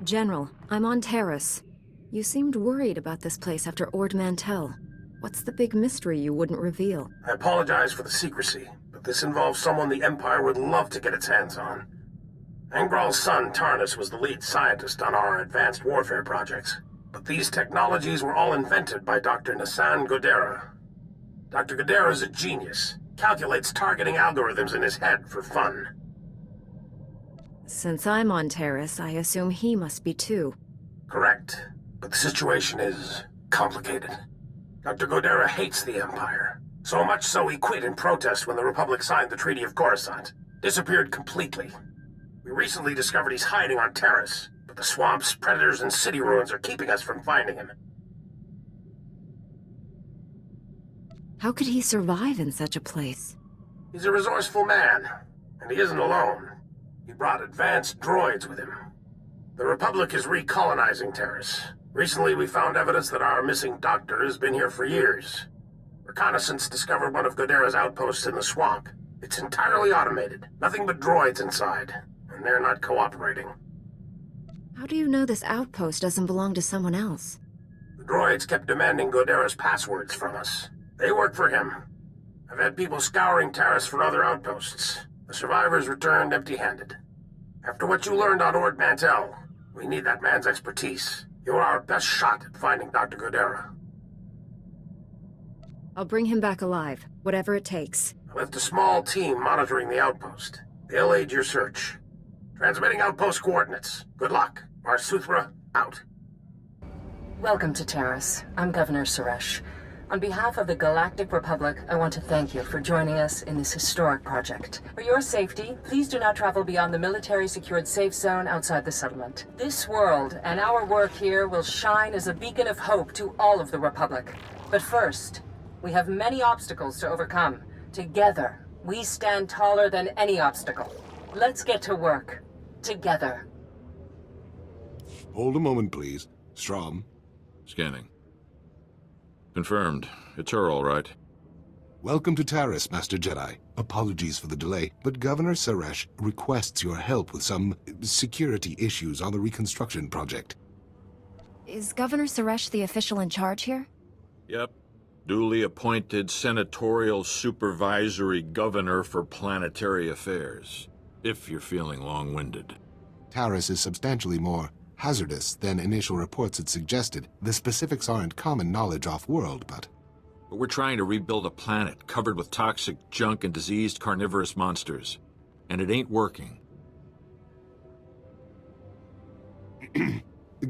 General, I'm on Taris. You seemed worried about this place after Ord Mantell. What's the big mystery you wouldn't reveal? I apologize for the secrecy, but this involves someone the Empire would love to get its hands on. Angral's son, Taris, was the lead scientist on our advanced warfare projects. But these technologies were all invented by Dr. Nassan Godera. Dr. Godera is a genius. Calculates targeting algorithms in his head for fun. Since I'm on Taris, I assume he must be too. Correct. But the situation is complicated. Dr. Godera hates the Empire. So much so he quit in protest when the Republic signed the Treaty of Coruscant. Disappeared completely. We recently discovered he's hiding on Taris, but the swamps, predators, and city ruins are keeping us from finding him. How could he survive in such a place? He's a resourceful man, and he isn't alone. He brought advanced droids with him. The Republic is recolonizing Taris. Recently we found evidence that our missing doctor has been here for years. Reconnaissance discovered one of Godera's outposts in the swamp. It's entirely automated. Nothing but droids inside, and they're not cooperating. How do you know this outpost doesn't belong to someone else? The droids kept demanding Godera's passwords from us. They work for him. I've had people scouring Taris for other outposts. The survivors returned empty-handed. After what you learned on Ord Mantell, we need that man's expertise. You're our best shot at finding Dr. Godera. I'll bring him back alive, whatever it takes. I left a small team monitoring the outpost. They'll aid your search. Transmitting outpost coordinates. Good luck. SWTOR, out. Welcome to Taris. I'm Governor Suresh. On behalf of the Galactic Republic, I want to thank you for joining us in this historic project. For your safety, please do not travel beyond the military-secured safe zone outside the settlement. This world and our work here will shine as a beacon of hope to all of the Republic. But first, we have many obstacles to overcome. Together, we stand taller than any obstacle. Let's get to work. Together. Hold a moment, please. Strom. Scanning. Confirmed. It's her, all right. Welcome to Taris, Master Jedi. Apologies for the delay, but Governor Suresh requests your help with some security issues on the reconstruction project. Is Governor Suresh the official in charge here? Yep. Duly appointed senatorial supervisory governor for planetary affairs. If you're feeling long-winded. Taris is substantially more hazardous than initial reports had suggested. The specifics aren't common knowledge off-world, but we're trying to rebuild a planet covered with toxic junk and diseased carnivorous monsters. And it ain't working.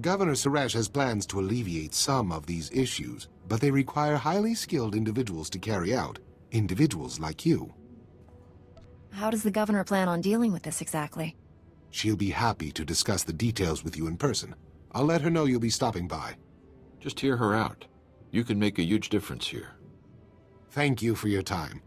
Governor Suresh has plans to alleviate some of these issues, but they require highly skilled individuals to carry out. Individuals like you. How does the governor plan on dealing with this exactly? She'll be happy to discuss the details with you in person. I'll let her know you'll be stopping by. Just hear her out. You can make a huge difference here. Thank you for your time.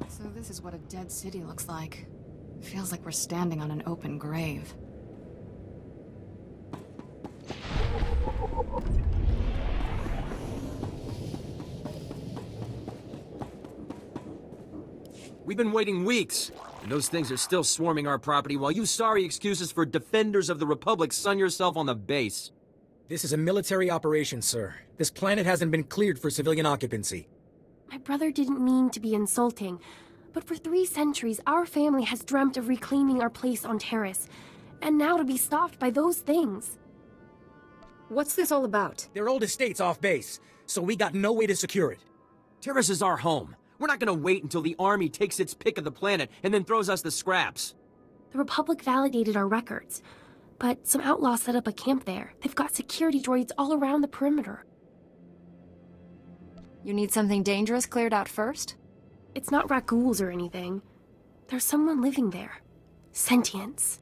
So this is what a dead city looks like. Feels like we're standing on an open grave. We've been waiting weeks, and those things are still swarming our property while you sorry excuses for defenders of the Republic sun yourself on the base. This is a military operation, sir. This planet hasn't been cleared for civilian occupancy. My brother didn't mean to be insulting, but for 3 centuries, our family has dreamt of reclaiming our place on Taris, and now to be stopped by those things. What's this all about? They're old estates off base, so we got no way to secure it. Taris is our home. We're not gonna wait until the army takes its pick of the planet and then throws us the scraps. The Republic validated our records, but some outlaws set up a camp there. They've got security droids all around the perimeter. You need something dangerous cleared out first? It's not rakghouls or anything. There's someone living there. Sentience.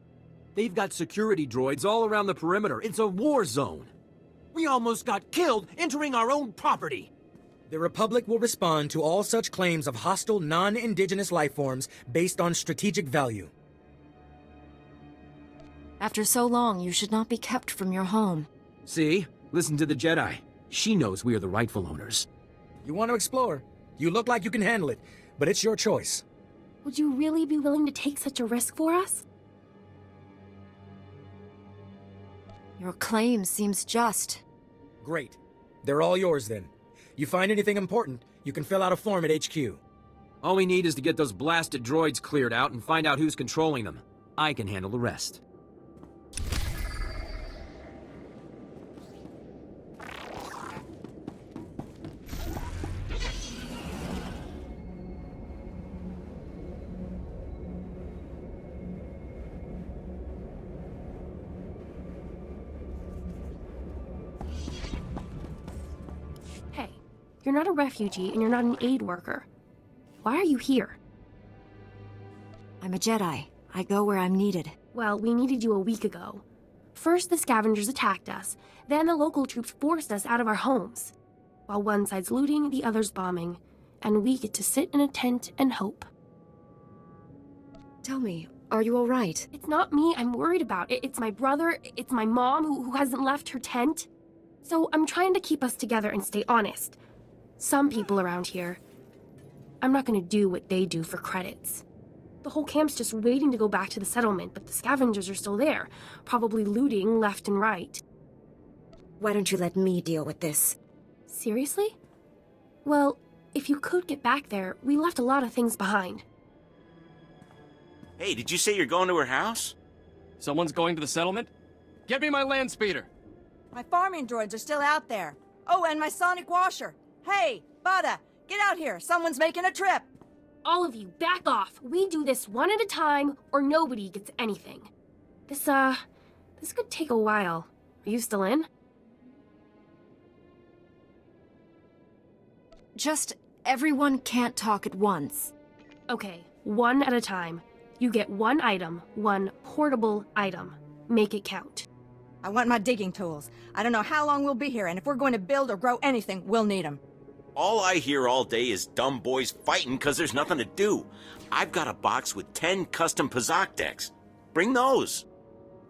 They've got security droids all around the perimeter. It's a war zone. We almost got killed entering our own property. The Republic will respond to all such claims of hostile, non-indigenous life forms based on strategic value. After so long, you should not be kept from your home. See? Listen to the Jedi. She knows we are the rightful owners. You want to explore? You look like you can handle it, but it's your choice. Would you really be willing to take such a risk for us? Your claim seems just. Great. They're all yours then. You find anything important, you can fill out a form at HQ. All we need is to get those blasted droids cleared out and find out who's controlling them. I can handle the rest. Hey, you're not a refugee and you're not an aid worker. Why are you here? I'm a Jedi. I go where I'm needed. Well, we needed you a week ago. First, the scavengers attacked us. Then the local troops forced us out of our homes. While one side's looting, the other's bombing. And we get to sit in a tent and hope. Tell me, are you all right? It's not me I'm worried about. It's my brother, it's my mom who hasn't left her tent. So I'm trying to keep us together and stay honest. Some people around here, I'm not gonna do what they do for credits. The whole camp's just waiting to go back to the settlement, but the scavengers are still there, probably looting left and right. Why don't you let me deal with this? Seriously? Well, if you could get back there, we left a lot of things behind. Hey, did you say you're going to her house? Someone's going to the settlement? Get me my land speeder! My farming droids are still out there. Oh, and my sonic washer. Hey, Bada, get out here. Someone's making a trip. All of you, back off. We do this one at a time, or nobody gets anything. This could take a while. Are you still in? Just everyone can't talk at once. Okay, one at a time. You get one item, one portable item. Make it count. I want my digging tools. I don't know how long we'll be here, and if we're going to build or grow anything, we'll need them. All I hear all day is dumb boys fighting because there's nothing to do. I've got a box with 10 custom Pazak decks. Bring those.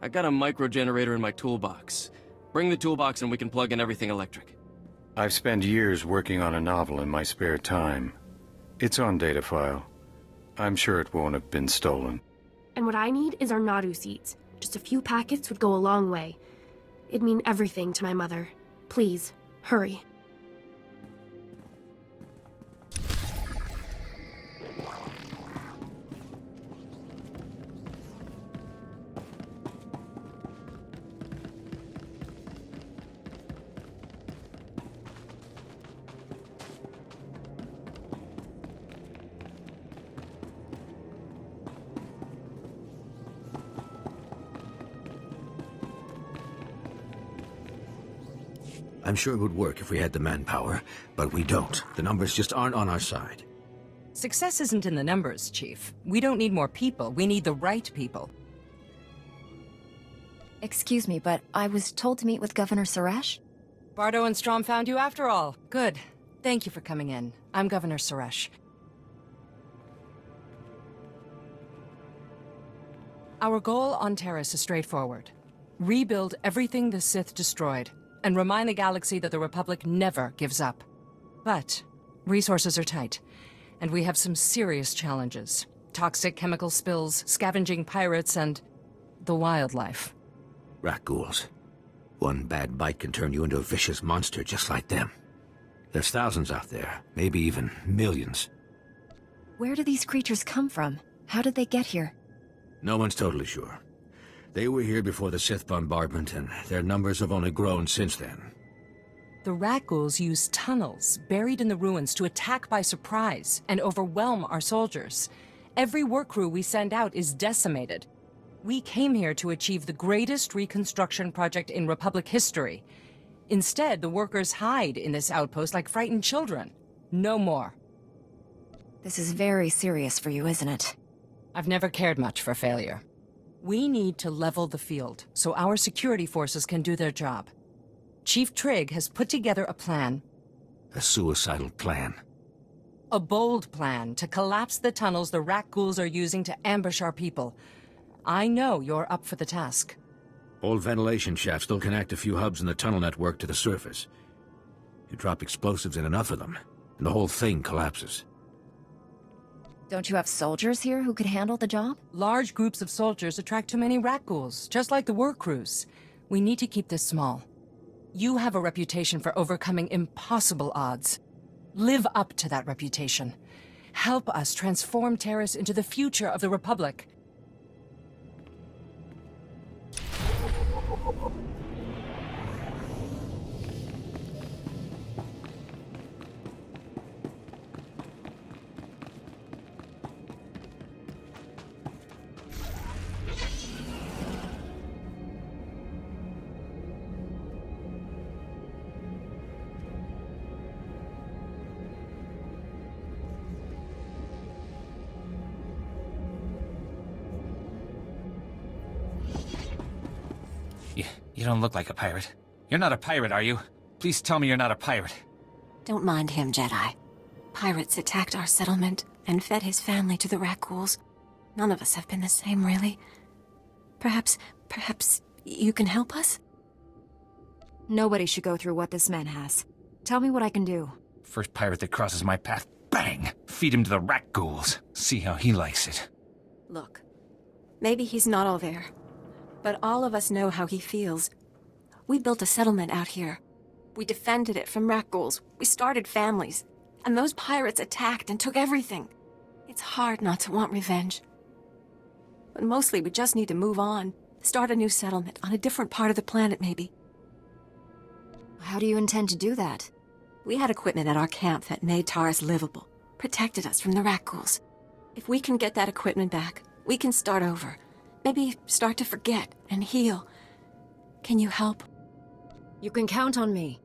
I got a micro generator in my toolbox. Bring the toolbox and we can plug in everything electric. I've spent years working on a novel in my spare time. It's on data file. I'm sure it won't have been stolen. And what I need is our Nadu seeds. Just a few packets would go a long way. It'd mean everything to my mother. Please, hurry. I'm sure it would work if we had the manpower, but we don't. The numbers just aren't on our side. Success isn't in the numbers, Chief. We don't need more people. We need the right people. Excuse me, but I was told to meet with Governor Suresh? Bardo and Strom found you after all. Good. Thank you for coming in. I'm Governor Suresh. Our goal on Taris is straightforward. Rebuild everything the Sith destroyed, and remind the galaxy that the Republic never gives up. But resources are tight, and we have some serious challenges. Toxic chemical spills, scavenging pirates, and the wildlife. Rakghouls. One bad bite can turn you into a vicious monster just like them. There's thousands out there, maybe even millions. Where do these creatures come from? How did they get here? No one's totally sure. They were here before the Sith bombardment, and their numbers have only grown since then. The rakghouls use tunnels buried in the ruins to attack by surprise and overwhelm our soldiers. Every work crew we send out is decimated. We came here to achieve the greatest reconstruction project in Republic history. Instead, the workers hide in this outpost like frightened children. No more. This is very serious for you, isn't it? I've never cared much for failure. We need to level the field so our security forces can do their job. Chief Trigg has put together a plan. A suicidal plan. A bold plan to collapse the tunnels the rakghouls are using to ambush our people. I know you're up for the task. Old ventilation shafts still connect a few hubs in the tunnel network to the surface. You drop explosives in enough of them, and the whole thing collapses. Don't you have soldiers here who could handle the job? Large groups of soldiers attract too many rakghouls, just like the work crews. We need to keep this small. You have a reputation for overcoming impossible odds. Live up to that reputation. Help us transform Taris into the future of the Republic. You don't look like a pirate. You're not a pirate, are you? Please tell me you're not a pirate. Don't mind him, Jedi. Pirates attacked our settlement and fed his family to the rakghouls. None of us have been the same, really. Perhaps you can help us? Nobody should go through what this man has. Tell me what I can do. First pirate that crosses my path, bang! Feed him to the rakghouls. See how he likes it. Look, maybe he's not all there. But all of us know how he feels. We built a settlement out here. We defended it from rakghouls. We started families. And those pirates attacked and took everything. It's hard not to want revenge. But mostly we just need to move on. Start a new settlement on a different part of the planet, maybe. How do you intend to do that? We had equipment at our camp that made Taris livable. Protected us from the rakghouls. If we can get that equipment back, we can start over. Maybe start to forget and heal. Can you help? You can count on me.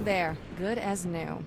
There, good as new.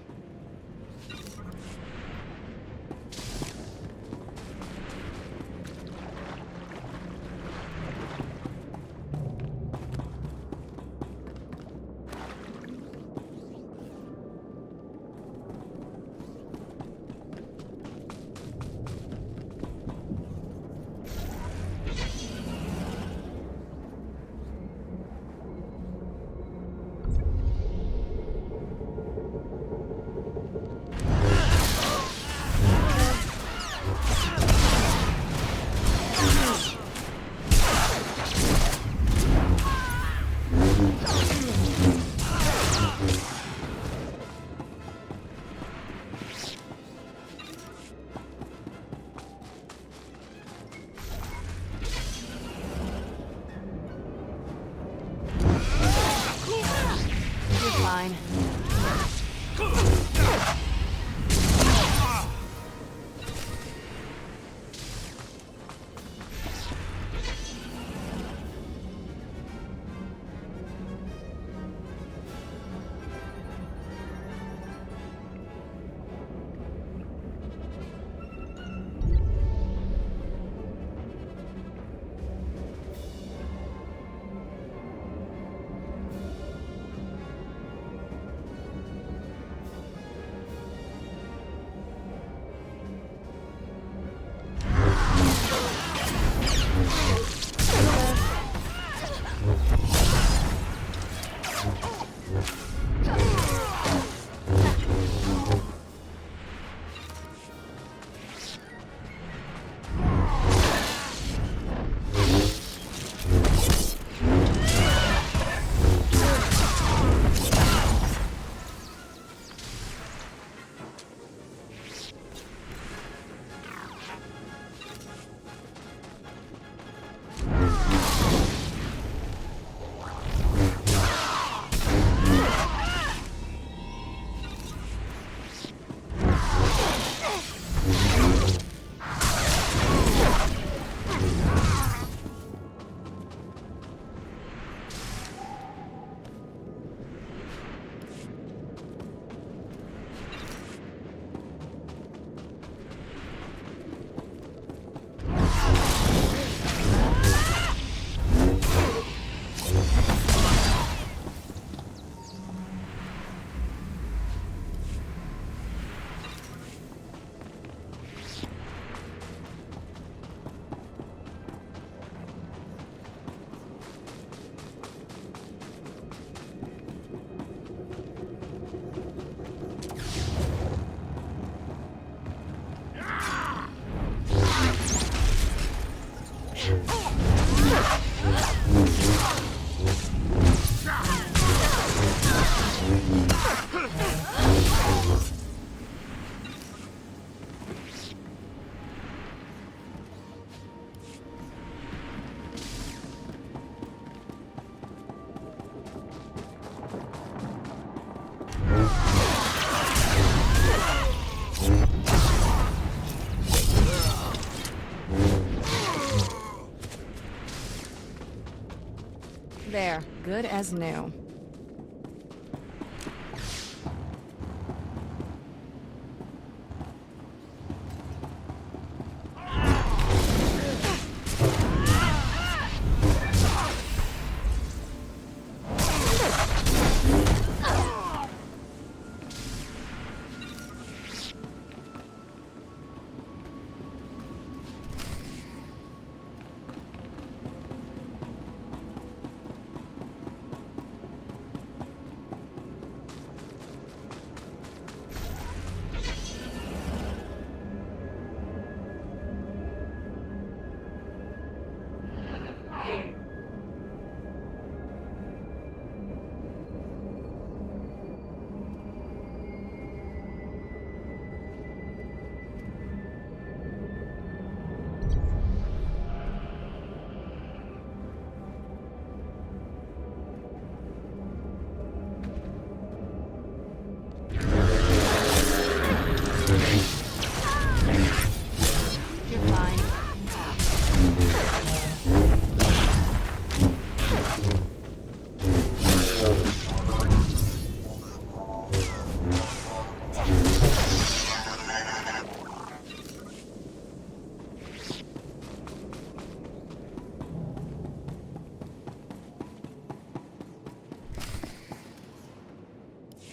There, good as new.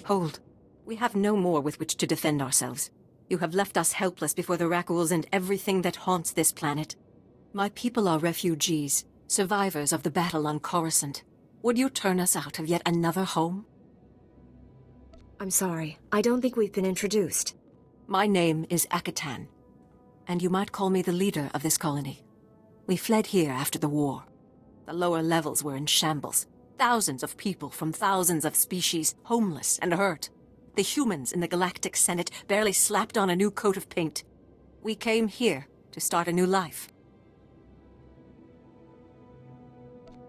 Hold. We have no more with which to defend ourselves. You have left us helpless before the rakghouls and everything that haunts this planet. My people are refugees, survivors of the battle on Coruscant. Would you turn us out of yet another home? I'm sorry. I don't think we've been introduced. My name is Akatan, and you might call me the leader of this colony. We fled here after the war. The lower levels were in shambles. Thousands of people from thousands of species, homeless and hurt. The humans in the Galactic Senate barely slapped on a new coat of paint. We came here to start a new life.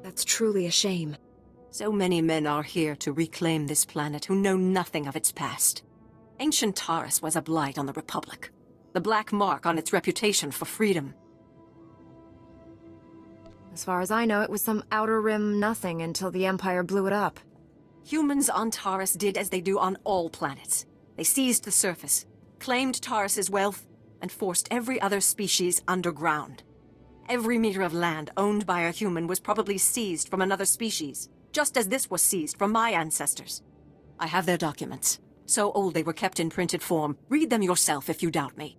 That's truly a shame. So many men are here to reclaim this planet who know nothing of its past. Ancient Taris was a blight on the Republic. The black mark on its reputation for freedom. As far as I know, it was some outer rim nothing until the Empire blew it up. Humans on Taris did as they do on all planets. They seized the surface, claimed Taris's wealth, and forced every other species underground. Every meter of land owned by a human was probably seized from another species, just as this was seized from my ancestors. I have their documents. So old they were kept in printed form. Read them yourself if you doubt me.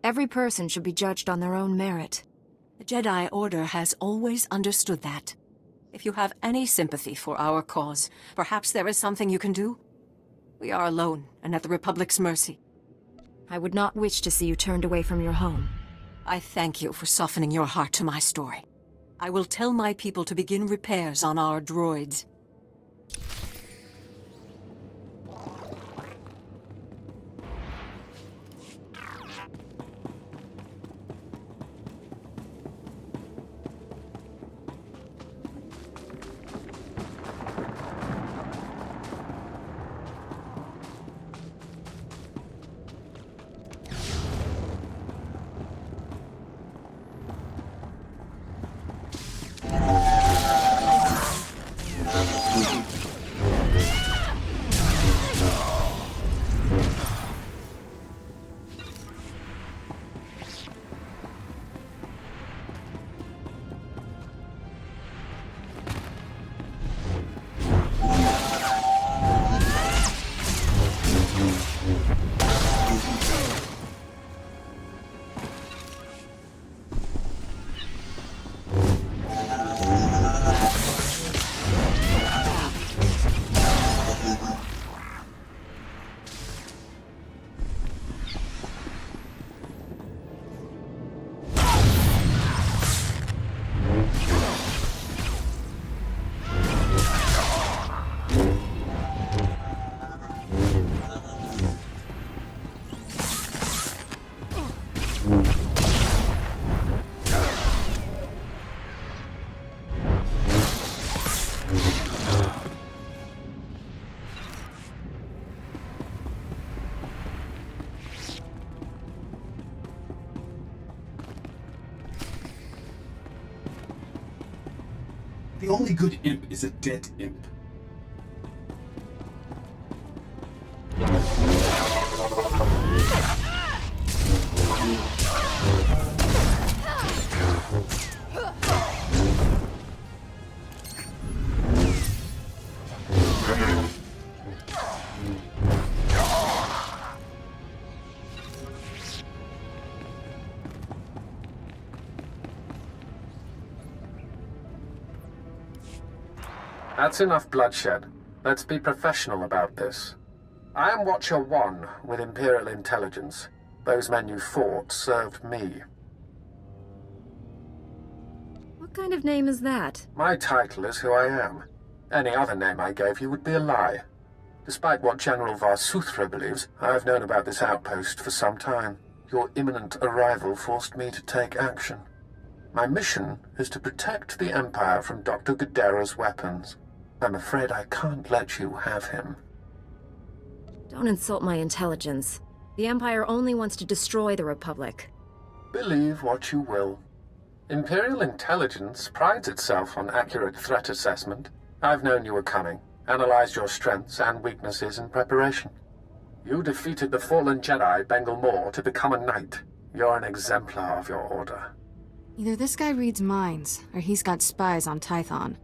Every person should be judged on their own merit. The Jedi Order has always understood that. If you have any sympathy for our cause, perhaps there is something you can do? We are alone and at the Republic's mercy. I would not wish to see you turned away from your home. I thank you for softening your heart to my story. I will tell my people to begin repairs on our droids. The only good imp is a dead imp. That's enough bloodshed. Let's be professional about this. I am Watcher 1 with Imperial Intelligence. Those men you fought served me. What kind of name is that? My title is who I am. Any other name I gave you would be a lie. Despite what General Varsuthra believes, I've known about this outpost for some time. Your imminent arrival forced me to take action. My mission is to protect the Empire from Dr. Gadera's weapons. I'm afraid I can't let you have him. Don't insult my intelligence. The Empire only wants to destroy the Republic. Believe what you will. Imperial Intelligence prides itself on accurate threat assessment. I've known you were coming, analyzed your strengths and weaknesses in preparation. You defeated the fallen Jedi Bengal Moore to become a knight. You're an exemplar of your order. Either this guy reads minds, or he's got spies on Tython.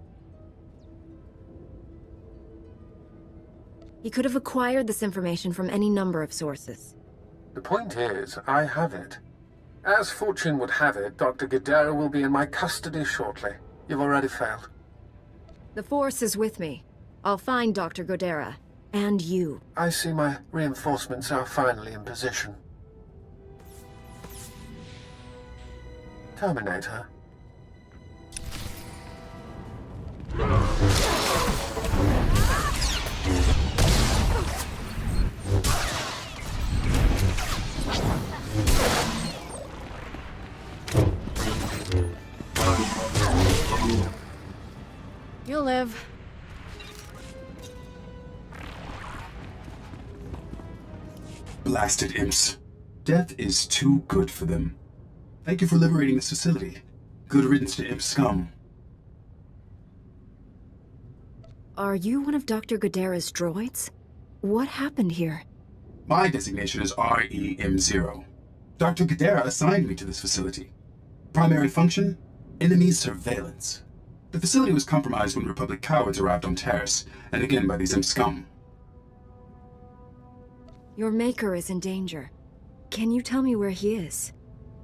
He could have acquired this information from any number of sources. The point is, I have it. As fortune would have it, Dr. Gadera will be in my custody shortly. You've already failed. The Force is with me. I'll find Dr. Gadera. And you. I see my reinforcements are finally in position. Terminate her. You'll live. Blasted imps. Death is too good for them. Thank you for liberating this facility. Good riddance to imp scum. Are you one of Dr. Gadera's droids? What happened here? My designation is REM0. Dr. Gadera assigned me to this facility. Primary function? Enemy surveillance. The facility was compromised when Republic cowards arrived on Taris, and again by these imp scum. Your Maker is in danger. Can you tell me where he is?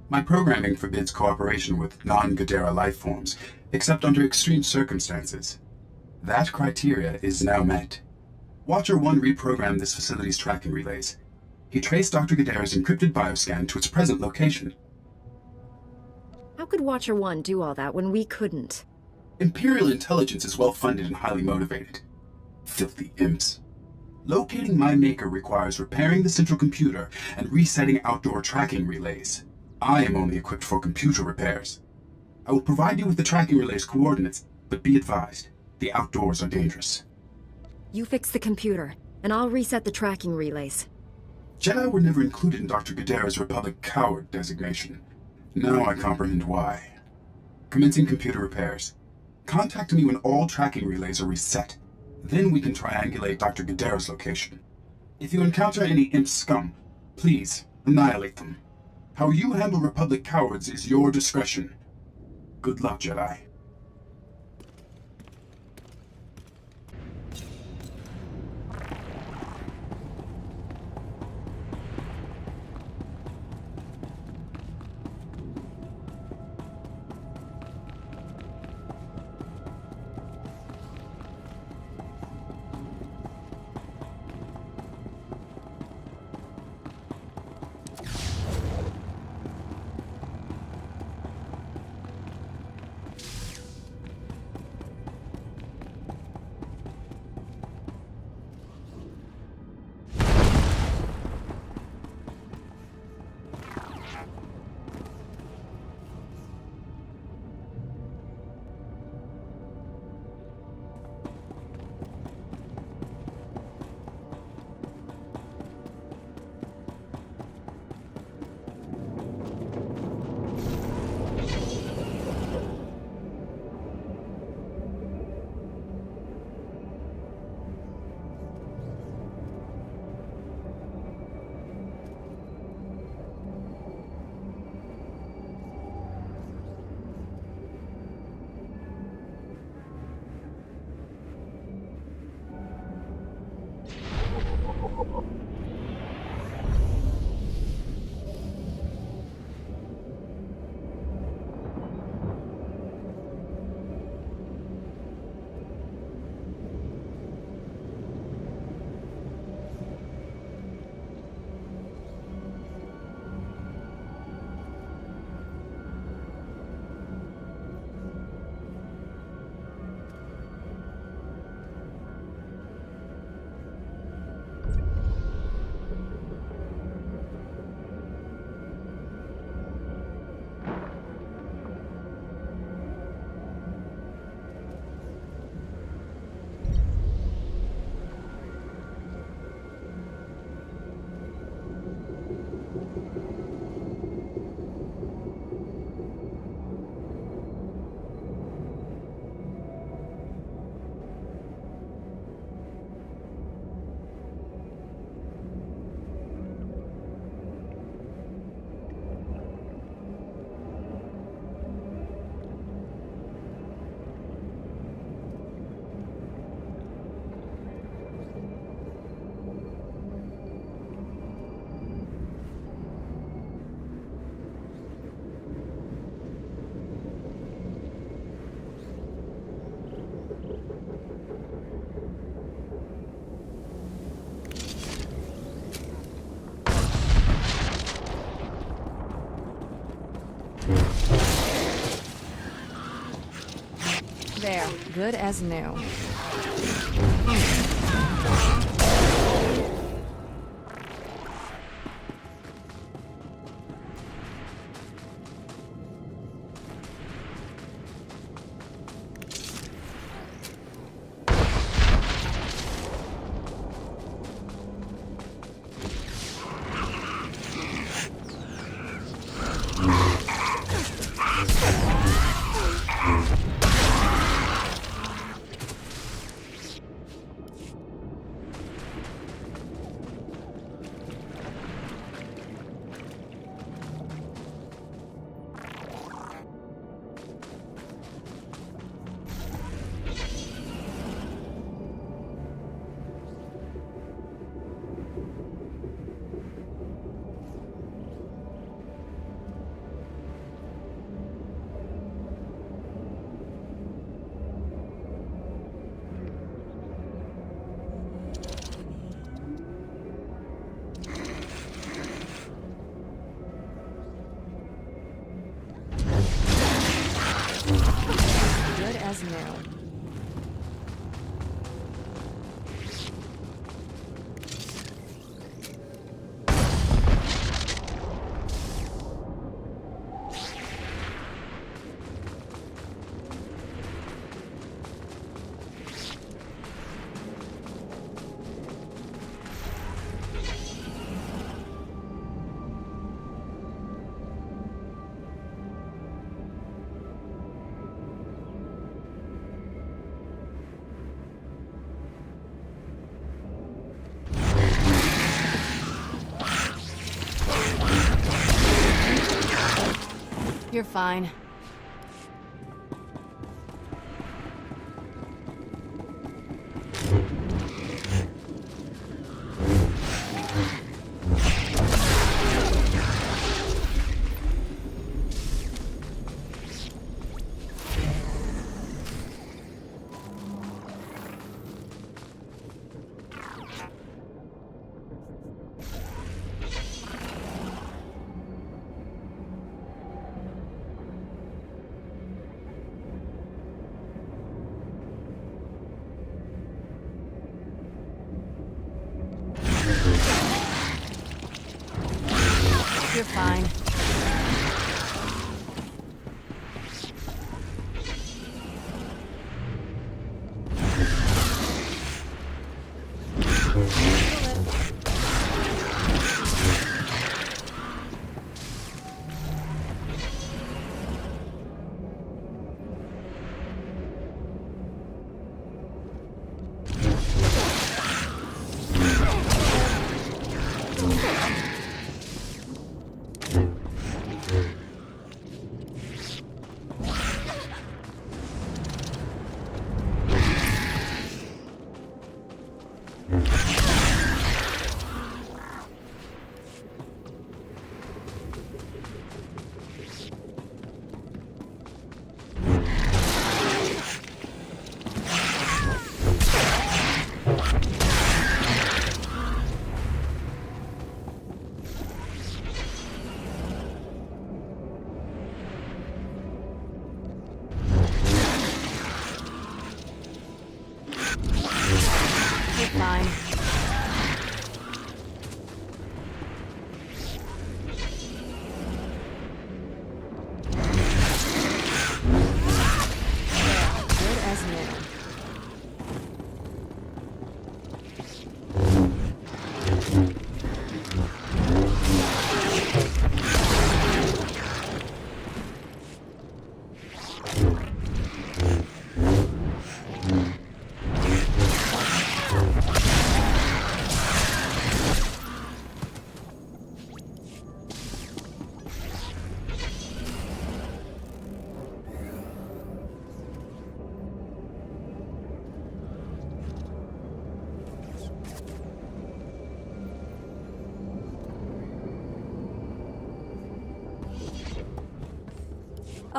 My programming forbids cooperation with non-Gadera life forms, except under extreme circumstances. That criteria is now met. Watcher 1 reprogrammed this facility's tracking relays. He traced Dr. Gadera's encrypted bioscan to its present location. How could Watcher 1 do all that when we couldn't? Imperial Intelligence is well-funded and highly motivated. Filthy imps. Locating my Maker requires repairing the central computer and resetting outdoor tracking relays. I am only equipped for computer repairs. I will provide you with the tracking relay's coordinates, but be advised, the outdoors are dangerous. You fix the computer, and I'll reset the tracking relays. Jedi were never included in Dr. Gadera's Republic coward designation. Now I comprehend why. Commencing computer repairs. Contact me when all tracking relays are reset. Then we can triangulate Dr. Gadera's location. If you encounter any imp scum, please annihilate them. How you handle Republic cowards is your discretion. Good luck, Jedi. There, good as new. Good as new. You're fine. You're fine. Fine. Good as new.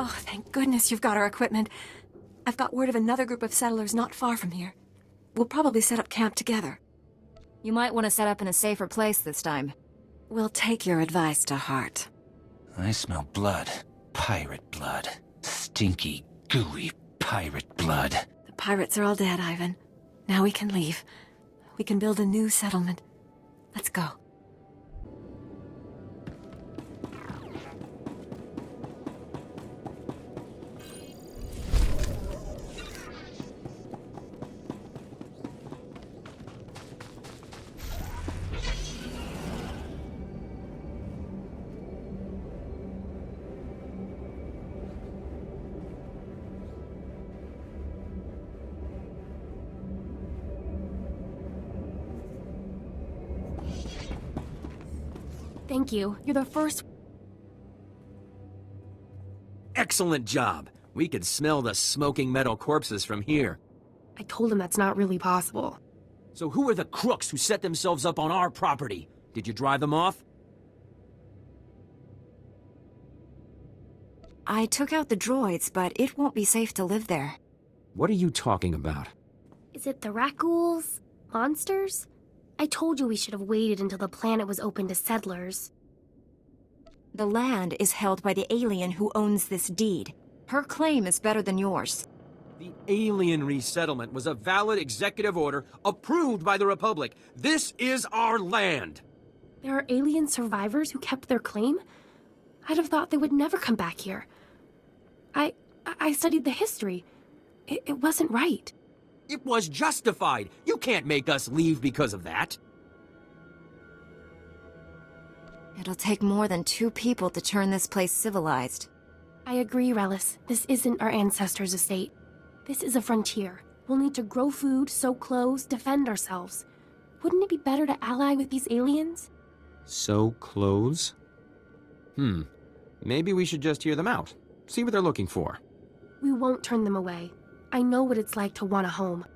Oh, thank goodness you've got our equipment. I've got word of another group of settlers not far from here. We'll probably set up camp together. You might want to set up in a safer place this time. We'll take your advice to heart. I smell blood. Pirate blood. Stinky, gooey pirate blood. The pirates are all dead, Ivan. Now we can leave. We can build a new settlement. Let's go. Thank you. You're the first... Excellent job. We could smell the smoking metal corpses from here. I told him that's not really possible. So who are the crooks who set themselves up on our property? Did you drive them off? I took out the droids, but it won't be safe to live there. What are you talking about? Is it the rakghouls? Monsters? I told you we should have waited until the planet was open to settlers. The land is held by the alien who owns this deed. Her claim is better than yours. The alien resettlement was a valid executive order approved by the Republic. This is our land! There are alien survivors who kept their claim? I'd have thought they would never come back here. I studied the history. It wasn't right. It was justified. You can't make us leave because of that. It'll take more than 2 people to turn this place civilized. I agree, Relis. This isn't our ancestors' estate. This is a frontier. We'll need to grow food, sew clothes, defend ourselves. Wouldn't it be better to ally with these aliens? Sew clothes? Maybe we should just hear them out. See what they're looking for. We won't turn them away. I know what it's like to want a home.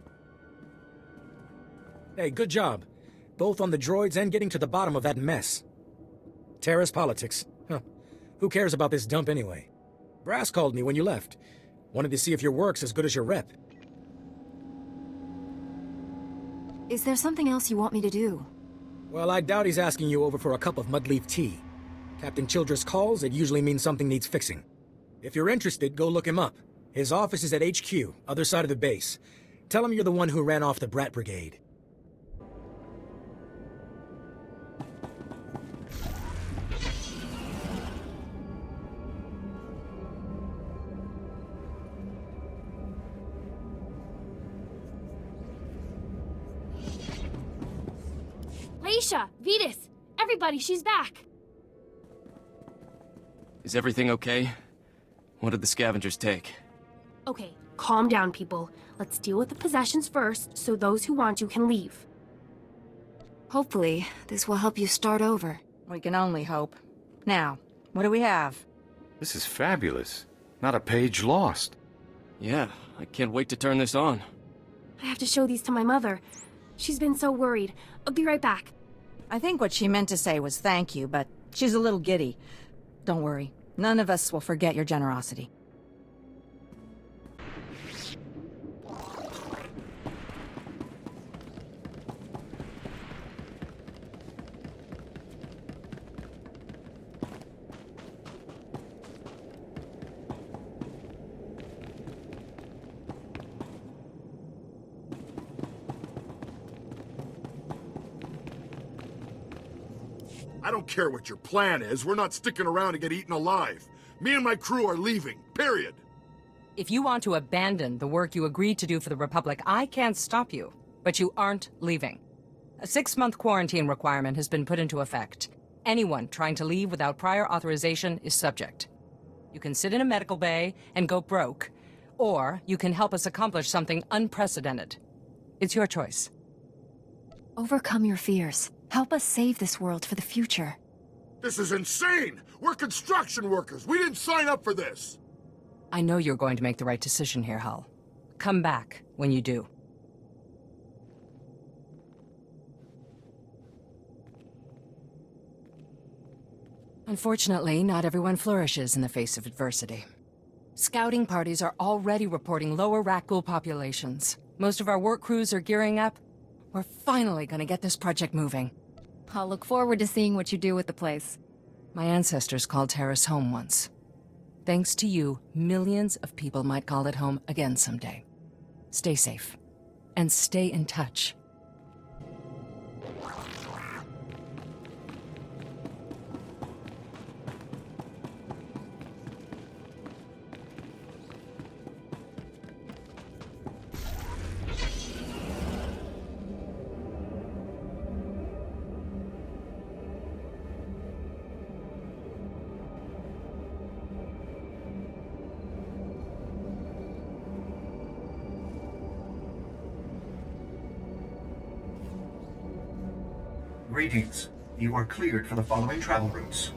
Hey, good job. Both on the droids and getting to the bottom of that mess. Taris politics. Huh. Who cares about this dump anyway? Brass called me when you left. Wanted to see if your work's as good as your rep. Is there something else you want me to do? Well, I doubt he's asking you over for a cup of mudleaf tea. Captain Childress calls, it usually means something needs fixing. If you're interested, go look him up. His office is at HQ, other side of the base. Tell him you're the one who ran off the Brat Brigade. Leisha! Vetus! Everybody, she's back! Is everything okay? What did the scavengers take? Okay, calm down, people. Let's deal with the possessions first, so those who want you can leave. Hopefully, this will help you start over. We can only hope. Now, what do we have? This is fabulous. Not a page lost. Yeah, I can't wait to turn this on. I have to show these to my mother. She's been so worried. I'll be right back. I think what she meant to say was thank you, but she's a little giddy. Don't worry. None of us will forget your generosity. I don't care what your plan is. We're not sticking around to get eaten alive. Me and my crew are leaving, period. If you want to abandon the work you agreed to do for the Republic, I can't stop you. But you aren't leaving. A 6-month quarantine requirement has been put into effect. Anyone trying to leave without prior authorization is subject. You can sit in a medical bay and go broke, or you can help us accomplish something unprecedented. It's your choice. Overcome your fears. Help us save this world for the future. This is insane! We're construction workers! We didn't sign up for this! I know you're going to make the right decision here, Hull. Come back when you do. Unfortunately, not everyone flourishes in the face of adversity. Scouting parties are already reporting lower rakghoul populations. Most of our work crews are gearing up. We're finally gonna get this project moving. I'll look forward to seeing what you do with the place. My ancestors called Taris home once. Thanks to you, millions of people might call it home again someday. Stay safe. And stay in touch. Greetings. You are cleared for the following travel routes.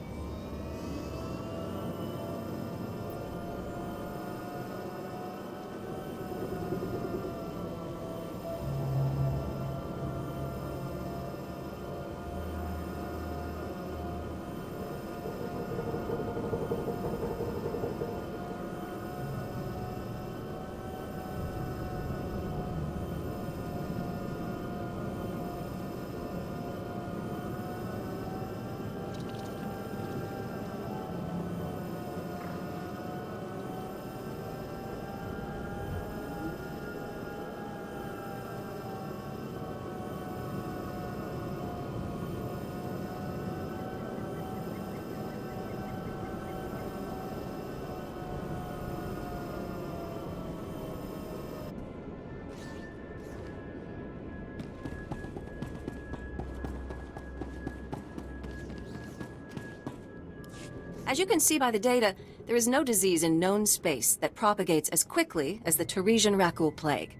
As you can see by the data, there is no disease in known space that propagates as quickly as the Tarisian rakghoul plague.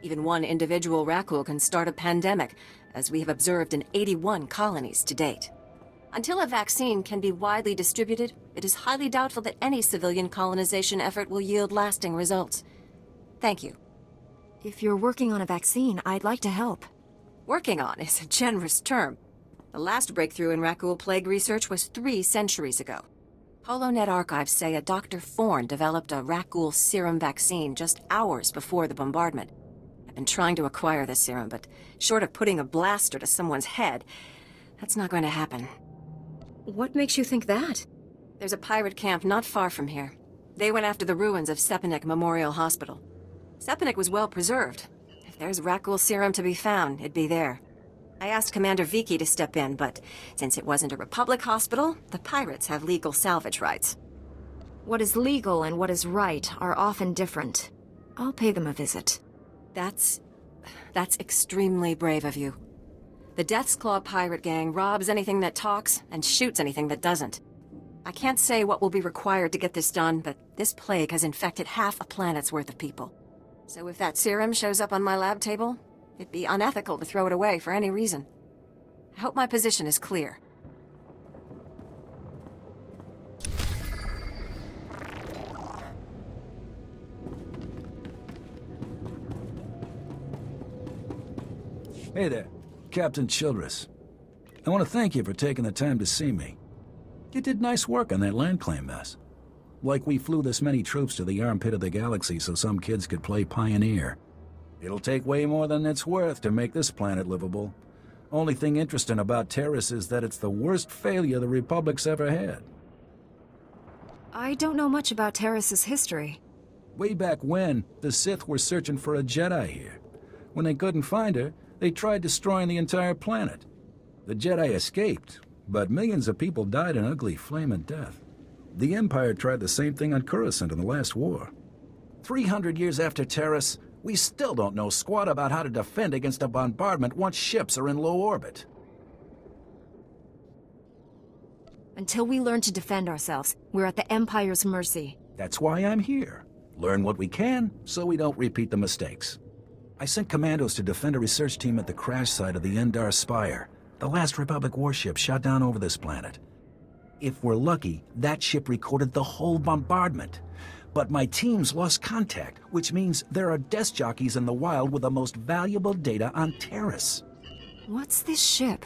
Even one individual rakghoul can start a pandemic, as we have observed in 81 colonies to date. Until a vaccine can be widely distributed, it is highly doubtful that any civilian colonization effort will yield lasting results. Thank you. If you're working on a vaccine, I'd like to help. Working on is a generous term. The last breakthrough in rakghoul plague research was 3 centuries ago. HoloNet archives say a Dr. Forn developed a rakghoul serum vaccine just hours before the bombardment. I've been trying to acquire the serum, but short of putting a blaster to someone's head, that's not going to happen. What makes you think that? There's a pirate camp not far from here. They went after the ruins of Sepanik Memorial Hospital. Sepanik was well preserved. If there's rakghoul serum to be found, it'd be there. I asked Commander Viki to step in, but since it wasn't a Republic hospital, the pirates have legal salvage rights. What is legal and what is right are often different. I'll pay them a visit. That's extremely brave of you. The Death's Claw pirate gang robs anything that talks and shoots anything that doesn't. I can't say what will be required to get this done, but this plague has infected half a planet's worth of people. So if that serum shows up on my lab table, it'd be unethical to throw it away for any reason. I hope my position is clear. Hey there, Captain Childress. I want to thank you for taking the time to see me. You did nice work on that land claim mess. Like we flew this many troops to the armpit of the galaxy so some kids could play pioneer. It'll take way more than it's worth to make this planet livable. Only thing interesting about Taris is that it's the worst failure the Republic's ever had. I don't know much about Taris's history. Way back when, the Sith were searching for a Jedi here. When they couldn't find her, they tried destroying the entire planet. The Jedi escaped, but millions of people died an ugly flaming death. The Empire tried the same thing on Coruscant in the last war. 300 years after Taris, we still don't know squat about how to defend against a bombardment once ships are in low orbit. Until we learn to defend ourselves, we're at the Empire's mercy. That's why I'm here. Learn what we can, so we don't repeat the mistakes. I sent commandos to defend a research team at the crash site of the Endar Spire, the last Republic warship shot down over this planet. If we're lucky, that ship recorded the whole bombardment. But my teams lost contact, which means there are desk jockeys in the wild with the most valuable data on Taris. What's this ship?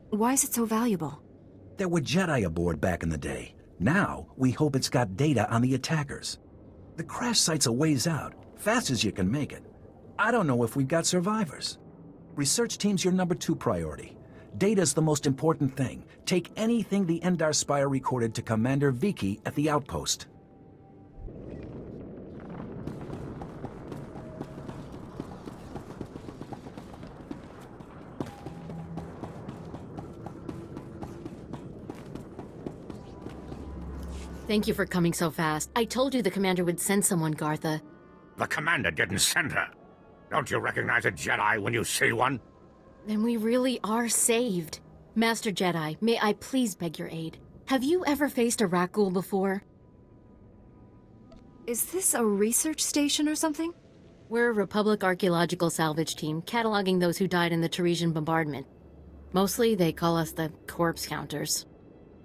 Why is it so valuable? There were Jedi aboard back in the day. Now, we hope it's got data on the attackers. The crash site's a ways out, fast as you can make it. I don't know if we've got survivors. Research team's your #2 priority. Data's the most important thing. Take anything the Endar Spire recorded to Commander Viki at the outpost. Thank you for coming so fast. I told you the commander would send someone, Gartha. The commander didn't send her. Don't you recognize a Jedi when you see one? Then we really are saved. Master Jedi, may I please beg your aid? Have you ever faced a rakghoul before? Is this a research station or something? We're a Republic archaeological salvage team, cataloging those who died in the Tarisian bombardment. Mostly, they call us the corpse counters.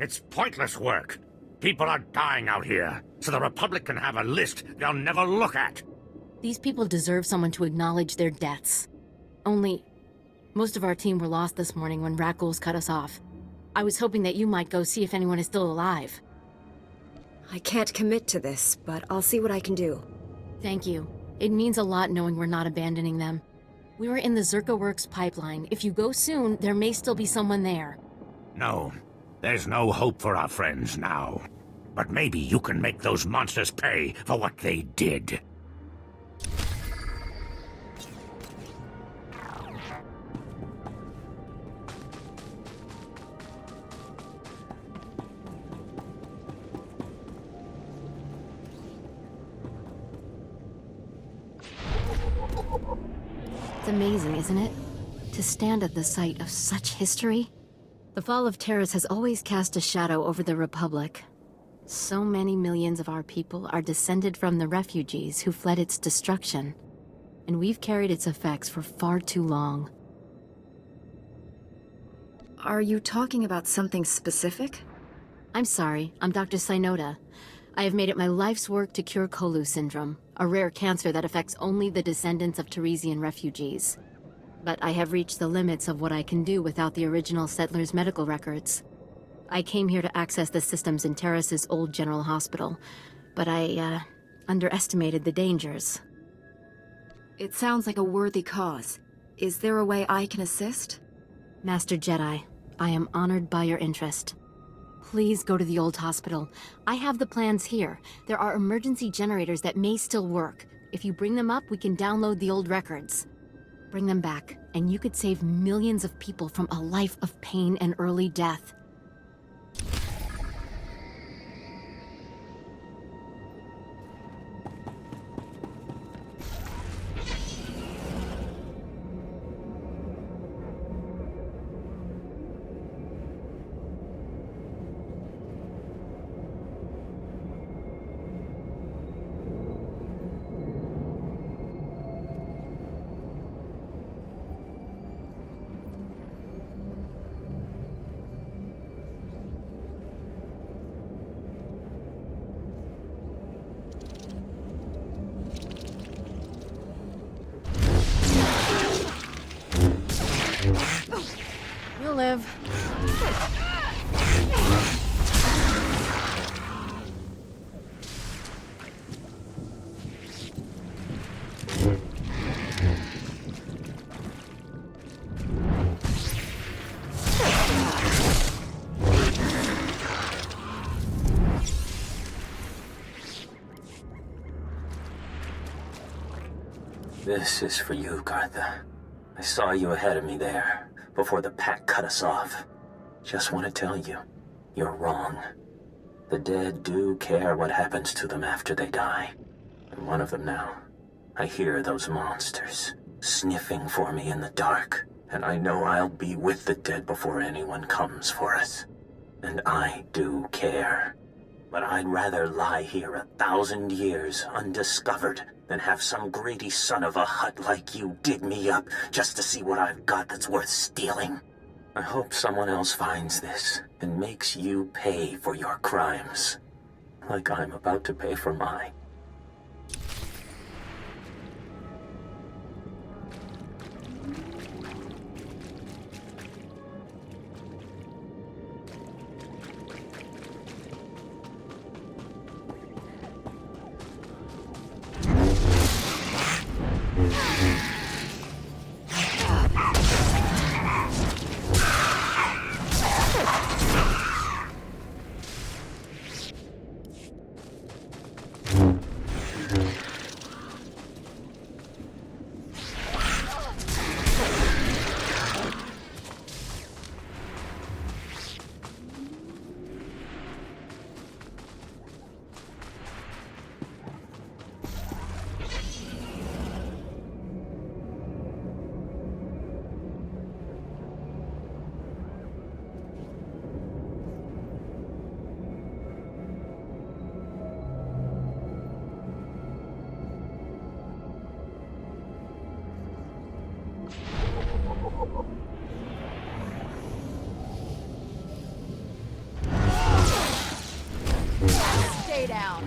It's pointless work. People are dying out here, so the Republic can have a list they'll never look at. These people deserve someone to acknowledge their deaths. Only, most of our team were lost this morning when rakghouls cut us off. I was hoping that you might go see if anyone is still alive. I can't commit to this, but I'll see what I can do. Thank you. It means a lot knowing we're not abandoning them. We were in the Zerka Works pipeline. If you go soon, there may still be someone there. No, there's no hope for our friends now. But maybe you can make those monsters pay for what they did. It's amazing, isn't it? To stand at the site of such history. The fall of Taris has always cast a shadow over the Republic. So many millions of our people are descended from the refugees who fled its destruction. And we've carried its effects for far too long. Are you talking about something specific? I'm sorry, I'm Dr. Synoda. I have made it my life's work to cure Kolu syndrome, a rare cancer that affects only the descendants of Tarisian refugees. But I have reached the limits of what I can do without the original settlers' medical records. I came here to access the systems in Taris's old general hospital, but I, underestimated the dangers. It sounds like a worthy cause. Is there a way I can assist? Master Jedi, I am honored by your interest. Please go to the old hospital. I have the plans here. There are emergency generators that may still work. If you bring them up, we can download the old records. Bring them back, and you could save millions of people from a life of pain and early death. You'll live. This is for you, Gartha. I saw you ahead of me there, before the pack cut us off. Just want to tell you, you're wrong. The dead do care what happens to them after they die. I'm one of them now. I hear those monsters sniffing for me in the dark, and I know I'll be with the dead before anyone comes for us. And I do care. But I'd rather lie here 1,000 years undiscovered than have some greedy son of a hut like you dig me up just to see what I've got that's worth stealing. I hope someone else finds this and makes you pay for your crimes, like I'm about to pay for mine. stay down.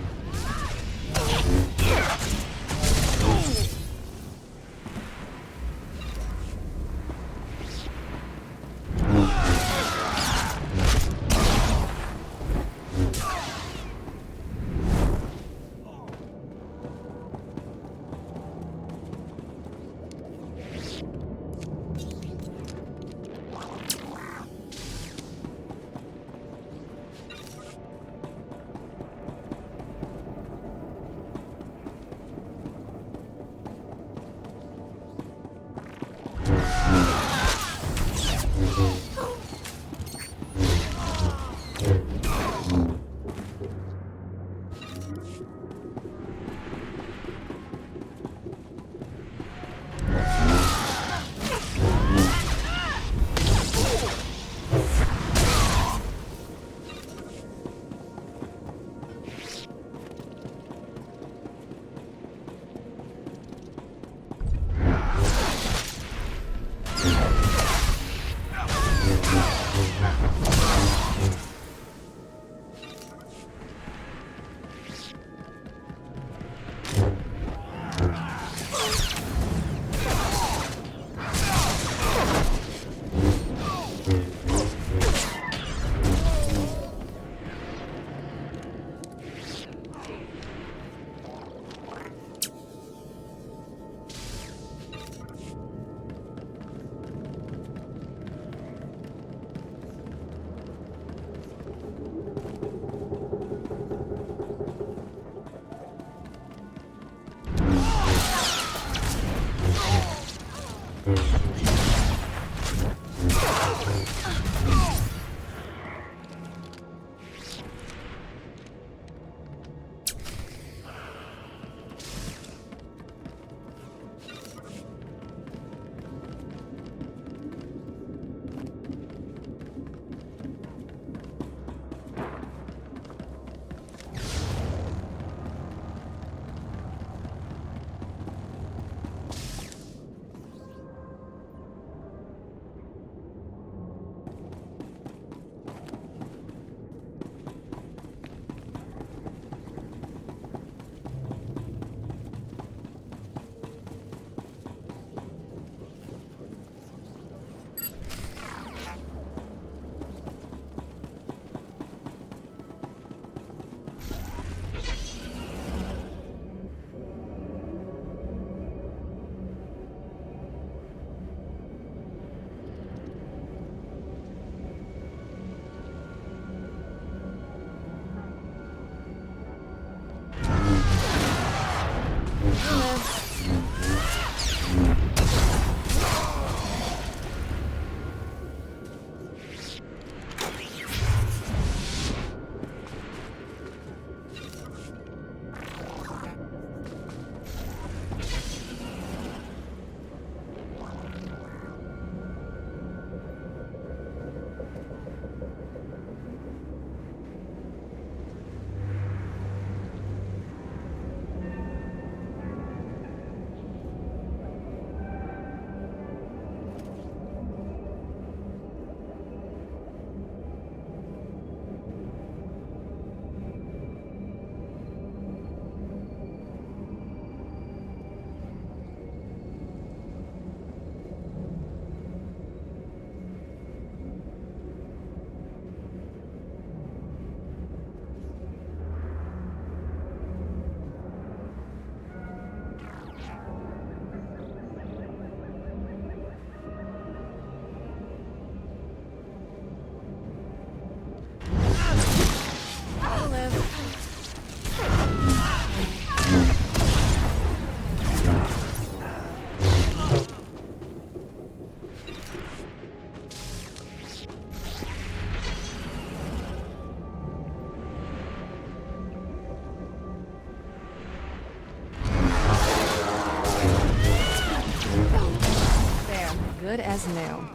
Good as new.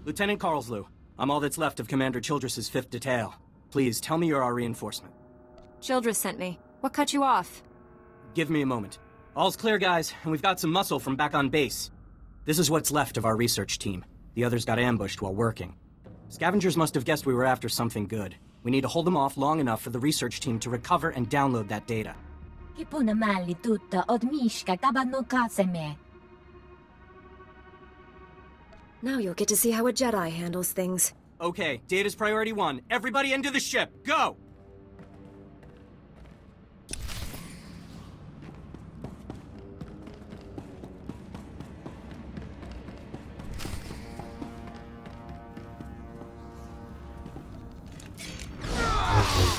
Lieutenant Carlslew, I'm all that's left of Commander Childress's 5th Detail. Please, tell me you're our reinforcement. Childress sent me. What cut you off? Give me a moment. All's clear, guys, and we've got some muscle from back on base. This is what's left of our research team. The others got ambushed while working. Scavengers must have guessed we were after something good. We need to hold them off long enough for the research team to recover and download that data. Now you'll get to see how a Jedi handles things. Okay, data's priority 1. Everybody into the ship! Go!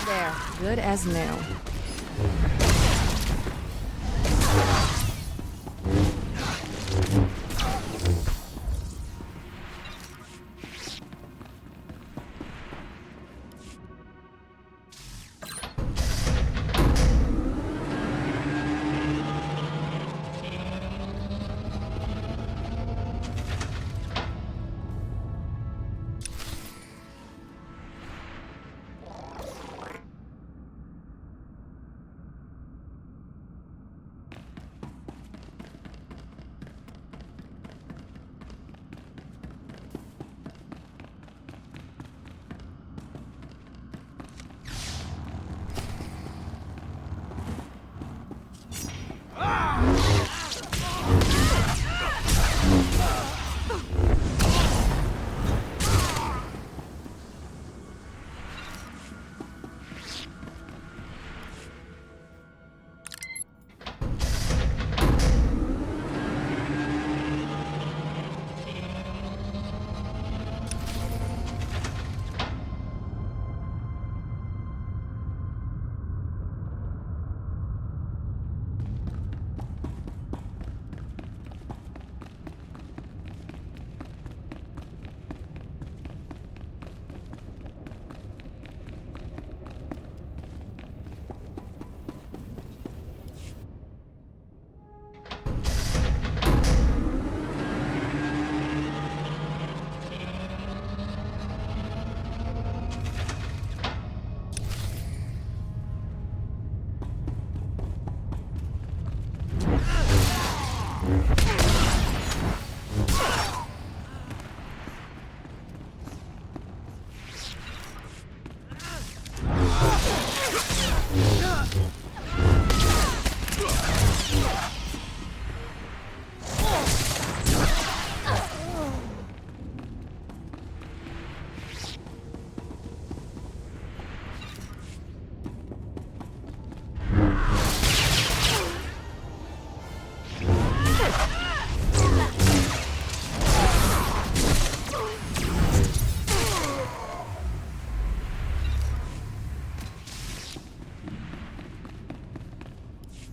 There, good as new.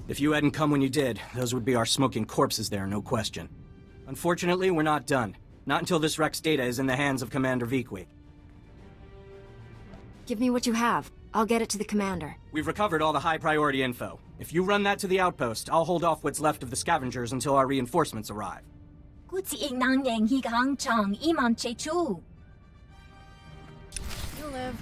If you hadn't come when you did, those would be our smoking corpses there, no question. Unfortunately, we're not done. Not until this Rex data is in the hands of Commander Veequi. Give me what you have. I'll get it to the commander. We've recovered all the high-priority info. If you run that to the outpost, I'll hold off what's left of the scavengers until our reinforcements arrive. You'll live.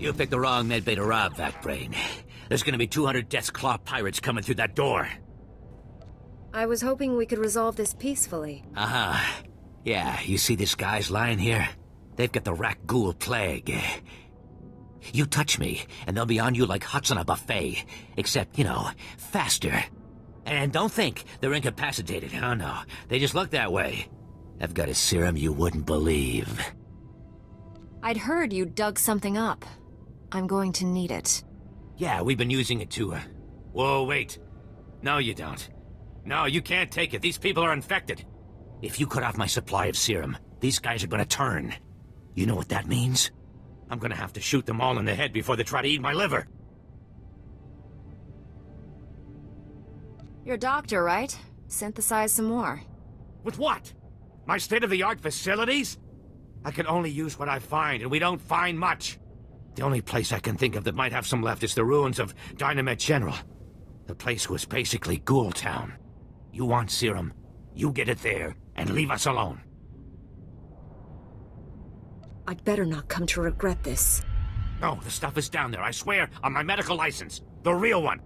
You picked the wrong medbay to rob, Vac-Brain. There's gonna be 200 Death's Claw pirates coming through that door. I was hoping we could resolve this peacefully. Uh-huh. Yeah, you see these guys lying here? They've got the rakghoul plague. You touch me, and they'll be on you like hots on a buffet. Except, you know, faster. And don't think they're incapacitated. Oh, no. They just look that way. I've got a serum you wouldn't believe. I'd heard you dug something up. I'm going to need it. Yeah, we've been using it to, Whoa, wait. No, you don't. No, you can't take it. These people are infected. If you cut off my supply of serum, these guys are gonna turn. You know what that means? I'm gonna have to shoot them all in the head before they try to eat my liver. You're a doctor, right? Synthesize some more. With what? My state-of-the-art facilities? I can only use what I find, and we don't find much. The only place I can think of that might have some left is the ruins of Dynamet General. The place was basically Ghoul Town. You want serum, you get it there, and leave us alone. I'd better not come to regret this. No, the stuff is down there, I swear, on my medical license. The real one.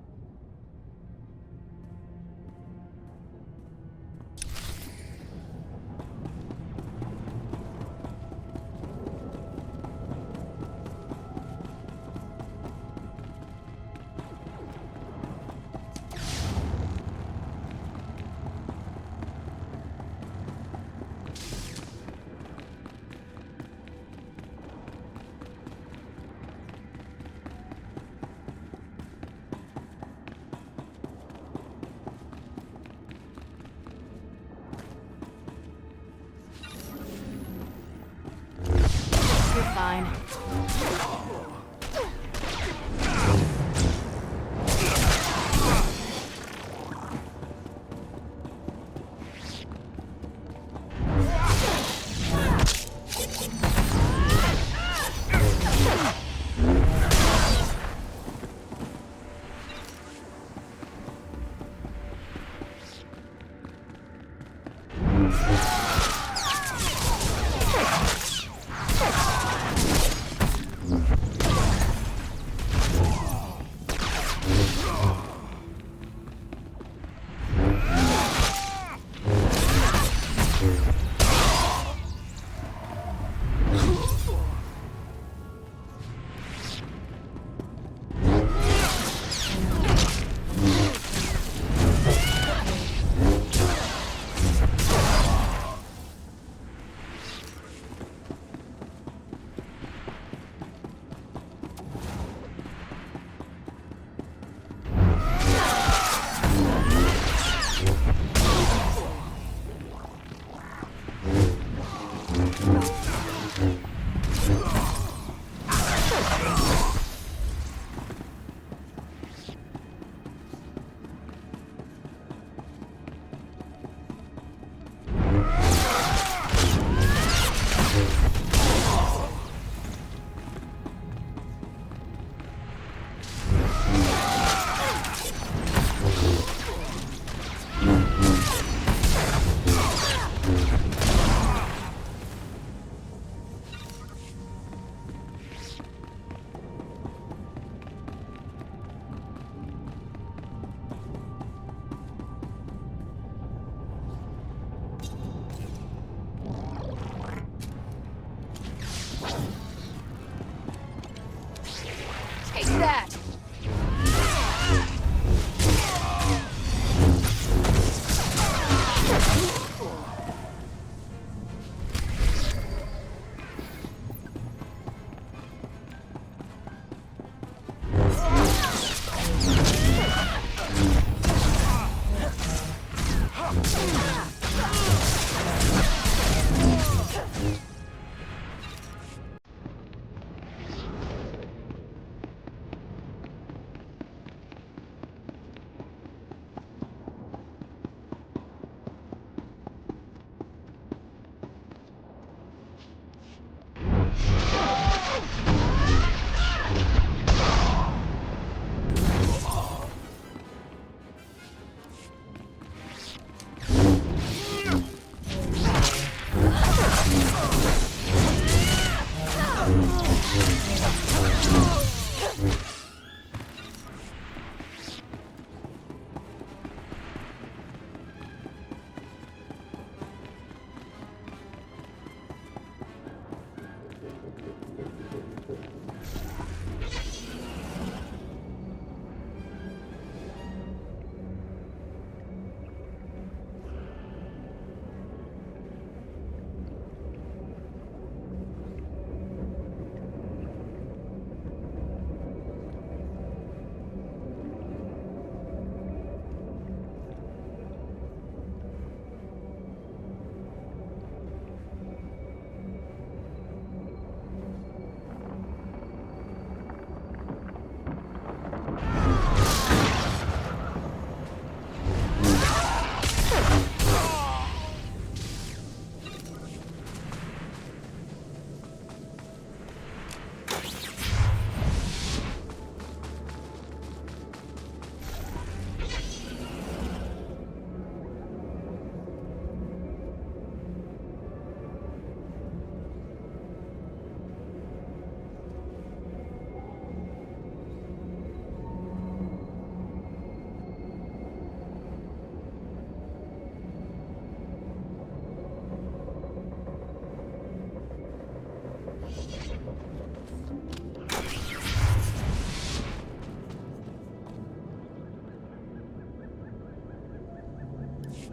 Fine.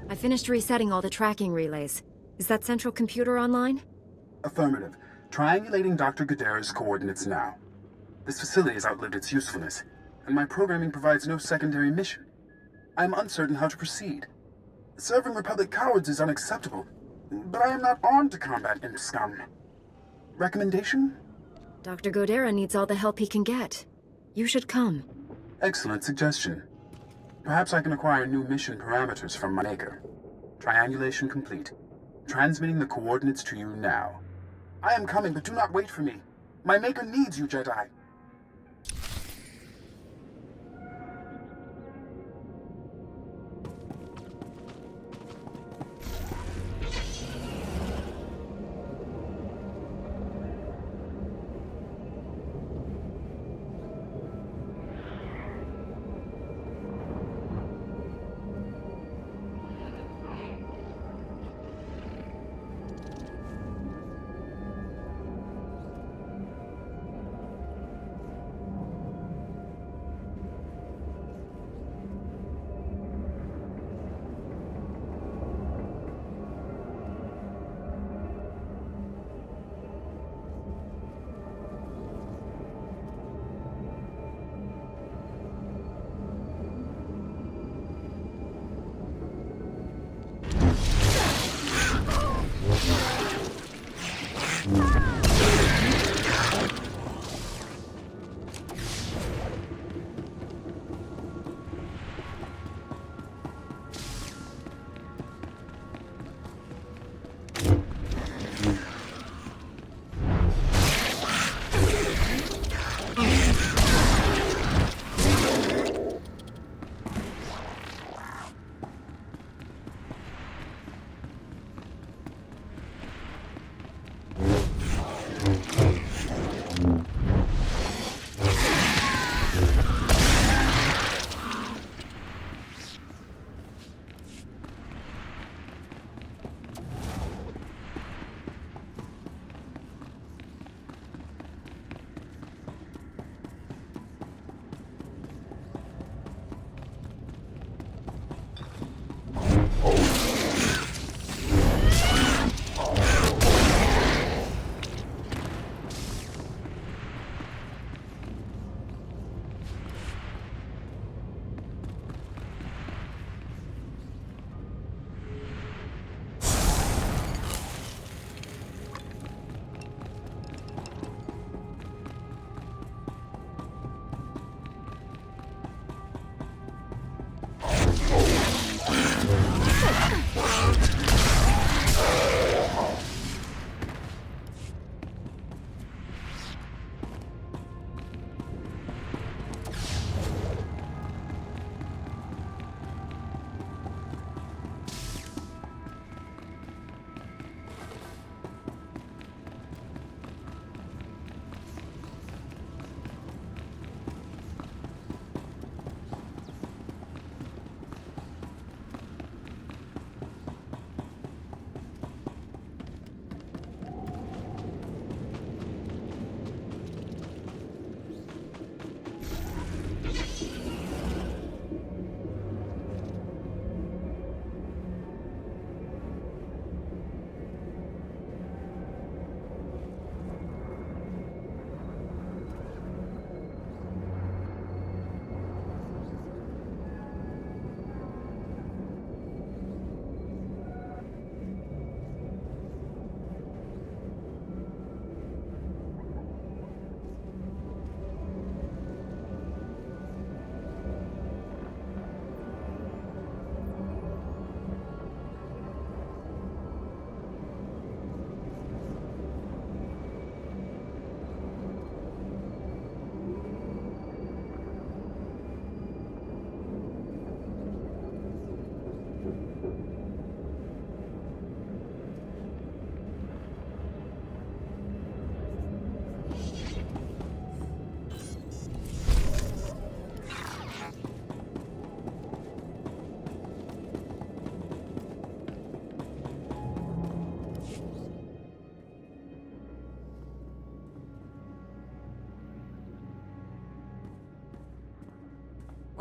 I finished resetting all the tracking relays. Is that central computer online? Affirmative. Triangulating Dr. Gadara's coordinates now. This facility has outlived its usefulness, and my programming provides no secondary mission. I am uncertain how to proceed. Serving Republic cowards is unacceptable, but I am not armed to combat imp scum. Recommendation? Dr. Godera needs all the help he can get. You should come. Excellent suggestion. Perhaps I can acquire new mission parameters from my maker. Triangulation complete. Transmitting the coordinates to you now. I am coming, but do not wait for me. My maker needs you, Jedi.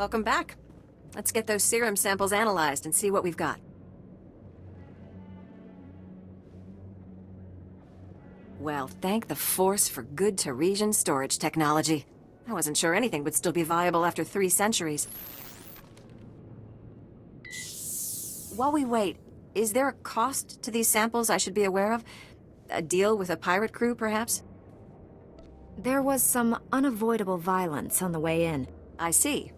Welcome back. Let's get those serum samples analyzed and see what we've got. Well, thank the Force for good Taresian storage technology. I wasn't sure anything would still be viable after 3 centuries. While we wait, is there a cost to these samples I should be aware of? A deal with a pirate crew, perhaps? There was some unavoidable violence on the way in. I see.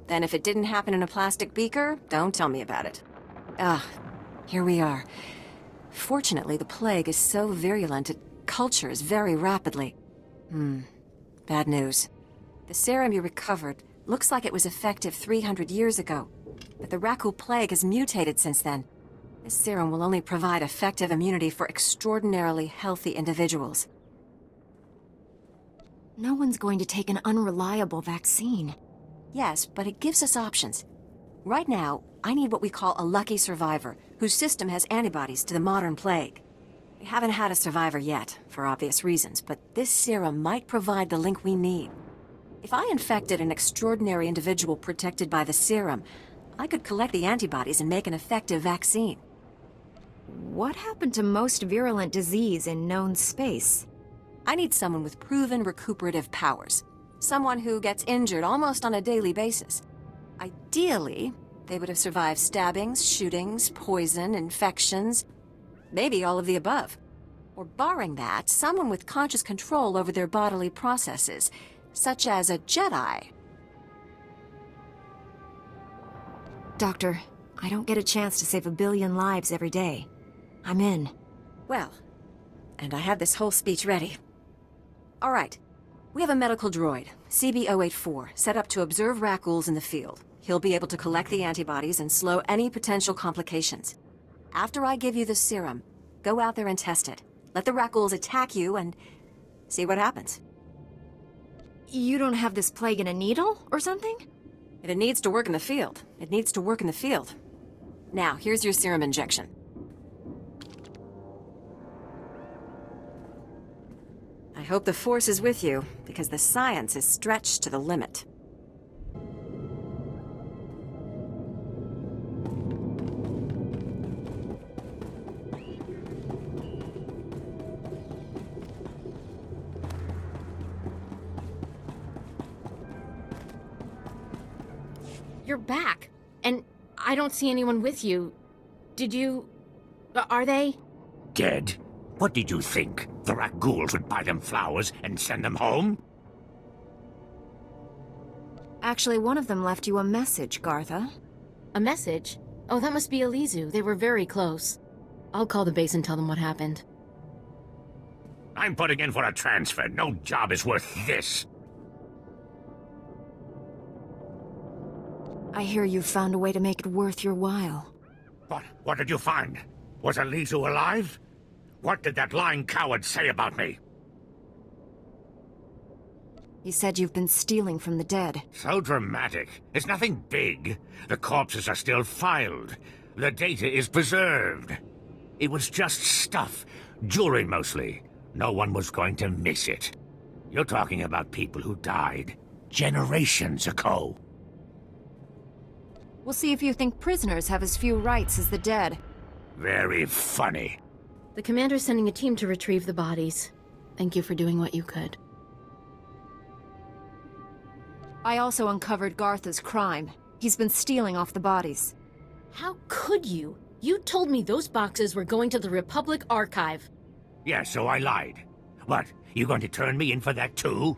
Then if it didn't happen in a plastic beaker, don't tell me about it. Here we are. Fortunately, the plague is so virulent it cultures very rapidly. Bad news. The serum you recovered looks like it was effective 300 years ago, but the rakghoul plague has mutated since then. This serum will only provide effective immunity for extraordinarily healthy individuals. No one's going to take an unreliable vaccine. Yes, but it gives us options. Right now, I need what we call a lucky survivor, whose system has antibodies to the modern plague. We haven't had a survivor yet, for obvious reasons, but this serum might provide the link we need. If I infected an extraordinary individual protected by the serum, I could collect the antibodies and make an effective vaccine. What happened to most virulent disease in known space? I need someone with proven recuperative powers. Someone who gets injured almost on a daily basis. Ideally, they would have survived stabbings, shootings, poison, infections, maybe all of the above. Or barring that, someone with conscious control over their bodily processes, such as a Jedi. Doctor, I don't get a chance to save 1 billion lives every day. I'm in. Well, and I had this whole speech ready. All right. We have a medical droid, CB-084, set up to observe rakghouls in the field. He'll be able to collect the antibodies and slow any potential complications. After I give you the serum, go out there and test it. Let the rakghouls attack you and see what happens. You don't have this plague in a needle or something? If it needs to work in the field, it needs to work in the field. Now, here's your serum injection. I hope the Force is with you, because the science is stretched to the limit. You're back, and I don't see anyone with you. Did you... are they? Dead? What did you think? The rakghouls would buy them flowers and send them home? Actually, one of them left you a message, Gartha. A message? Oh, that must be Elizu. They were very close. I'll call the base and tell them what happened. I'm putting in for a transfer. No job is worth this. I hear you found a way to make it worth your while. What did you find? Was Elizu alive? What did that lying coward say about me? He said you've been stealing from the dead. So dramatic. It's nothing big. The corpses are still filed. The data is preserved. It was just stuff. Jewelry mostly. No one was going to miss it. You're talking about people who died generations ago. We'll see if you think prisoners have as few rights as the dead. Very funny. The commander's sending a team to retrieve the bodies. Thank you for doing what you could. I also uncovered Gartha's crime. He's been stealing off the bodies. How could you? You told me those boxes were going to the Republic Archive. Yeah, so I lied. What, you going to turn me in for that too?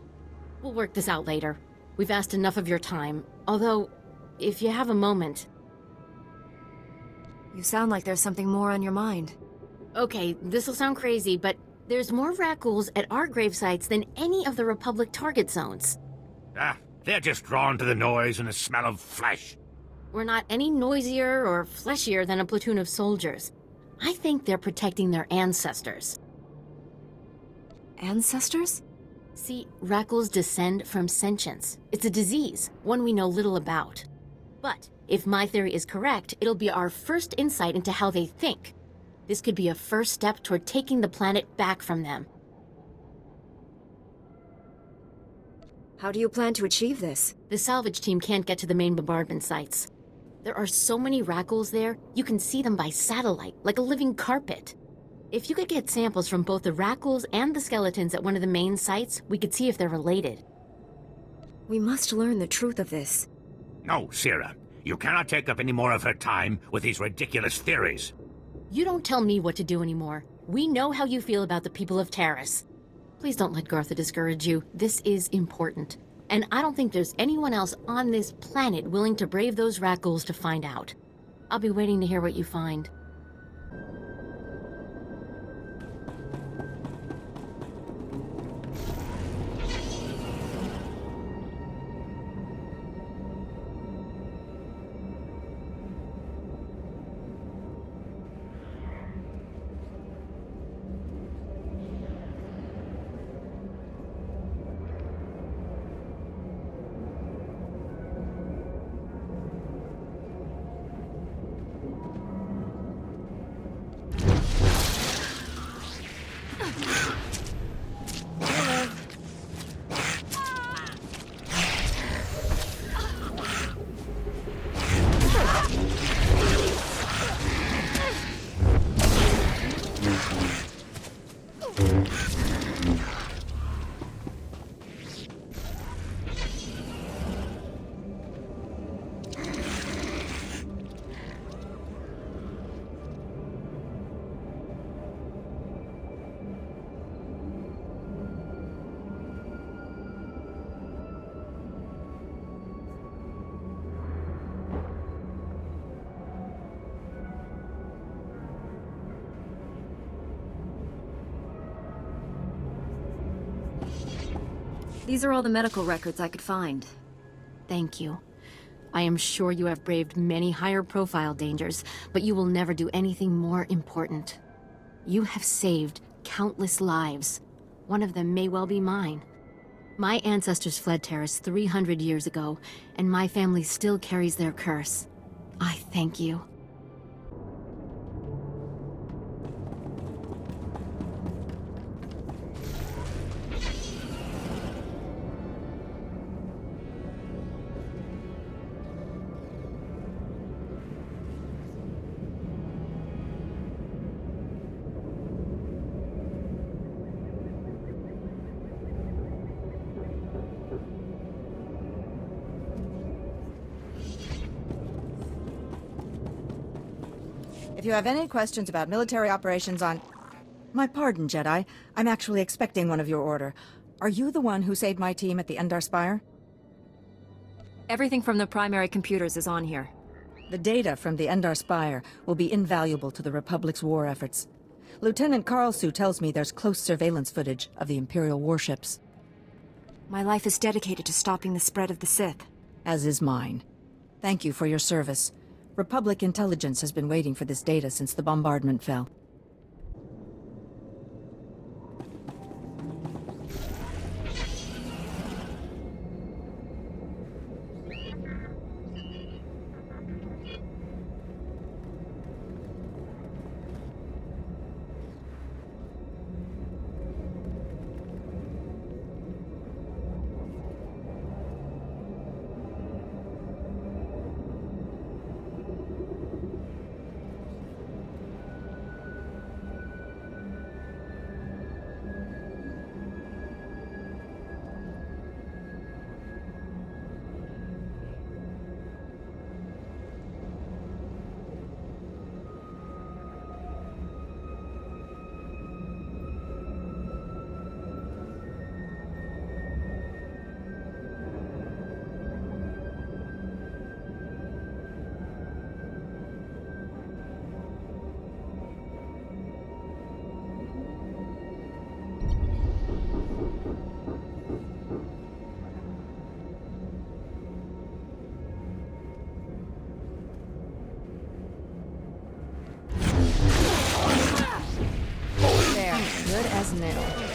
We'll work this out later. We've asked enough of your time. Although, if you have a moment... You sound like there's something more on your mind. Okay, this'll sound crazy, but there's more rakghouls at our gravesites than any of the Republic target zones. They're just drawn to the noise and the smell of flesh. We're not any noisier or fleshier than a platoon of soldiers. I think they're protecting their ancestors. Ancestors? See, rakghouls descend from sentience. It's a disease, one we know little about. But if my theory is correct, it'll be our first insight into how they think. This could be a first step toward taking the planet back from them. How do you plan to achieve this? The salvage team can't get to the main bombardment sites. There are so many rakghouls there, you can see them by satellite, like a living carpet. If you could get samples from both the rakghouls and the skeletons at one of the main sites, we could see if they're related. We must learn the truth of this. No, Sierra. You cannot take up any more of her time with these ridiculous theories. You don't tell me what to do anymore. We know how you feel about the people of Taris. Please don't let Gartha discourage you. This is important. And I don't think there's anyone else on this planet willing to brave those rakghouls to find out. I'll be waiting to hear what you find. These are all the medical records I could find. Thank you. I am sure you have braved many higher profile dangers, but you will never do anything more important. You have saved countless lives. One of them may well be mine. My ancestors fled Taris 300 years ago, and my family still carries their curse. I thank you. If you have any questions about military operations on... My pardon, Jedi. I'm actually expecting one of your order. Are you the one who saved my team at the Endar Spire? Everything from the primary computers is on here. The data from the Endar Spire will be invaluable to the Republic's war efforts. Lieutenant Carlsu tells me there's close surveillance footage of the Imperial warships. My life is dedicated to stopping the spread of the Sith. As is mine. Thank you for your service. Republic intelligence has been waiting for this data since the bombardment fell. Good as new.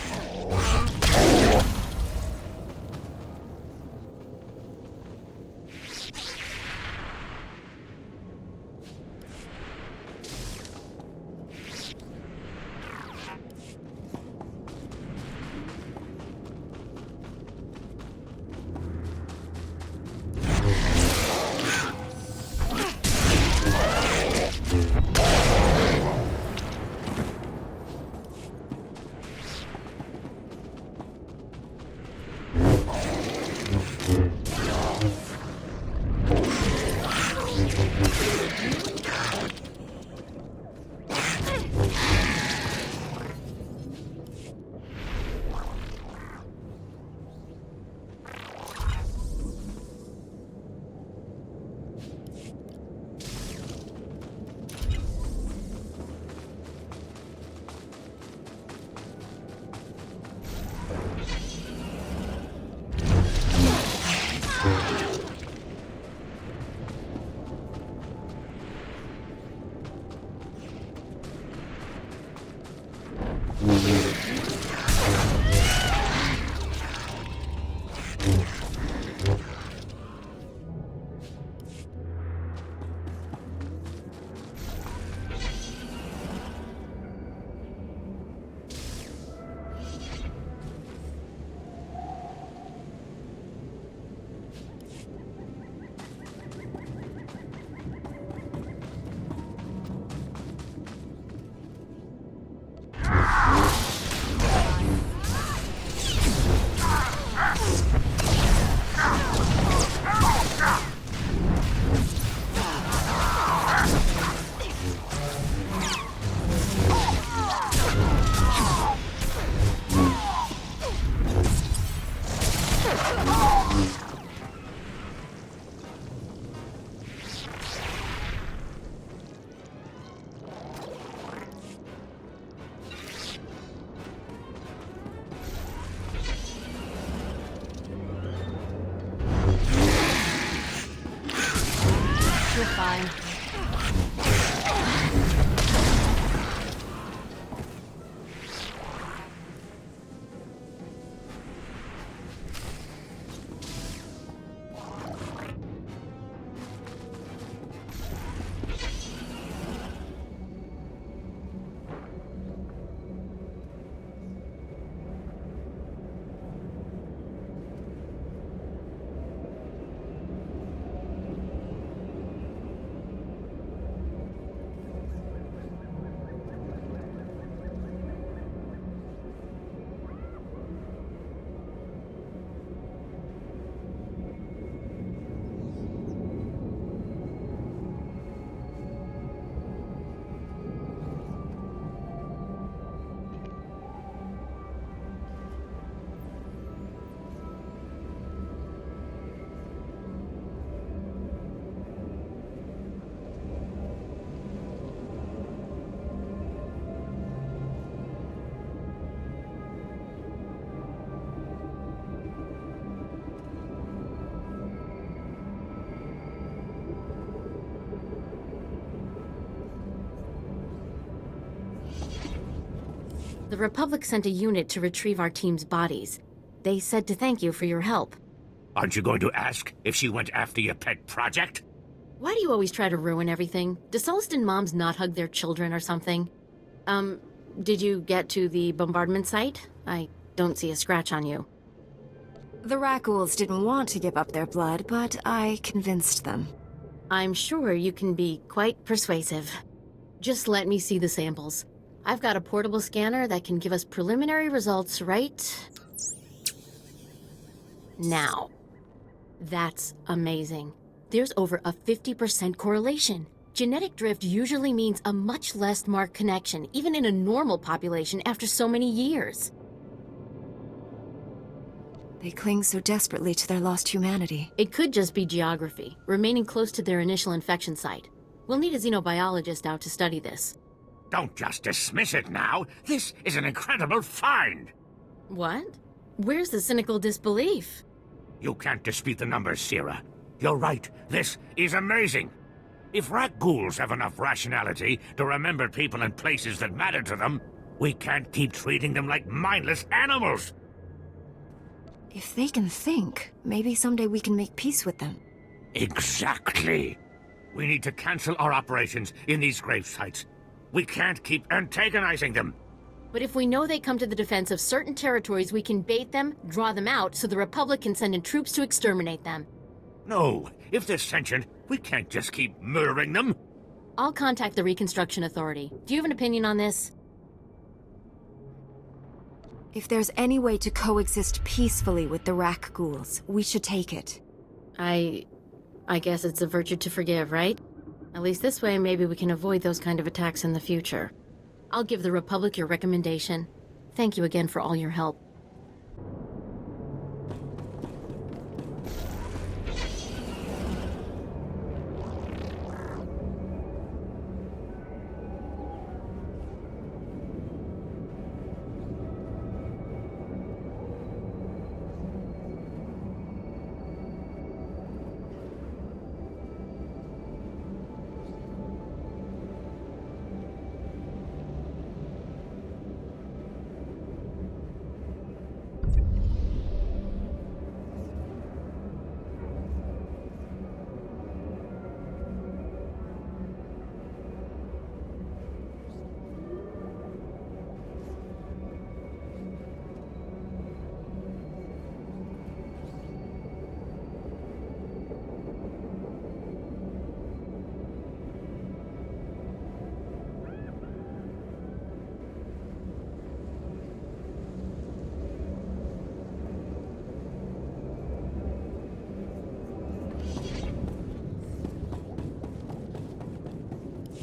Fine. The Republic sent a unit to retrieve our team's bodies. They said to thank you for your help. Aren't you going to ask if she went after your pet project? Why do you always try to ruin everything? Do Sullustan moms not hug their children or something? Did you get to the bombardment site? I don't see a scratch on you. The rakghouls didn't want to give up their blood, but I convinced them. I'm sure you can be quite persuasive. Just let me see the samples. I've got a portable scanner that can give us preliminary results right now. That's amazing. There's over a 50% correlation. Genetic drift usually means a much less marked connection, even in a normal population after so many years. They cling so desperately to their lost humanity. It could just be geography, remaining close to their initial infection site. We'll need a xenobiologist out to study this. Don't just dismiss it now. This is an incredible find. What? Where's the cynical disbelief? You can't dispute the numbers, Sierra. You're right. This is amazing. If rakghouls have enough rationality to remember people and places that matter to them, we can't keep treating them like mindless animals. If they can think, maybe someday we can make peace with them. Exactly. We need to cancel our operations in these grave sites. We can't keep antagonizing them. But if we know they come to the defense of certain territories, we can bait them, draw them out, so the Republic can send in troops to exterminate them. No, if they're sentient, we can't just keep murdering them. I'll contact the Reconstruction Authority. Do you have an opinion on this? If there's any way to coexist peacefully with the rakghouls, we should take it. I guess it's a virtue to forgive, right? At least this way, maybe we can avoid those kind of attacks in the future. I'll give the Republic your recommendation. Thank you again for all your help.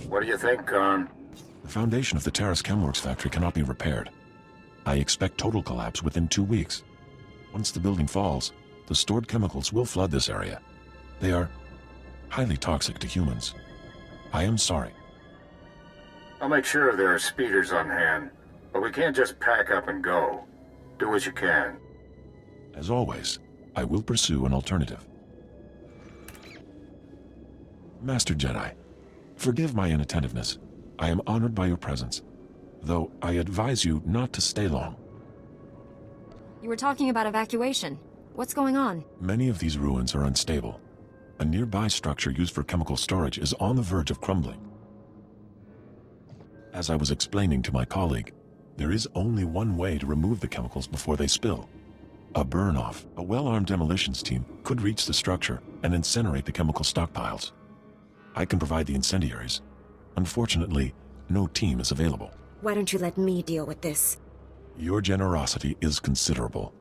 What do you think, Khan? The foundation of the Taris Chemworks factory cannot be repaired. I expect total collapse within 2 weeks. Once the building falls, the stored chemicals will flood this area. They are highly toxic to humans. I am sorry. I'll make sure there are speeders on hand, but we can't just pack up and go. Do what you can. As always, I will pursue an alternative. Master Jedi, forgive my inattentiveness. I am honored by your presence, though I advise you not to stay long. You were talking about evacuation. What's going on? Many of these ruins are unstable. A nearby structure used for chemical storage is on the verge of crumbling. As I was explaining to my colleague, there is only one way to remove the chemicals before they spill. A burn-off. A well-armed demolitions team could reach the structure and incinerate the chemical stockpiles. I can provide the incendiaries. Unfortunately, no team is available. Why don't you let me deal with this? Your generosity is considerable.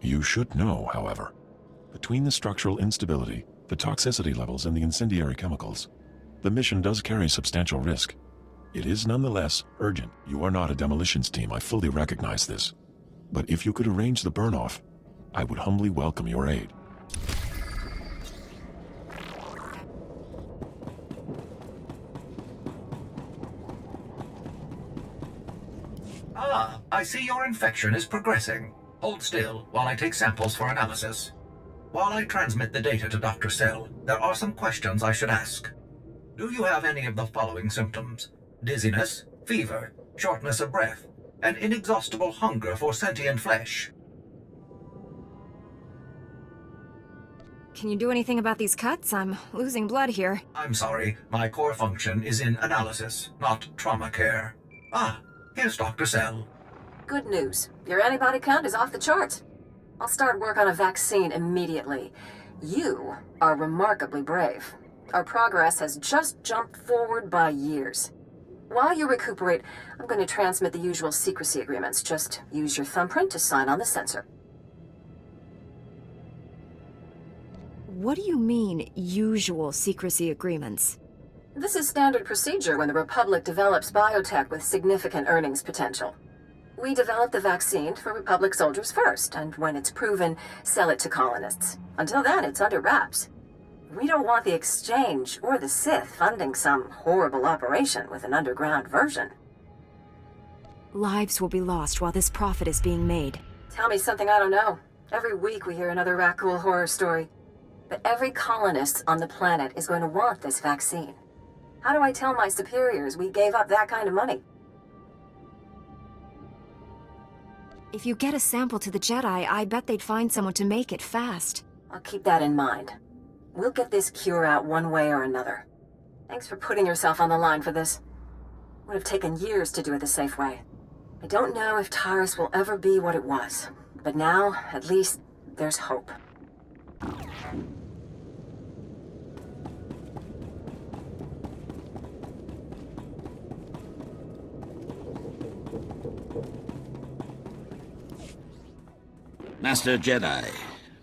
You should know, however, between the structural instability, the toxicity levels, and the incendiary chemicals, the mission does carry substantial risk. It is nonetheless urgent. You are not a demolitions team, I fully recognize this. But if you could arrange the burn-off, I would humbly welcome your aid. Ah, I see your infection is progressing. Hold still while I take samples for analysis. While I transmit the data to Dr. Cell, there are some questions I should ask. Do you have any of the following symptoms? Dizziness, fever, shortness of breath, and inexhaustible hunger for sentient flesh? Can you do anything about these cuts? I'm losing blood here. I'm sorry, my core function is in analysis, not trauma care. Ah, here's Dr. Cell. Good news. Your antibody count is off the charts. I'll start work on a vaccine immediately. You are remarkably brave. Our progress has just jumped forward by years. While you recuperate, I'm going to transmit the usual secrecy agreements. Just use your thumbprint to sign on the sensor. What do you mean, usual secrecy agreements? This is standard procedure when the Republic develops biotech with significant earnings potential. We develop the vaccine for Republic soldiers first, and when it's proven, sell it to colonists. Until then, it's under wraps. We don't want the exchange or the Sith funding some horrible operation with an underground version. Lives will be lost while this profit is being made. Tell me something I don't know. Every week we hear another rakghoul horror story. But every colonist on the planet is going to want this vaccine. How do I tell my superiors we gave up that kind of money? If you get a sample to the Jedi, I bet they'd find someone to make it fast. I'll keep that in mind. We'll get this cure out one way or another. Thanks for putting yourself on the line for this. Would have taken years to do it the safe way. I don't know if Taris will ever be what it was, but now, at least, there's hope. Master Jedi,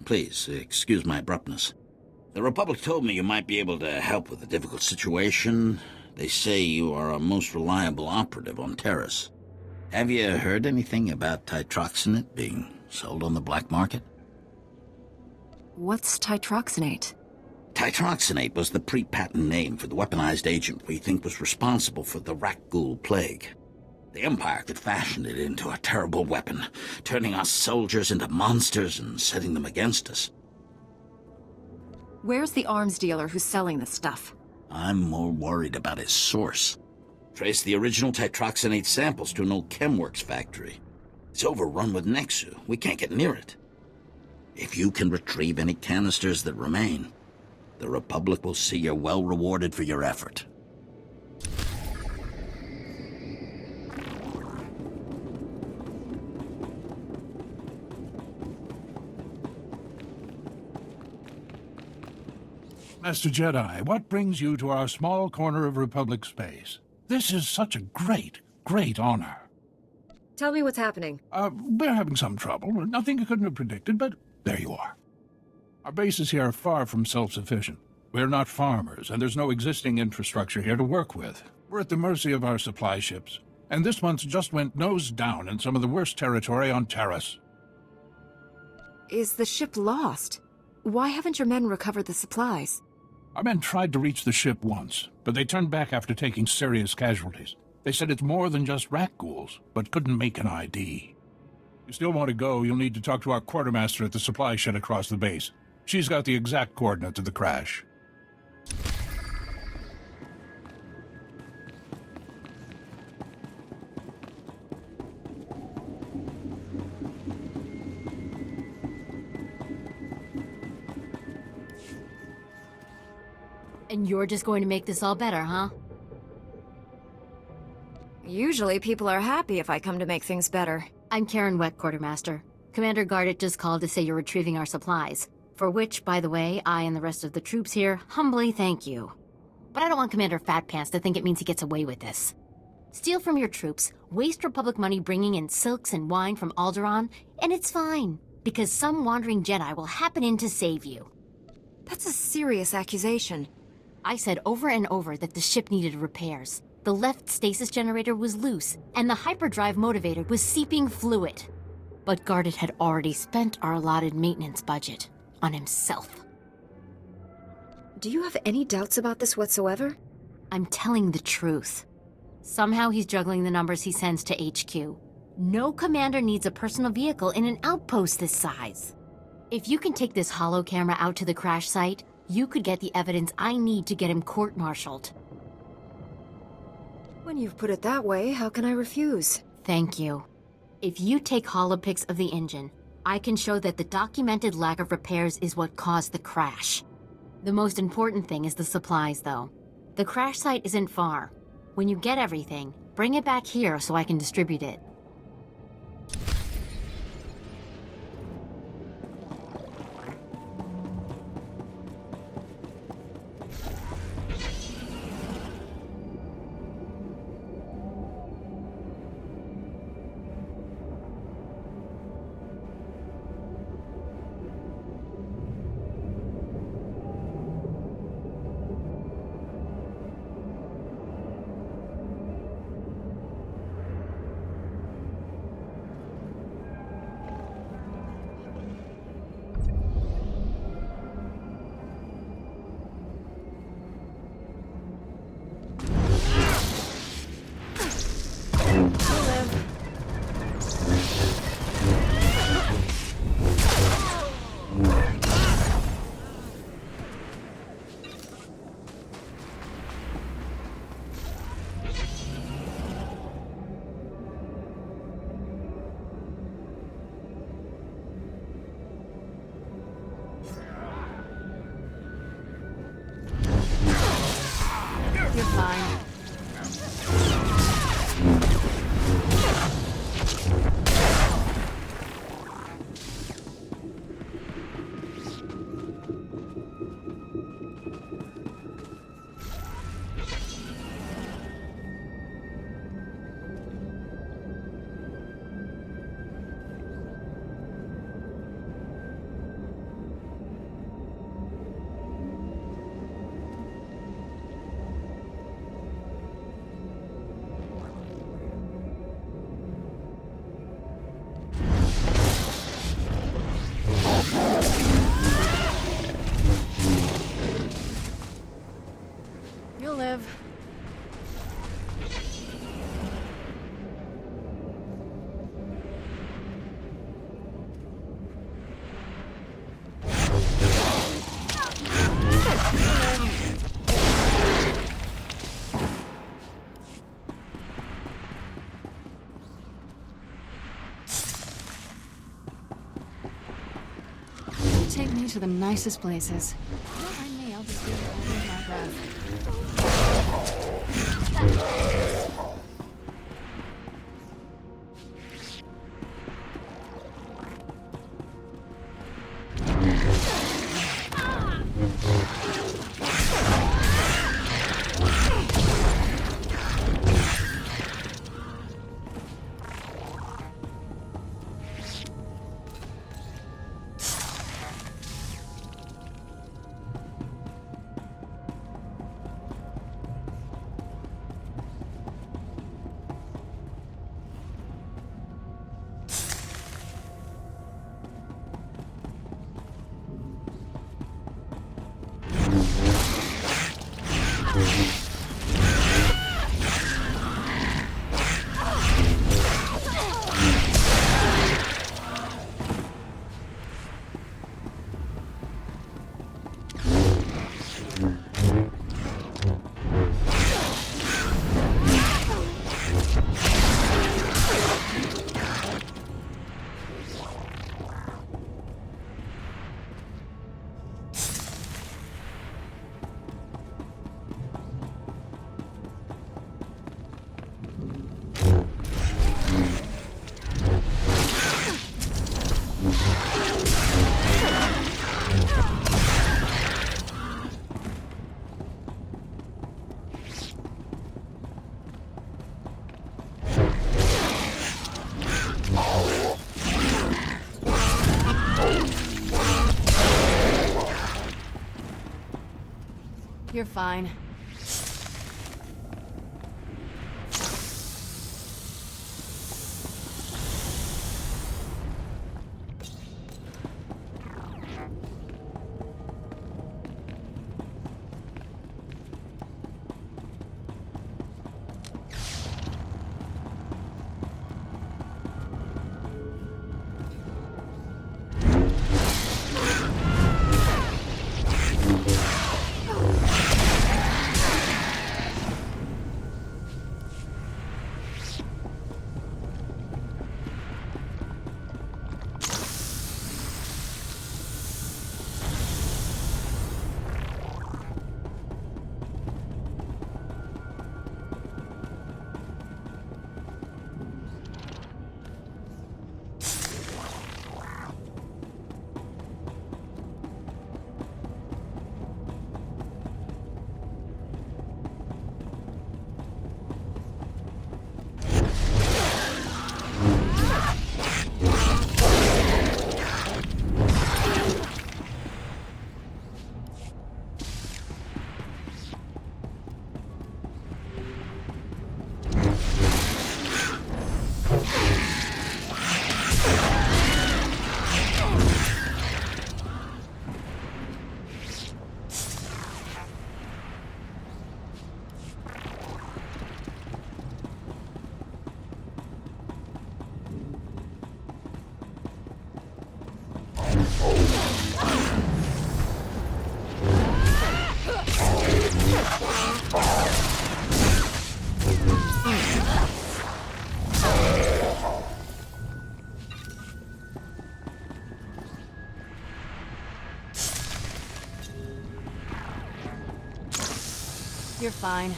please, excuse my abruptness. The Republic told me you might be able to help with a difficult situation. They say you are a most reliable operative on Taris. Have you heard anything about titroxinate being sold on the black market? What's titroxinate? Titroxinate was the pre-patent name for the weaponized agent we think was responsible for the rakghoul plague. The Empire could fashion it into a terrible weapon, turning our soldiers into monsters and setting them against us. Where's the arms dealer who's selling this stuff? I'm more worried about his source. Trace the original titroxinate samples to an old ChemWorks factory. It's overrun with Nexu. We can't get near it. If you can retrieve any canisters that remain, the Republic will see you're well rewarded for your effort. Master Jedi, what brings you to our small corner of Republic space? This is such a great, great honor. Tell me what's happening. We're having some trouble. Nothing you couldn't have predicted, but there you are. Our bases here are far from self-sufficient. We're not farmers, and there's no existing infrastructure here to work with. We're at the mercy of our supply ships. And this month just went nose down in some of the worst territory on Taris. Is the ship lost? Why haven't your men recovered the supplies? Our men tried to reach the ship once, but they turned back after taking serious casualties. They said it's more than just rakghouls, but couldn't make an ID. If you still want to go, you'll need to talk to our quartermaster at the supply shed across the base. She's got the exact coordinates of the crash. And you're just going to make this all better, huh? Usually people are happy if I come to make things better. I'm Karen Wet, Quartermaster. Commander Gardet just called to say you're retrieving our supplies. For which, by the way, I and the rest of the troops here humbly thank you. But I don't want Commander Fatpants to think it means he gets away with this. Steal from your troops, waste Republic money bringing in silks and wine from Alderaan, and it's fine. Because some wandering Jedi will happen in to save you. That's a serious accusation. I said over and over that the ship needed repairs. The left stasis generator was loose, and the hyperdrive motivator was seeping fluid. But Gardet had already spent our allotted maintenance budget on himself. Do you have any doubts about this whatsoever? I'm telling the truth. Somehow he's juggling the numbers he sends to HQ. No commander needs a personal vehicle in an outpost this size. If you can take this holo camera out to the crash site, you could get the evidence I need to get him court-martialed. When you've put it that way, how can I refuse? Thank you. If you take holopics of the engine, I can show that the documented lack of repairs is what caused the crash. The most important thing is the supplies, though. The crash site isn't far. When you get everything, bring it back here so I can distribute it. You're fine. You'll live. Take me to the nicest places. Don't mind me, I'll just be holding my breath. You're fine. You're fine.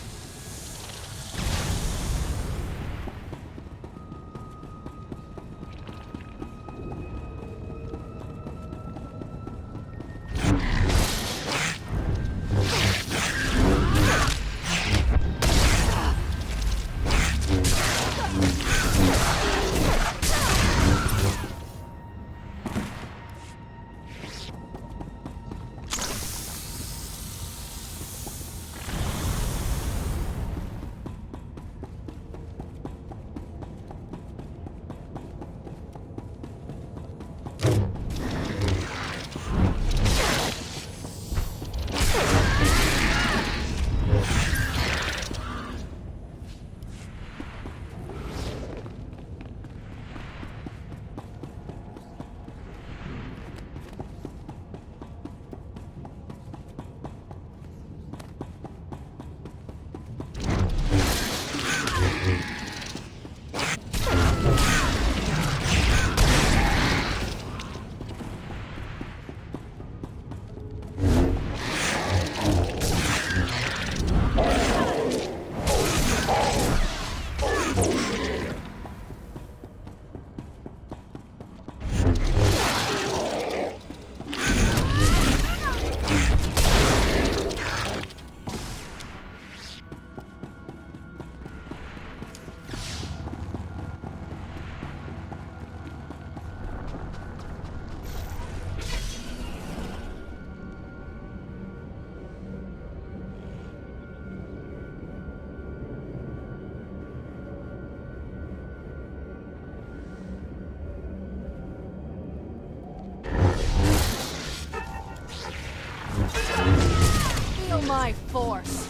Feel my force.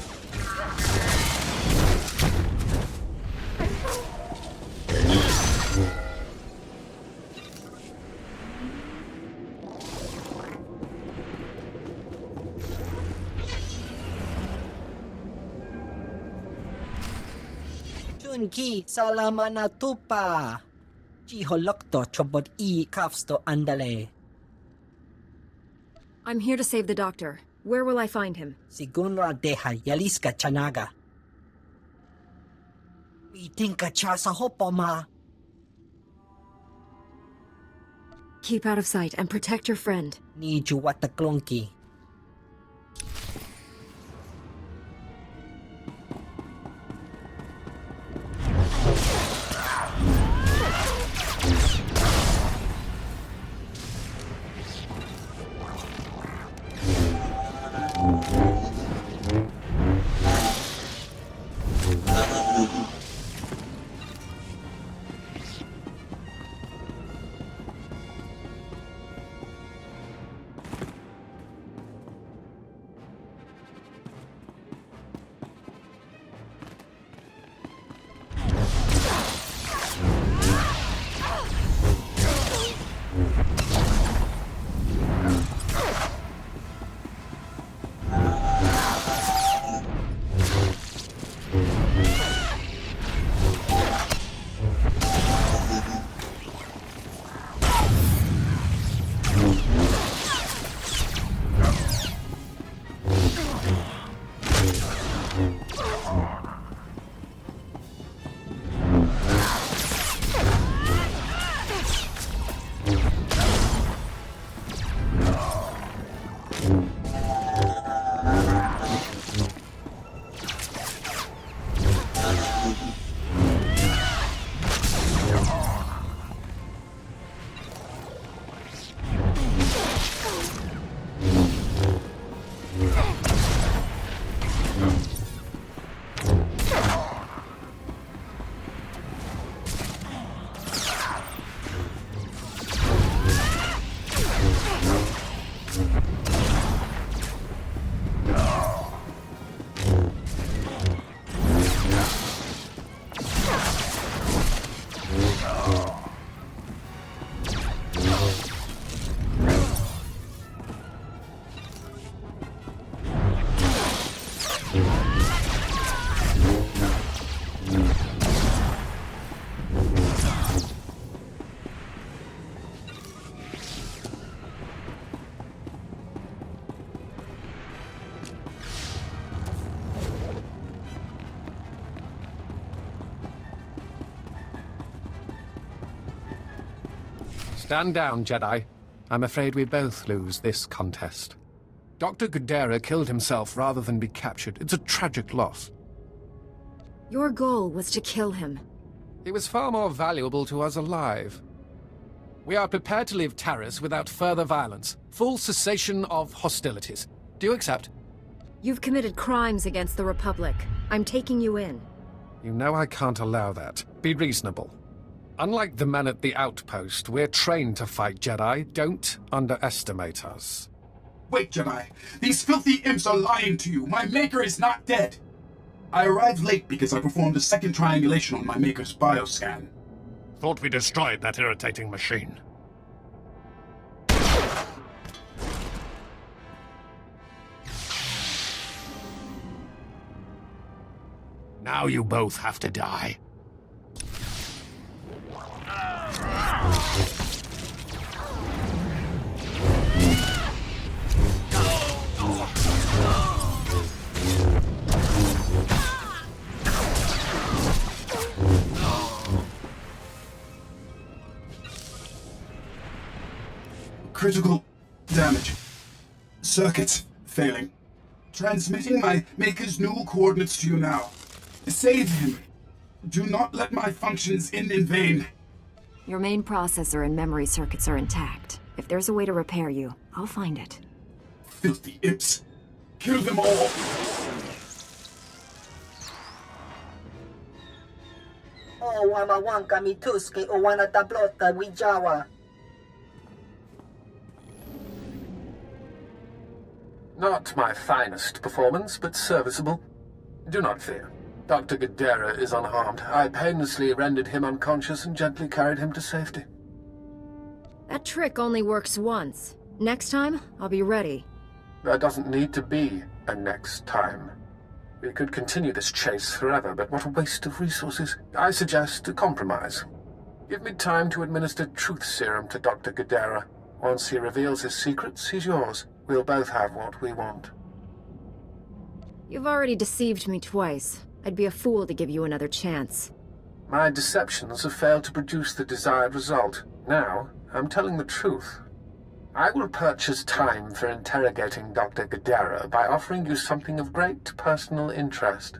Junki, salama na tupa. Jiholokto chobot I kafsto andale. I'm here to save the doctor. Where will I find him? Sigunra deha yaliska chanaga. Itinka cha sa hopoma. Keep out of sight and protect your friend. Ni juwata klonki. Stand down, Jedi. I'm afraid we both lose this contest. Dr. Gudera killed himself rather than be captured. It's a tragic loss. Your goal was to kill him. He was far more valuable to us alive. We are prepared to leave Taris without further violence. Full cessation of hostilities. Do you accept? You've committed crimes against the Republic. I'm taking you in. You know I can't allow that. Be reasonable. Unlike the men at the outpost, we're trained to fight, Jedi. Don't underestimate us. Wait, Jedi. These filthy imps are lying to you. My Maker is not dead. I arrived late because I performed a second triangulation on my Maker's bioscan. Thought we destroyed that irritating machine. Now you both have to die. Critical damage. Circuits failing. Transmitting my Maker's new coordinates to you now. Save him. Do not let my functions end in vain. Your main processor and memory circuits are intact. If there's a way to repair you, I'll find it. Filthy imps. Kill them all. O wamawanka mituski o wana tablota wijawa. Not my finest performance, but serviceable. Do not fear. Dr. Gudera is unharmed. I painlessly rendered him unconscious and gently carried him to safety. That trick only works once. Next time, I'll be ready. There doesn't need to be a next time. We could continue this chase forever, but what a waste of resources. I suggest a compromise. Give me time to administer truth serum to Dr. Gudera. Once he reveals his secrets, he's yours. We'll both have what we want. You've already deceived me twice. I'd be a fool to give you another chance. My deceptions have failed to produce the desired result. Now, I'm telling the truth. I will purchase time for interrogating Dr. Gudera by offering you something of great personal interest.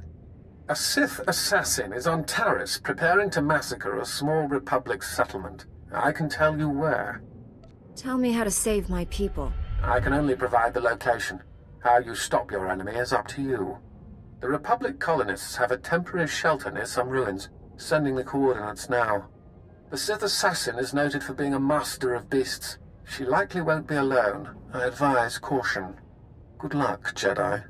A Sith assassin is on Taris, preparing to massacre a small Republic settlement. I can tell you where. Tell me how to save my people. I can only provide the location. How you stop your enemy is up to you. The Republic colonists have a temporary shelter near some ruins. Sending the coordinates now. The Sith assassin is noted for being a master of beasts. She likely won't be alone. I advise caution. Good luck, Jedi.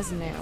as new.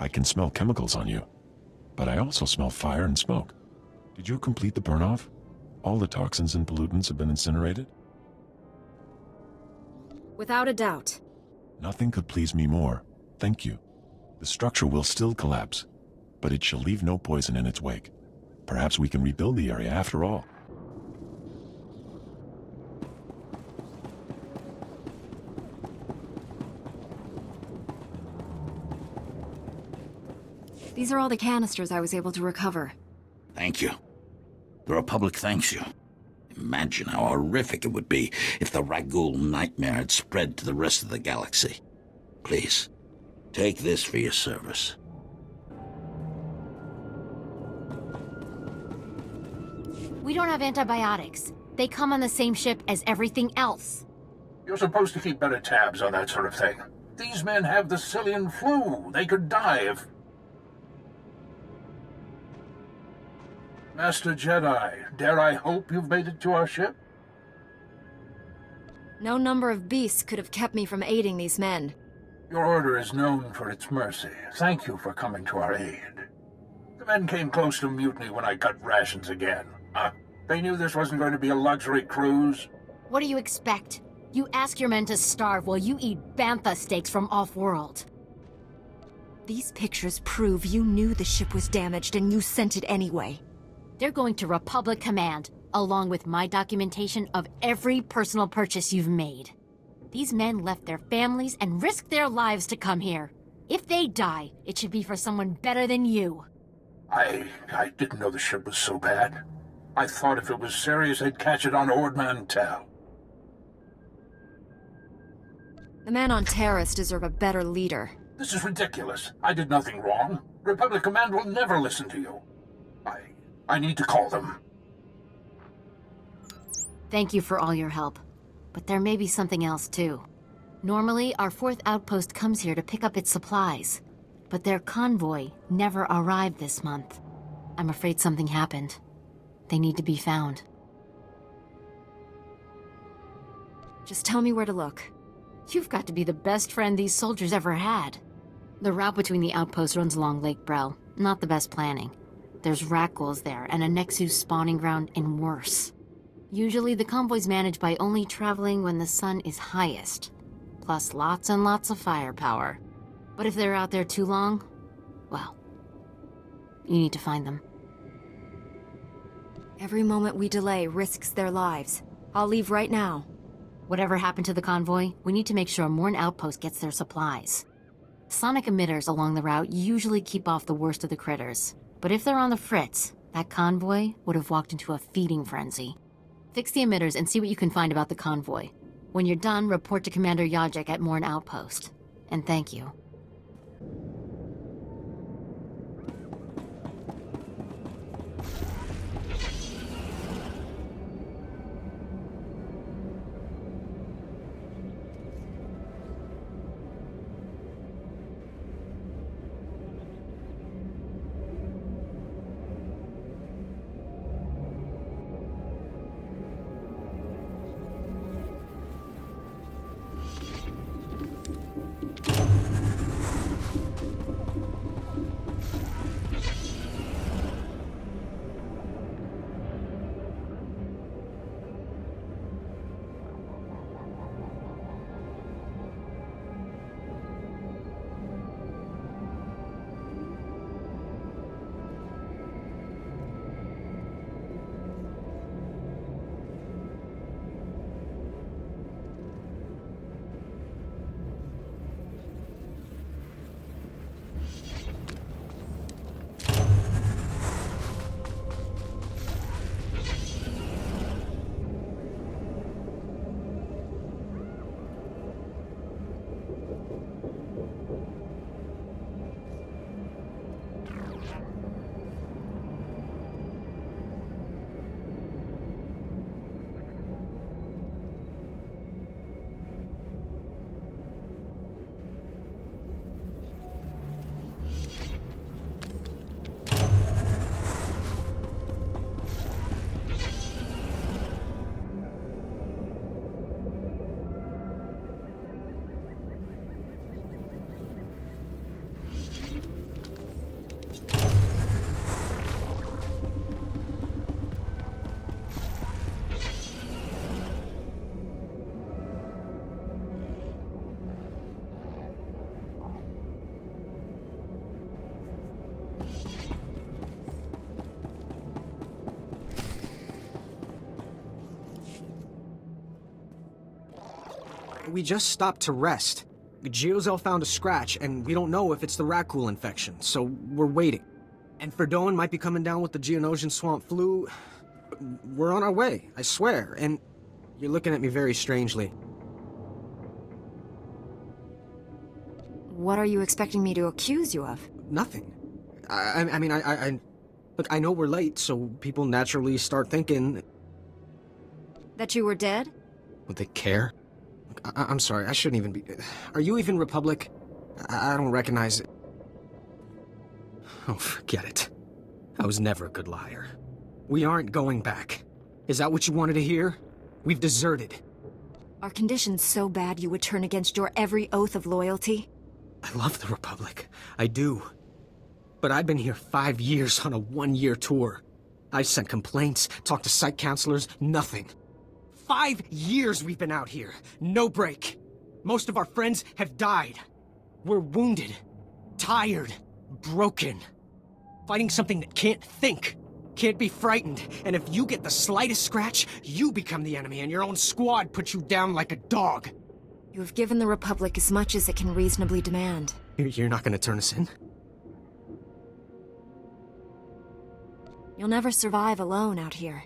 I can smell chemicals on you, but I also smell fire and smoke. Did you complete the burn-off? All the toxins and pollutants have been incinerated? Without a doubt. Nothing could please me more. Thank you. The structure will still collapse, but it shall leave no poison in its wake. Perhaps we can rebuild the area after all. These are all the canisters I was able to recover. Thank you. The Republic thanks you. Imagine how horrific it would be if the rakghoul nightmare had spread to the rest of the galaxy. Please, take this for your service. We don't have antibiotics. They come on the same ship as everything else. You're supposed to keep better tabs on that sort of thing. These men have the Cillian flu. They could die if... Master Jedi, dare I hope you've made it to our ship? No number of beasts could have kept me from aiding these men. Your order is known for its mercy. Thank you for coming to our aid. The men came close to mutiny when I cut rations again. They knew this wasn't going to be a luxury cruise. What do you expect? You ask your men to starve while you eat bantha steaks from off-world. These pictures prove you knew the ship was damaged and you sent it anyway. They're going to Republic Command, along with my documentation of every personal purchase you've made. These men left their families and risked their lives to come here. If they die, it should be for someone better than you. I didn't know the ship was so bad. I thought if it was serious, they'd catch it on Ord Mantell. The men on Taris deserve a better leader. This is ridiculous. I did nothing wrong. Republic Command will never listen to you. I need to call them. Thank you for all your help. But there may be something else, too. Normally, our 4th outpost comes here to pick up its supplies. But their convoy never arrived this month. I'm afraid something happened. They need to be found. Just tell me where to look. You've got to be the best friend these soldiers ever had. The route between the outposts runs along Lake Brel. Not the best planning. There's rakghouls there, and a Nexus spawning ground, and worse. Usually the convoy's managed by only traveling when the sun is highest. Plus lots and lots of firepower. But if they're out there too long, well, you need to find them. Every moment we delay risks their lives. I'll leave right now. Whatever happened to the convoy, we need to make sure Morn Outpost gets their supplies. Sonic emitters along the route usually keep off the worst of the critters. But if they're on the fritz, that convoy would have walked into a feeding frenzy. Fix the emitters and see what you can find about the convoy. When you're done, report to Commander Yajek at Morn Outpost. And thank you. We just stopped to rest. Geozel found a scratch, and we don't know if it's the rakghoul infection, so we're waiting. And Ferdoan might be coming down with the Geonosian swamp flu. We're on our way, I swear, and you're looking at me very strangely. What are you expecting me to accuse you of? Nothing. I mean, look, I know we're late, so people naturally start thinking... That you were dead? Would they care? I'm sorry, I shouldn't even be... Are you even Republic? I don't recognize it. Oh, forget it. I was never a good liar. We aren't going back. Is that what you wanted to hear? We've deserted. Are conditions so bad you would turn against your every oath of loyalty? I love the Republic. I do. But I've been here 5 years on a 1-year tour. I've sent complaints, talked to site counselors, nothing. 5 years we've been out here. No break. Most of our friends have died. We're wounded, tired, broken. Fighting something that can't think, can't be frightened. And if you get the slightest scratch, you become the enemy and your own squad puts you down like a dog. You have given the Republic as much as it can reasonably demand. You're not gonna turn us in? You'll never survive alone out here.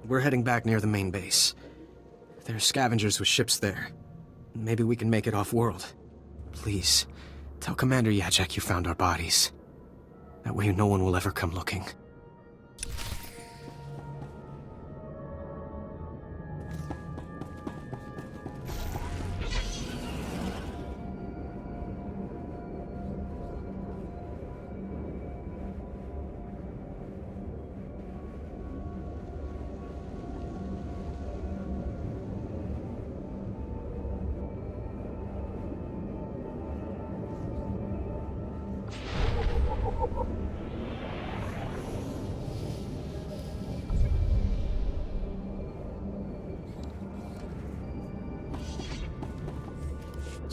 We're heading back near the main base. There are scavengers with ships there. Maybe we can make it off-world. Please, tell Commander Yajek you found our bodies. That way no one will ever come looking.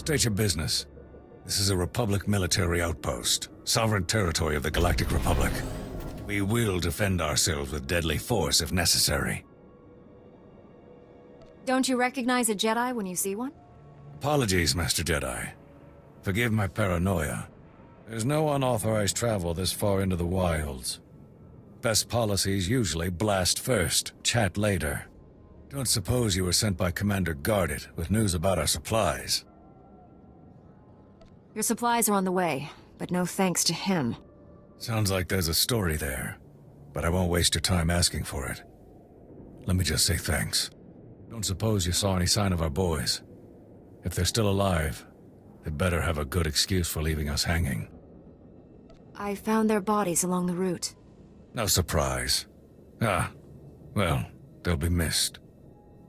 State your business. This is a Republic military outpost, sovereign territory of the Galactic Republic. We will defend ourselves with deadly force if necessary. Don't you recognize a Jedi when you see one? Apologies, Master Jedi. Forgive my paranoia. There's no unauthorized travel this far into the wilds. Best policies usually blast first, chat later. Don't suppose you were sent by Commander Guarded with news about our supplies. Your supplies are on the way, but no thanks to him. Sounds like there's a story there, but I won't waste your time asking for it. Let me just say thanks. Don't suppose you saw any sign of our boys. If they're still alive, they better have a good excuse for leaving us hanging. I found their bodies along the route. No surprise. Ah, well, they'll be missed.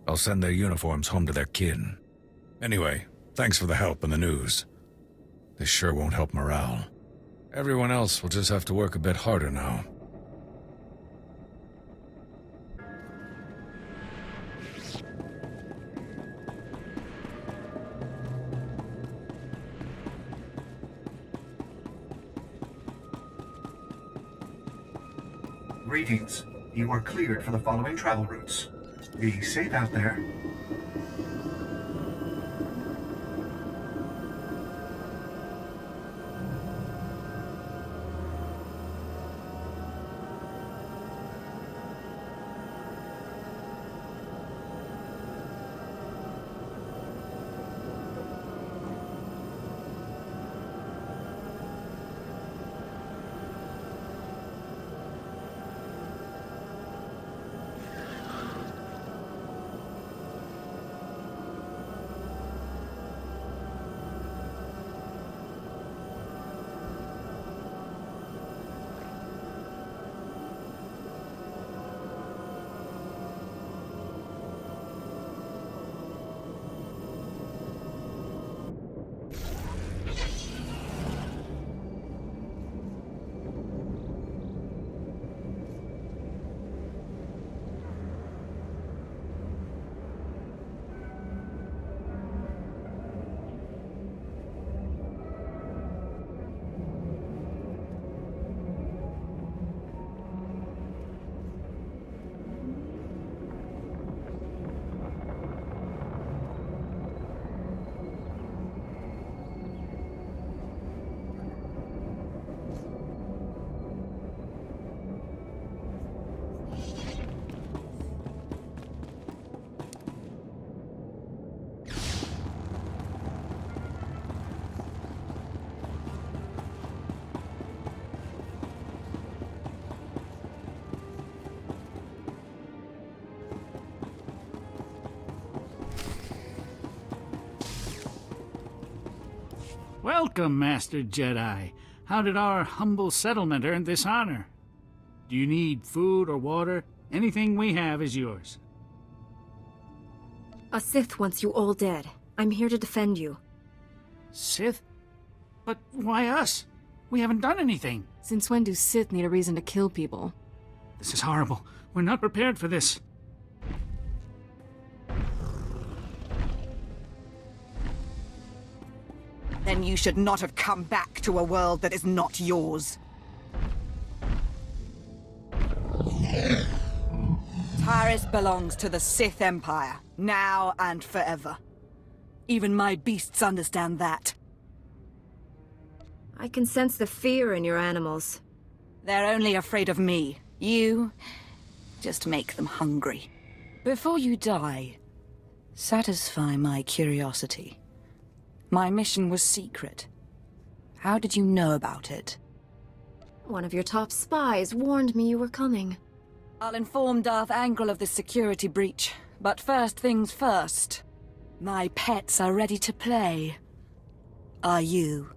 I'll send their uniforms home to their kin. Anyway, thanks for the help and the news. This sure won't help morale. Everyone else will just have to work a bit harder now. Greetings. You are cleared for the following travel routes. Be safe out there. Welcome, Master Jedi. How did our humble settlement earn this honor? Do you need food or water? Anything we have is yours. A Sith wants you all dead. I'm here to defend you. Sith? But why us? We haven't done anything. Since when do Sith need a reason to kill people? This is horrible. We're not prepared for this. Then you should not have come back to a world that is not yours. Taris belongs to the Sith Empire, now and forever. Even my beasts understand that. I can sense the fear in your animals. They're only afraid of me. You just make them hungry. Before you die, satisfy my curiosity. My mission was secret. How did you know about it? One of your top spies warned me you were coming. I'll inform Darth Angel of the security breach. But first things first. My pets are ready to play. Are you?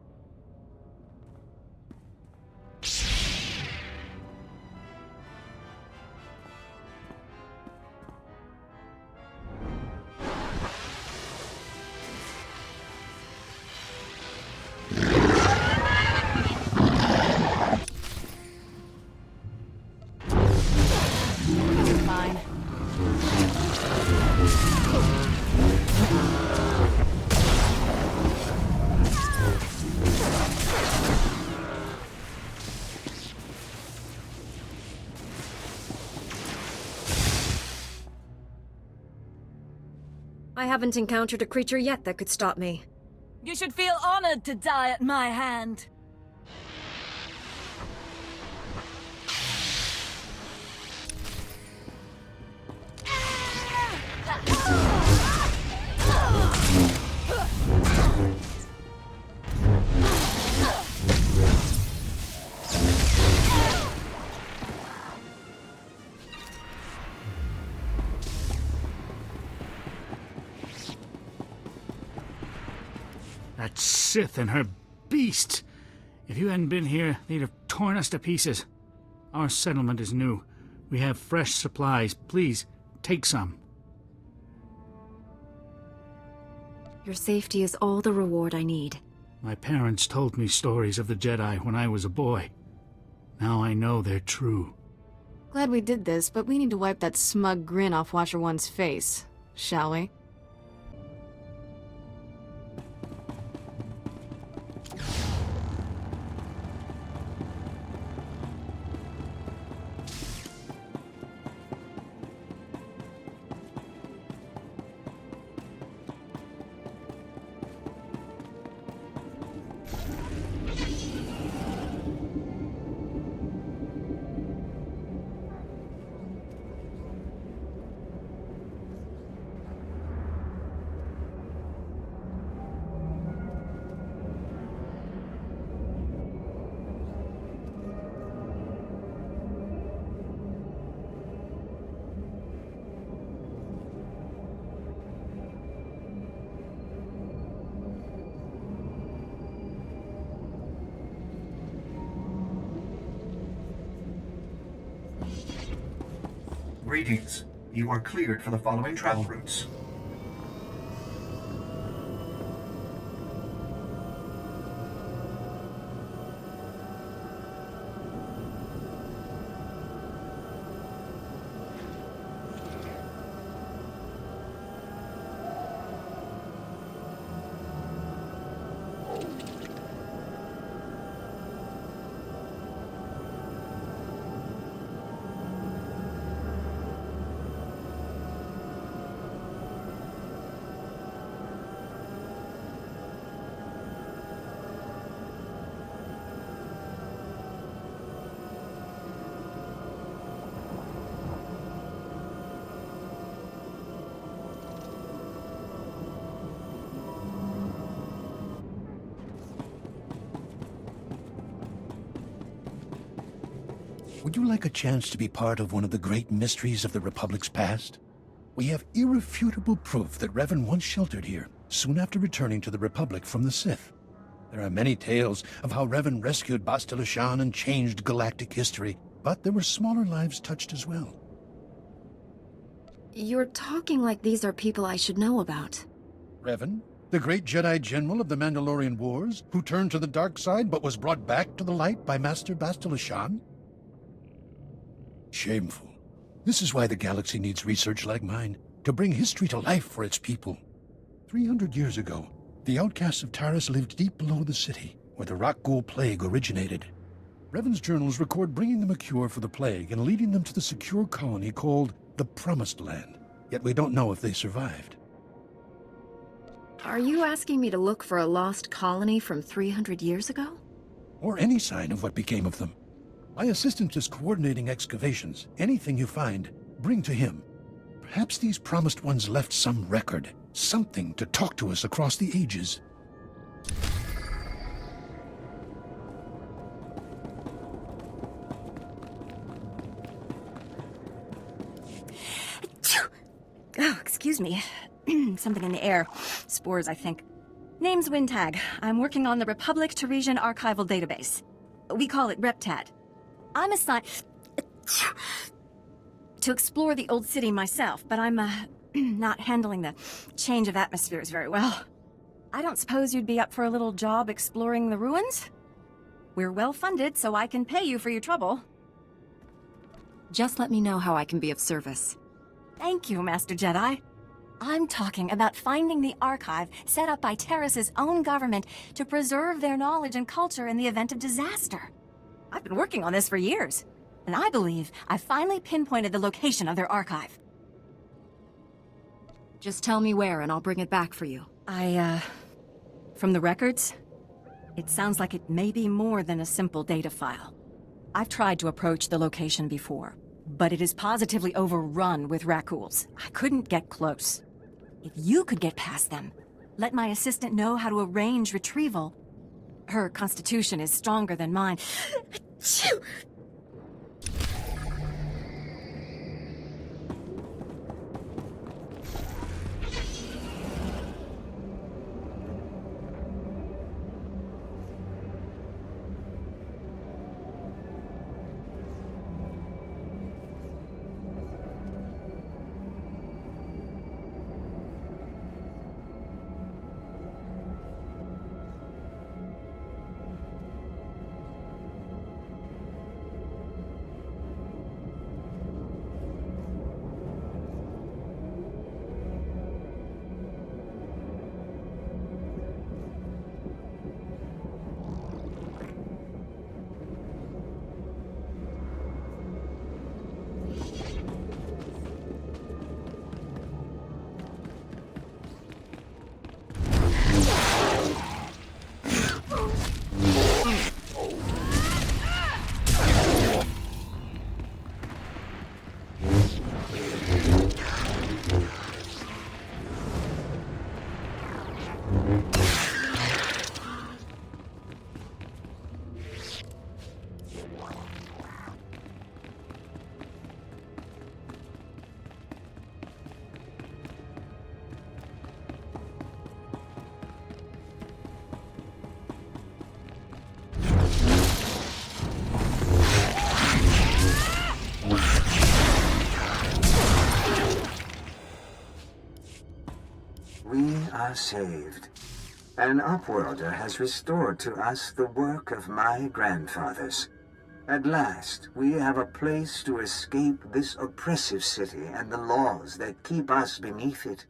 I haven't encountered a creature yet that could stop me. You should feel honored to die at my hand. That Sith and her beast! If you hadn't been here, they'd have torn us to pieces. Our settlement is new. We have fresh supplies. Please, take some. Your safety is all the reward I need. My parents told me stories of the Jedi when I was a boy. Now I know they're true. Glad we did this, but we need to wipe that smug grin off Watcher One's face, shall we? Greetings. You are cleared for the following travel routes. Would you like a chance to be part of one of the great mysteries of the Republic's past? We have irrefutable proof that Revan once sheltered here, soon after returning to the Republic from the Sith. There are many tales of how Revan rescued Bastila Shan and changed galactic history, but there were smaller lives touched as well. You're talking like these are people I should know about. Revan, the great Jedi General of the Mandalorian Wars, who turned to the dark side but was brought back to the light by Master Bastila Shan? Shameful. This is why the galaxy needs research like mine, to bring history to life for its people. 300 years ago, the outcasts of Taris lived deep below the city, where the rakghoul plague originated. Revan's journals record bringing them a cure for the plague and leading them to the secure colony called the Promised Land, yet we don't know if they survived. Are you asking me to look for a lost colony from 300 years ago? Or any sign of what became of them. My assistant is coordinating excavations. Anything you find, bring to him. Perhaps these promised ones left some record, something to talk to us across the ages. Oh, excuse me. Something in the air. Spores, I think. Name's Wintag. I'm working on the Republic Taresian archival database. We call it RepTad. I'm assigned to explore the old city myself, but I'm not handling the change of atmospheres very well. I don't suppose you'd be up for a little job exploring the ruins? We're well funded, so I can pay you for your trouble. Just let me know how I can be of service. Thank you, Master Jedi. I'm talking about finding the archive set up by Taris's own government to preserve their knowledge and culture in the event of disaster. I've been working on this for years, and I believe I've finally pinpointed the location of their archive. Just tell me where and I'll bring it back for you. From the records, it sounds like it may be more than a simple data file. I've tried to approach the location before, but it is positively overrun with rakghouls. I couldn't get close. If you could get past them, let my assistant know how to arrange retrieval. Her constitution is stronger than mine. We are saved. An Upworlder has restored to us the work of my grandfathers. At last, we have a place to escape this oppressive city and the laws that keep us beneath it.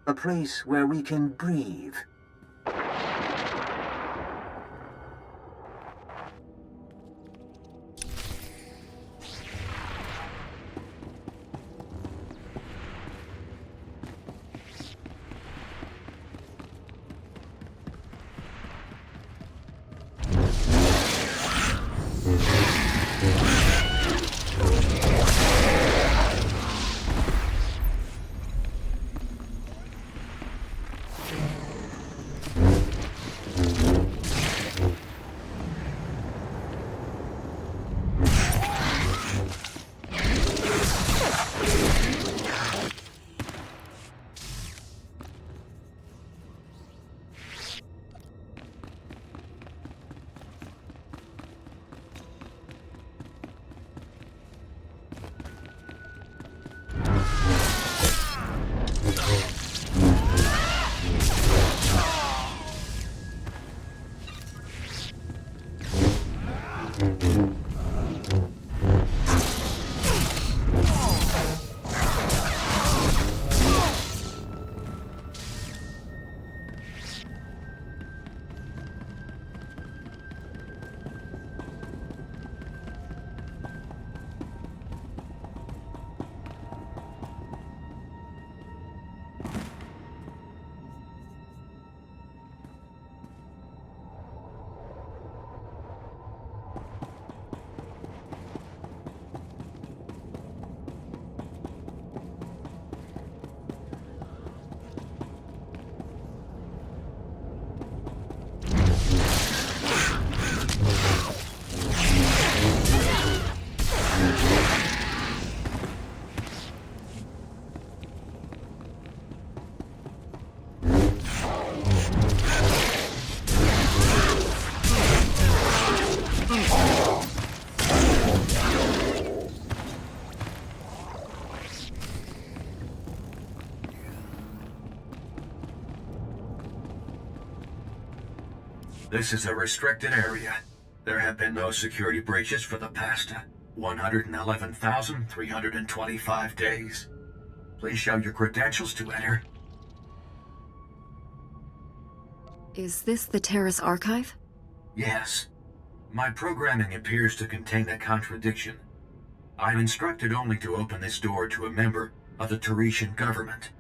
A place where we can breathe. This is a restricted area. There have been no security breaches for the past 111,325 days. Please show your credentials to enter. Is this the Taris archive? Yes. My programming appears to contain a contradiction. I'm instructed only to open this door to a member of the Tarisian government.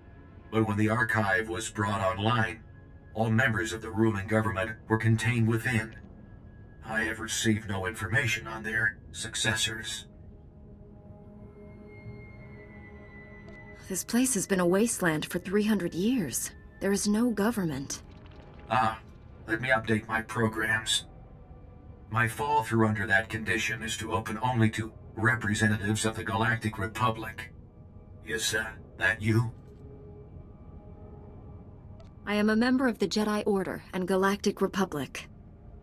But when the archive was brought online, all members of the ruling government were contained within. I have received no information on their successors. This place has been a wasteland for 300 years. There is no government. Let me update my programs. My fall through under that condition is to open only to representatives of the Galactic Republic. Is that you? I am a member of the Jedi Order and Galactic Republic.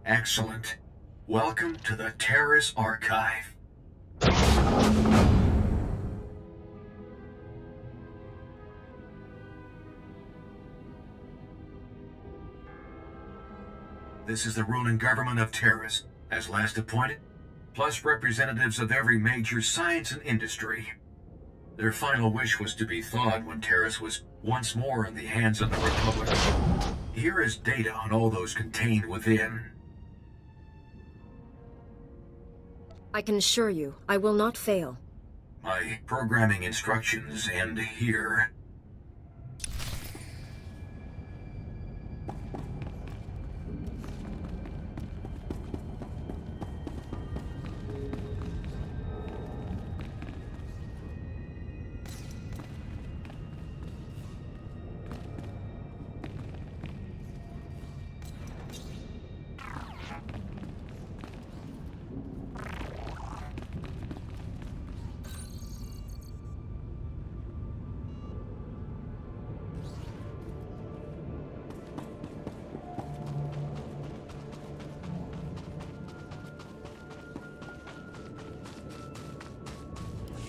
Excellent. Welcome to the Taris Archive. This is the ruling government of Taris, as last appointed, plus representatives of every major science and industry. Their final wish was to be thawed when Taris was once more in the hands of the Republic. Here is data on all those contained within. I can assure you, I will not fail. My programming instructions end here.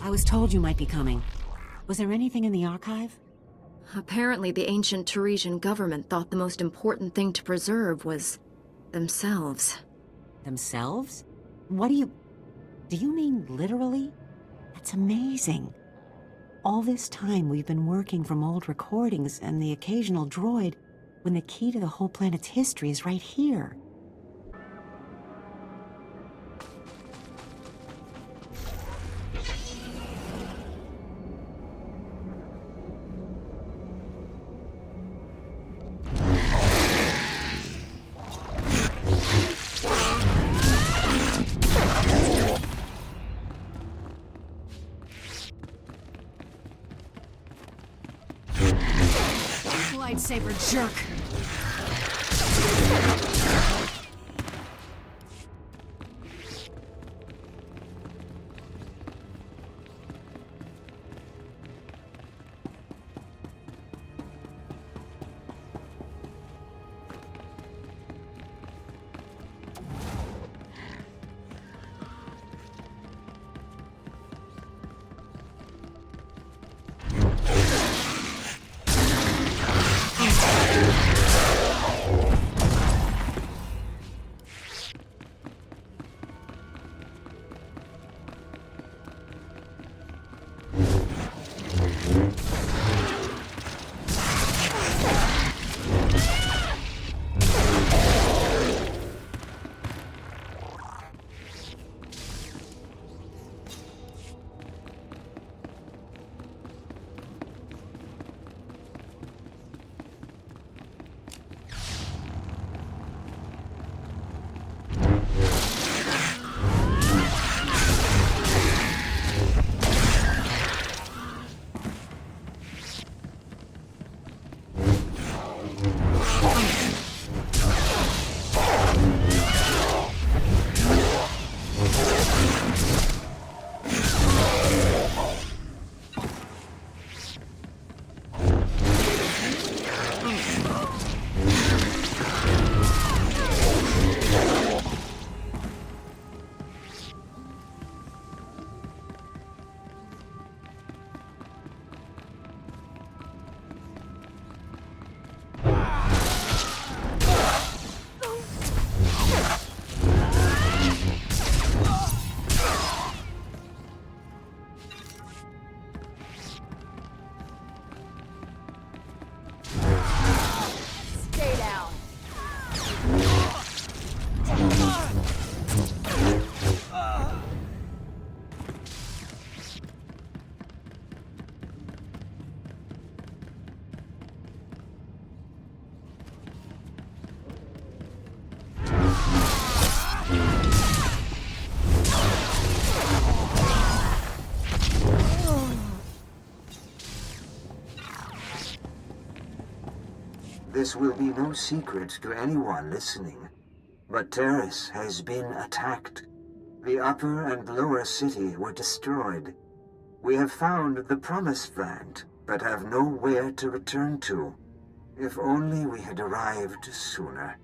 I was told you might be coming. Was there anything in the archive? Apparently, the ancient Taresian government thought the most important thing to preserve was themselves. Themselves? What do you mean literally? That's amazing. All this time we've been working from old recordings and the occasional droid, when the key to the whole planet's history is right here. Lightsaber jerk. This will be no secret to anyone listening, but Taris has been attacked. The upper and lower city were destroyed. We have found the Promised Land, but have nowhere to return to. If only we had arrived sooner.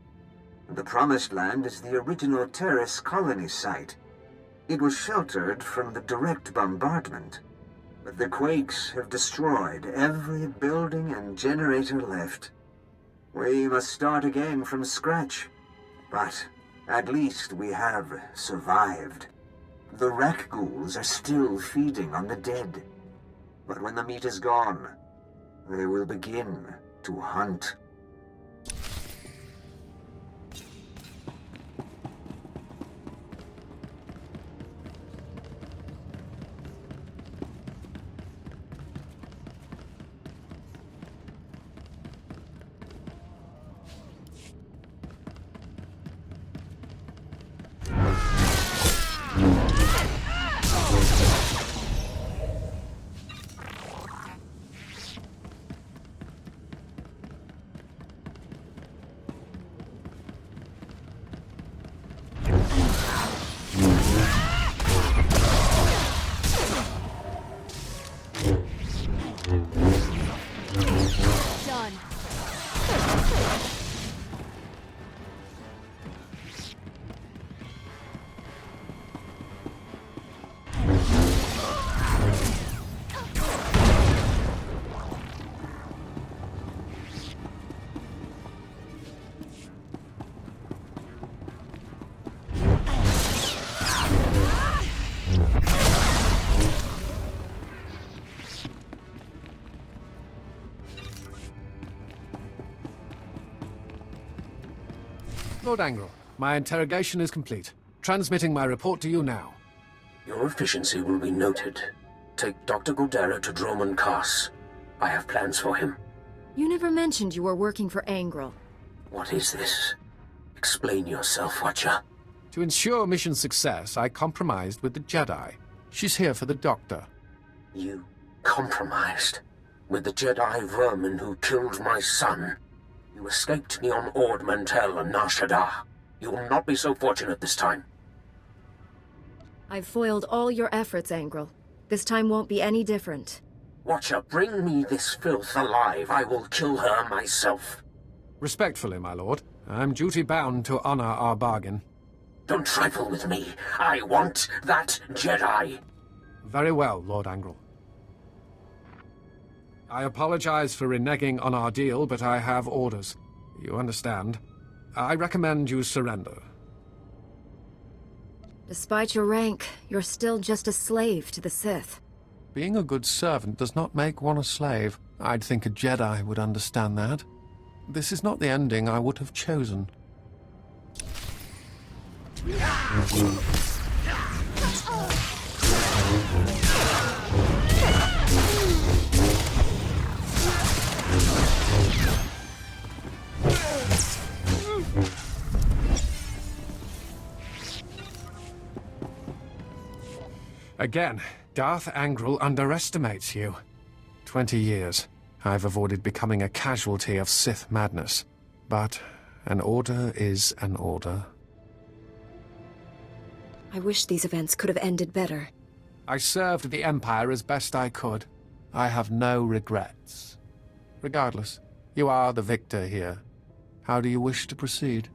The Promised Land is the original Taris colony site. It was sheltered from the direct bombardment, but the quakes have destroyed every building and generator left. We must start again from scratch, but at least we have survived. The rakghouls are still feeding on the dead, but when the meat is gone, they will begin to hunt. Lord Angrel, my interrogation is complete. Transmitting my report to you now. Your efficiency will be noted. Take Dr. Guldera to Droman Kaas. I have plans for him. You never mentioned you were working for Angrel. What is this? Explain yourself, Watcher. To ensure mission success, I compromised with the Jedi. She's here for the Doctor. You compromised? With the Jedi vermin who killed my son? You escaped me on Ord Mantell and Nar Shaddaa. You will not be so fortunate this time. I've foiled all your efforts, Angrel. This time won't be any different. Watcher, bring me this filth alive. I will kill her myself. Respectfully, my lord. I'm duty-bound to honor our bargain. Don't trifle with me. I want that Jedi. Very well, Lord Angrel. I apologize for reneging on our deal, but I have orders. You understand. I recommend you surrender. Despite your rank, you're still just a slave to the Sith. Being a good servant does not make one a slave. I'd think a Jedi would understand that. This is not the ending I would have chosen. Again, Darth Angrel underestimates you. 20 years. I've avoided becoming a casualty of Sith madness. But an order is an order. I wish these events could have ended better. I served the Empire as best I could. I have no regrets. Regardless, you are the victor here. How do you wish to proceed?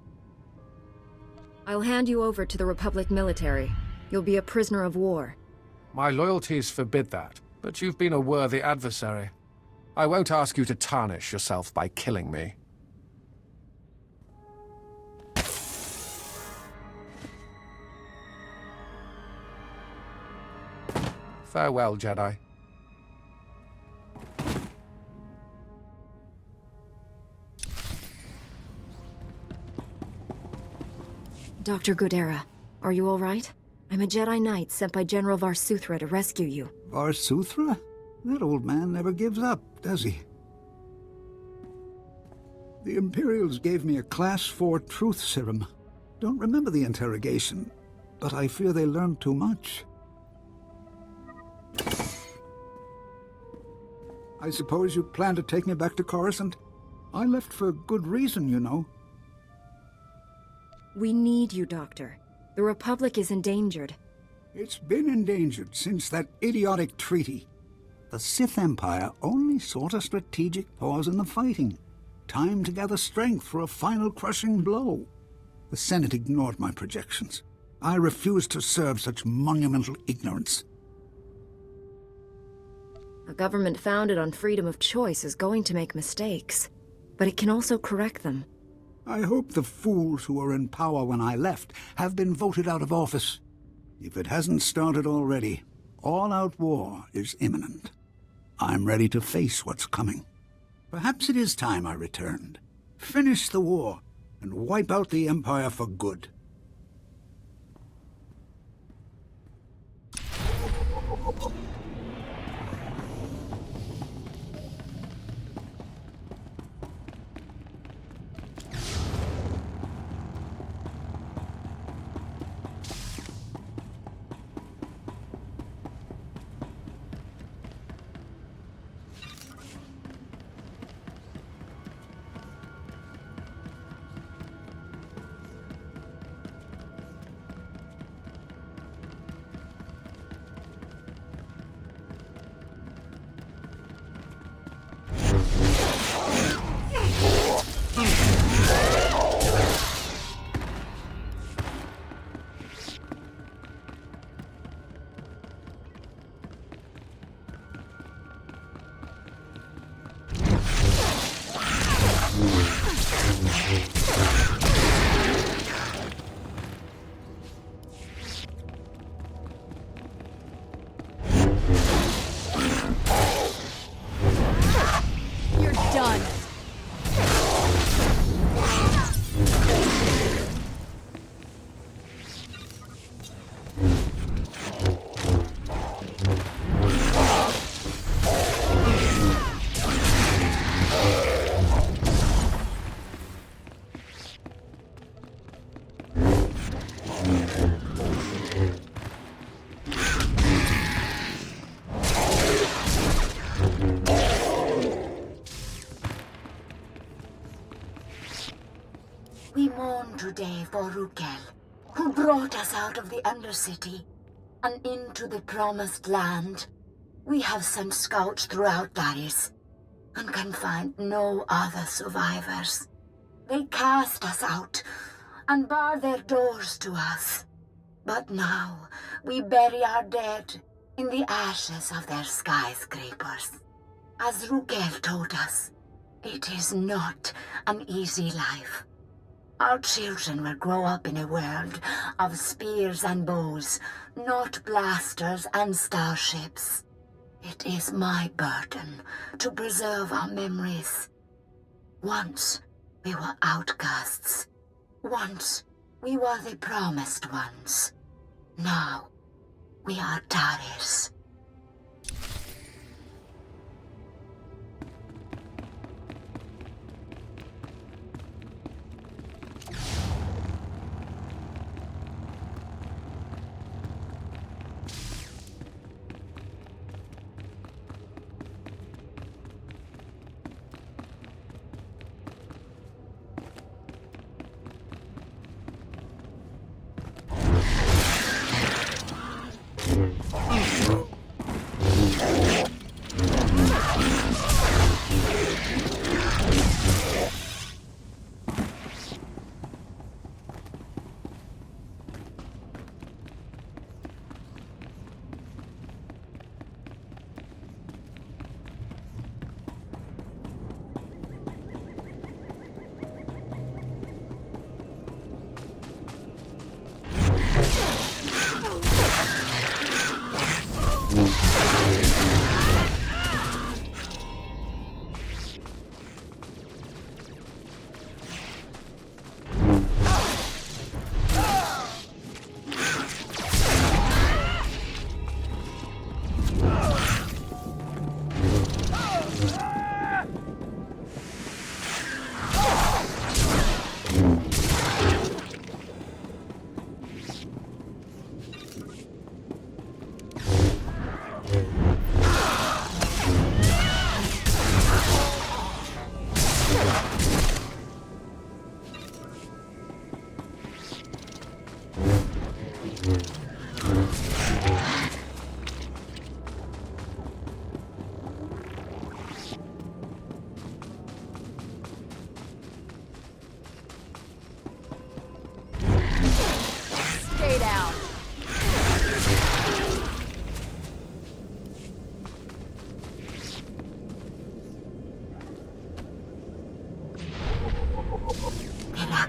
I'll hand you over to the Republic military. You'll be a prisoner of war. My loyalties forbid that, but you've been a worthy adversary. I won't ask you to tarnish yourself by killing me. Farewell, Jedi. Dr. Guldera, are you all right? I'm a Jedi Knight sent by General Varsuthra to rescue you. Varsuthra? That old man never gives up, does he? The Imperials gave me a Class 4 truth serum. Don't remember the interrogation, but I fear they learned too much. I suppose you plan to take me back to Coruscant? I left for good reason, you know. We need you, Doctor. The Republic is endangered. It's been endangered since that idiotic treaty. The Sith Empire only sought a strategic pause in the fighting. Time to gather strength for a final crushing blow. The Senate ignored my projections. I refused to serve such monumental ignorance. A government founded on freedom of choice is going to make mistakes, but it can also correct them. I hope the fools who were in power when I left have been voted out of office. If it hasn't started already, all-out war is imminent. I'm ready to face what's coming. Perhaps it is time I returned. Finish the war and wipe out the Empire for good. We mourn today for Rukel, who brought us out of the Undercity and into the Promised Land. We have sent scouts throughout Taris and can find no other survivors. They cast us out and bar their doors to us. But now we bury our dead in the ashes of their skyscrapers. As Rukel told us, it is not an easy life. Our children will grow up in a world of spears and bows, not blasters and starships. It is my burden to preserve our memories. Once we were outcasts. Once we were the promised ones. Now we are Taris.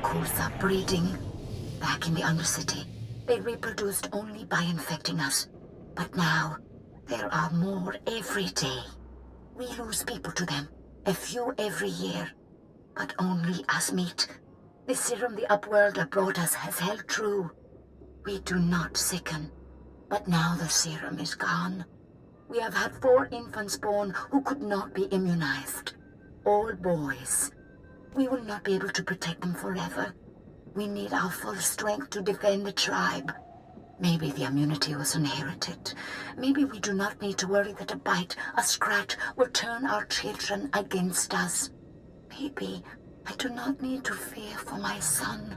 rakghouls are breeding. Back in the Undercity, they reproduced only by infecting us. But now, there are more every day. We lose people to them, a few every year, but only as meat. The serum the Upworlder brought us has held true. We do not sicken, but now the serum is gone. We have had 4 infants born who could not be immunized. All boys. We will not be able to protect them forever. We need our full strength to defend the tribe. Maybe the immunity was inherited. Maybe we do not need to worry that a bite, a scratch, will turn our children against us. Maybe I do not need to fear for my son.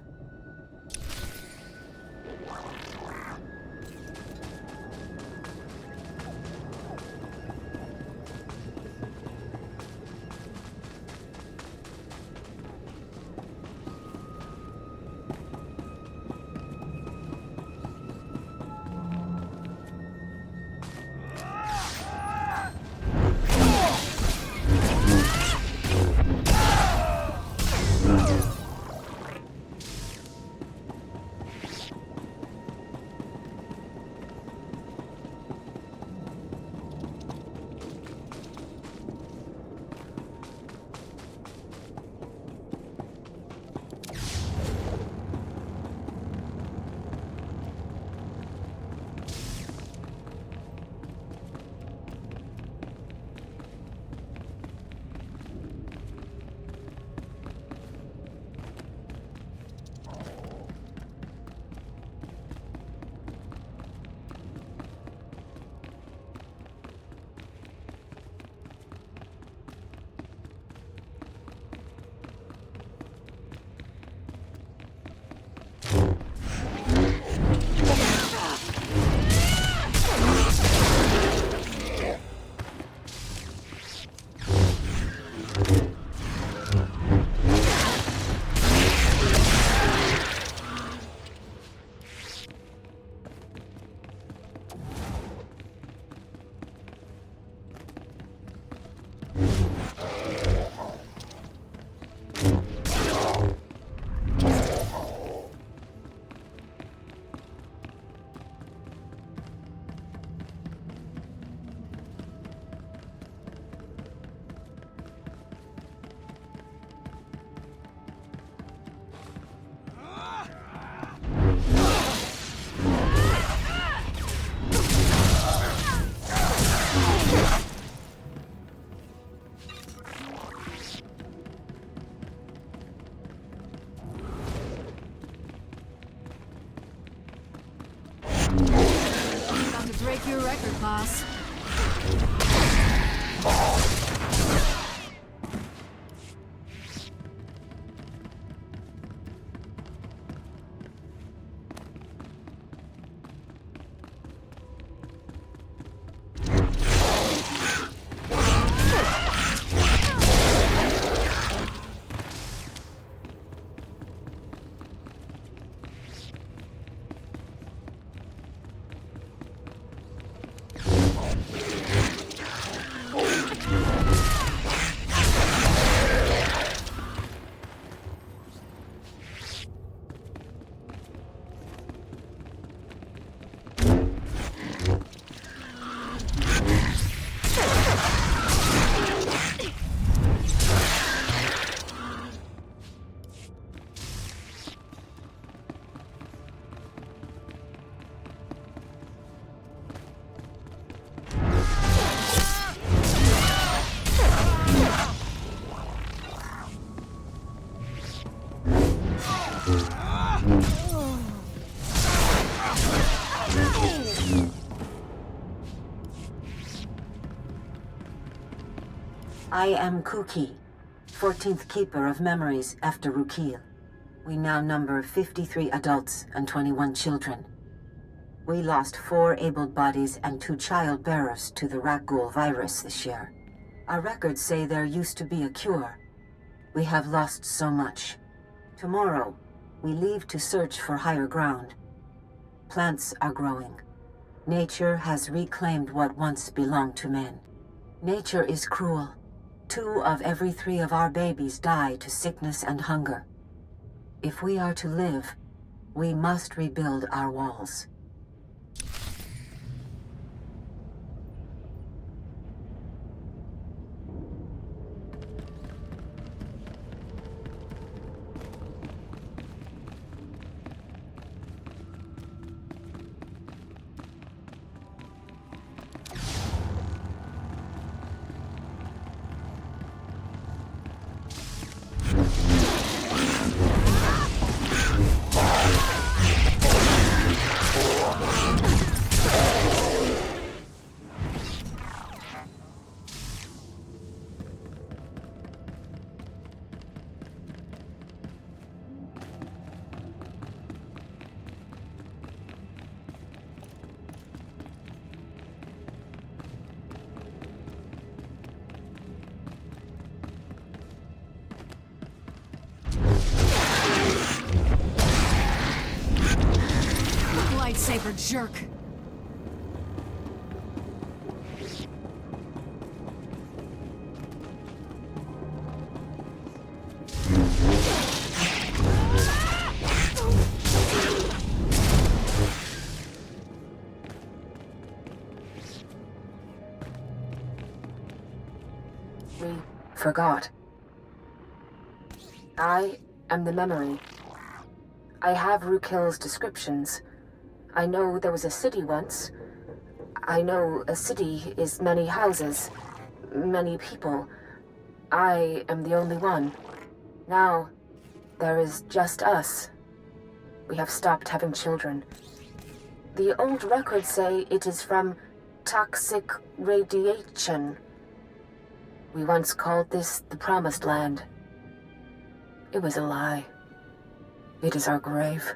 Break your record, boss. I am Kuki, 14th Keeper of Memories after Rukil. We now number 53 adults and 21 children. We lost 4 able bodies and 2 child bearers to the rakghoul virus this year. Our records say there used to be a cure. We have lost so much. Tomorrow, we leave to search for higher ground. Plants are growing. Nature has reclaimed what once belonged to men. Nature is cruel. 2 of every 3 of our babies die to sickness and hunger. If we are to live, we must rebuild our walls. Lightsaber jerk. We forgot. I am the memory. I have Rukil's descriptions. I know there was a city once. I know a city is many houses, many people. I am the only one. Now, there is just us. We have stopped having children. The old records say it is from toxic radiation. We once called this the Promised Land. It was a lie. It is our grave.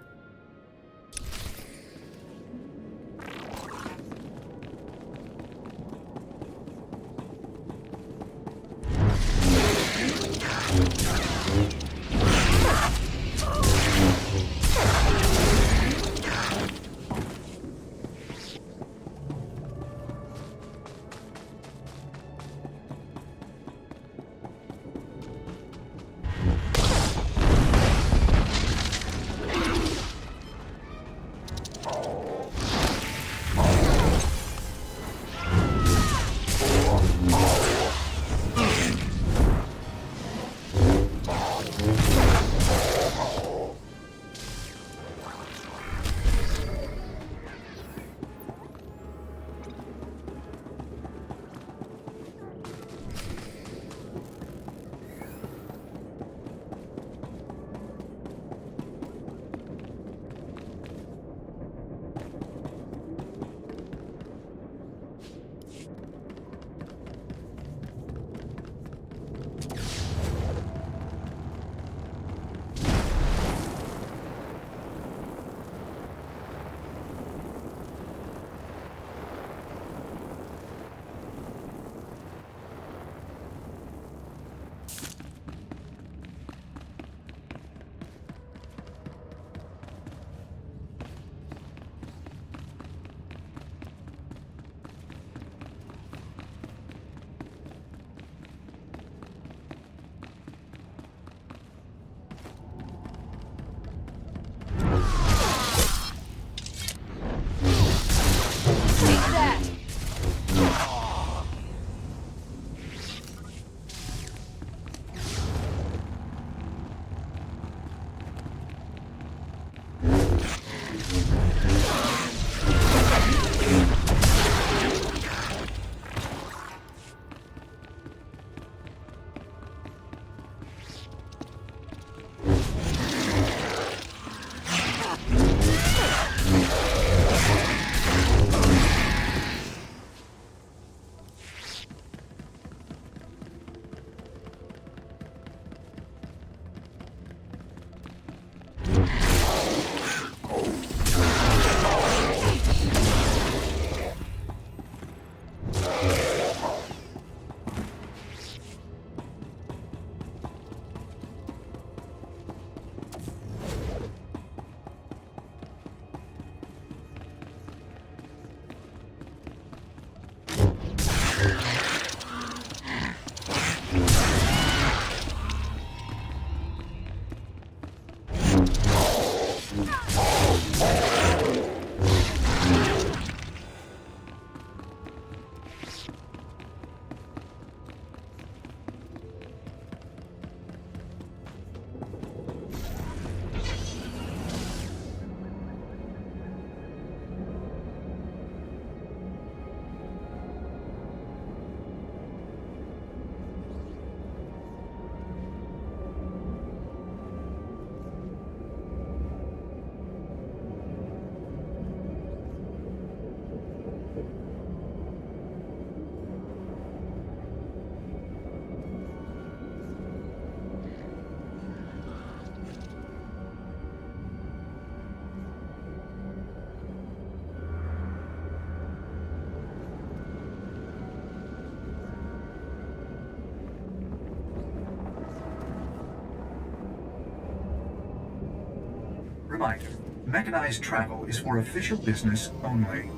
Reminder, mechanized travel is for official business only.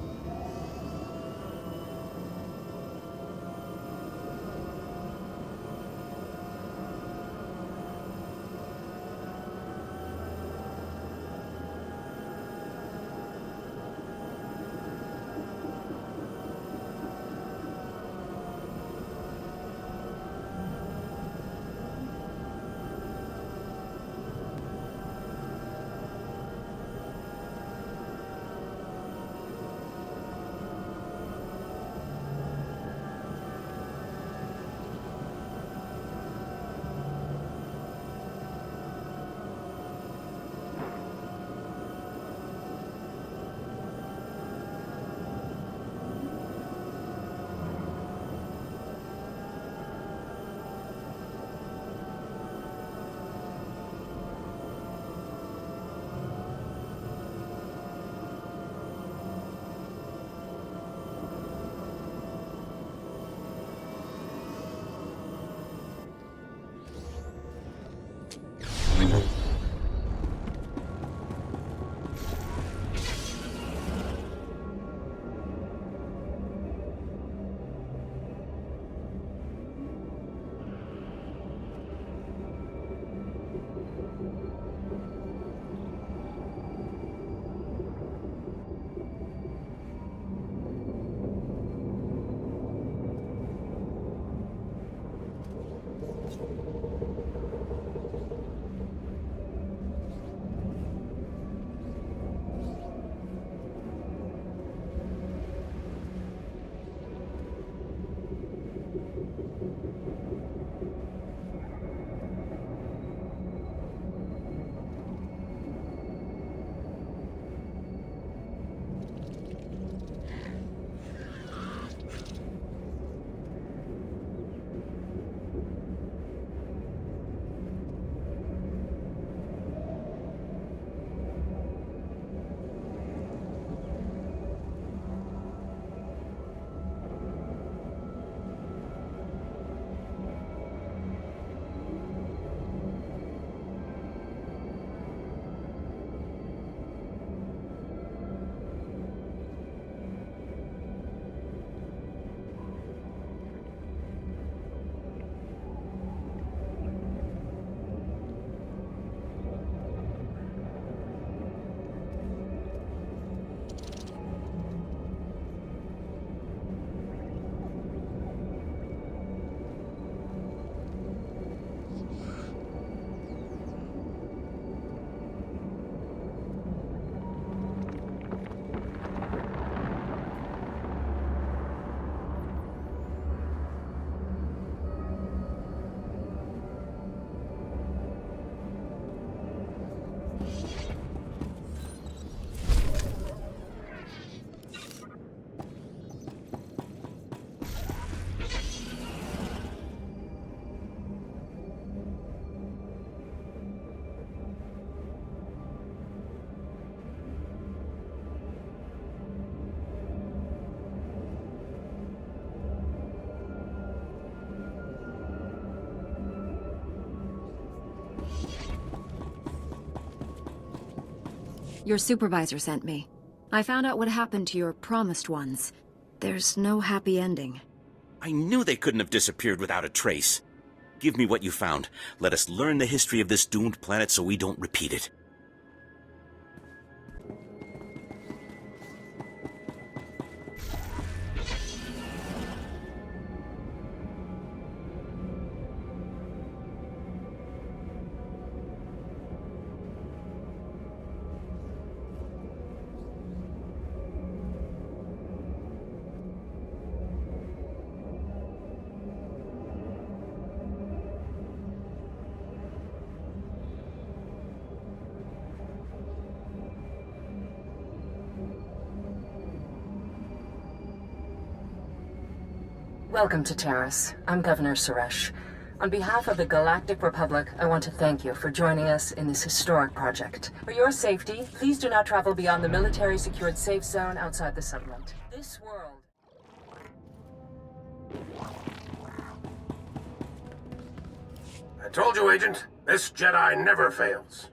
Your supervisor sent me. I found out what happened to your promised ones. There's no happy ending. I knew they couldn't have disappeared without a trace. Give me what you found. Let us learn the history of this doomed planet so we don't repeat it. Welcome to Taris. I'm Governor Suresh. On behalf of the Galactic Republic, I want to thank you for joining us in this historic project. For your safety, please do not travel beyond the military-secured safe zone outside the settlement. This world... I told you, Agent. This Jedi never fails.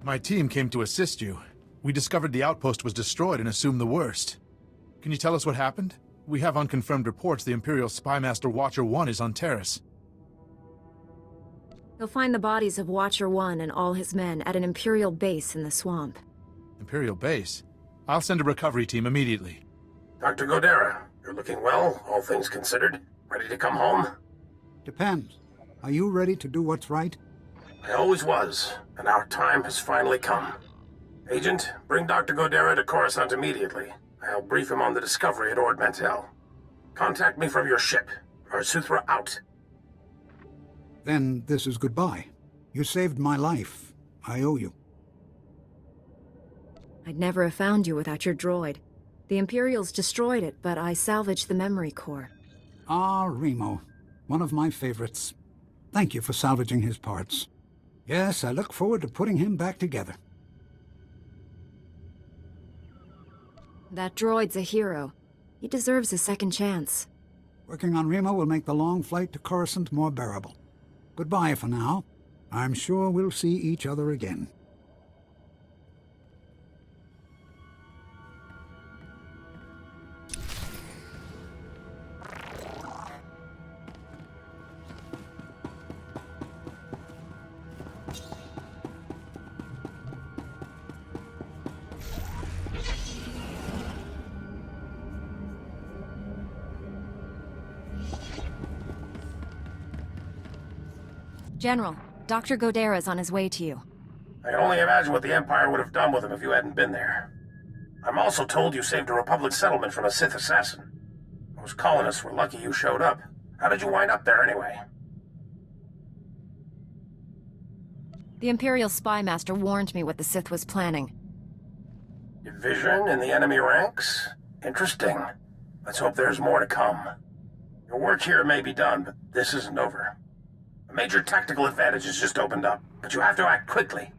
My team came to assist you. We discovered the outpost was destroyed and assumed the worst. Can you tell us what happened? We have unconfirmed reports the Imperial Spymaster Watcher 1 is on Taris. You'll find the bodies of Watcher 1 and all his men at an Imperial base in the swamp. Imperial base? I'll send a recovery team immediately. Dr. Godera, you're looking well, all things considered. Ready to come home? Depends. Are you ready to do what's right? I always was, and our time has finally come. Agent, bring Dr. Godera to Coruscant immediately. I'll brief him on the discovery at Ord Mantell. Contact me from your ship. SWTOR out. Then this is goodbye. You saved my life. I owe you. I'd never have found you without your droid. The Imperials destroyed it, but I salvaged the memory core. Ah, Remo. One of my favorites. Thank you for salvaging his parts. Yes, I look forward to putting him back together. That droid's a hero. He deserves a second chance. Working on Remo will make the long flight to Coruscant more bearable. Goodbye for now. I'm sure we'll see each other again. General, Dr. Godera's on his way to you. I can only imagine what the Empire would have done with him if you hadn't been there. I'm also told you saved a Republic settlement from a Sith assassin. Those colonists were lucky you showed up. How did you wind up there anyway? The Imperial Spymaster warned me what the Sith was planning. Division in the enemy ranks? Interesting. Let's hope there's more to come. Your work here may be done, but this isn't over. A major tactical advantage has just opened up, but you have to act quickly.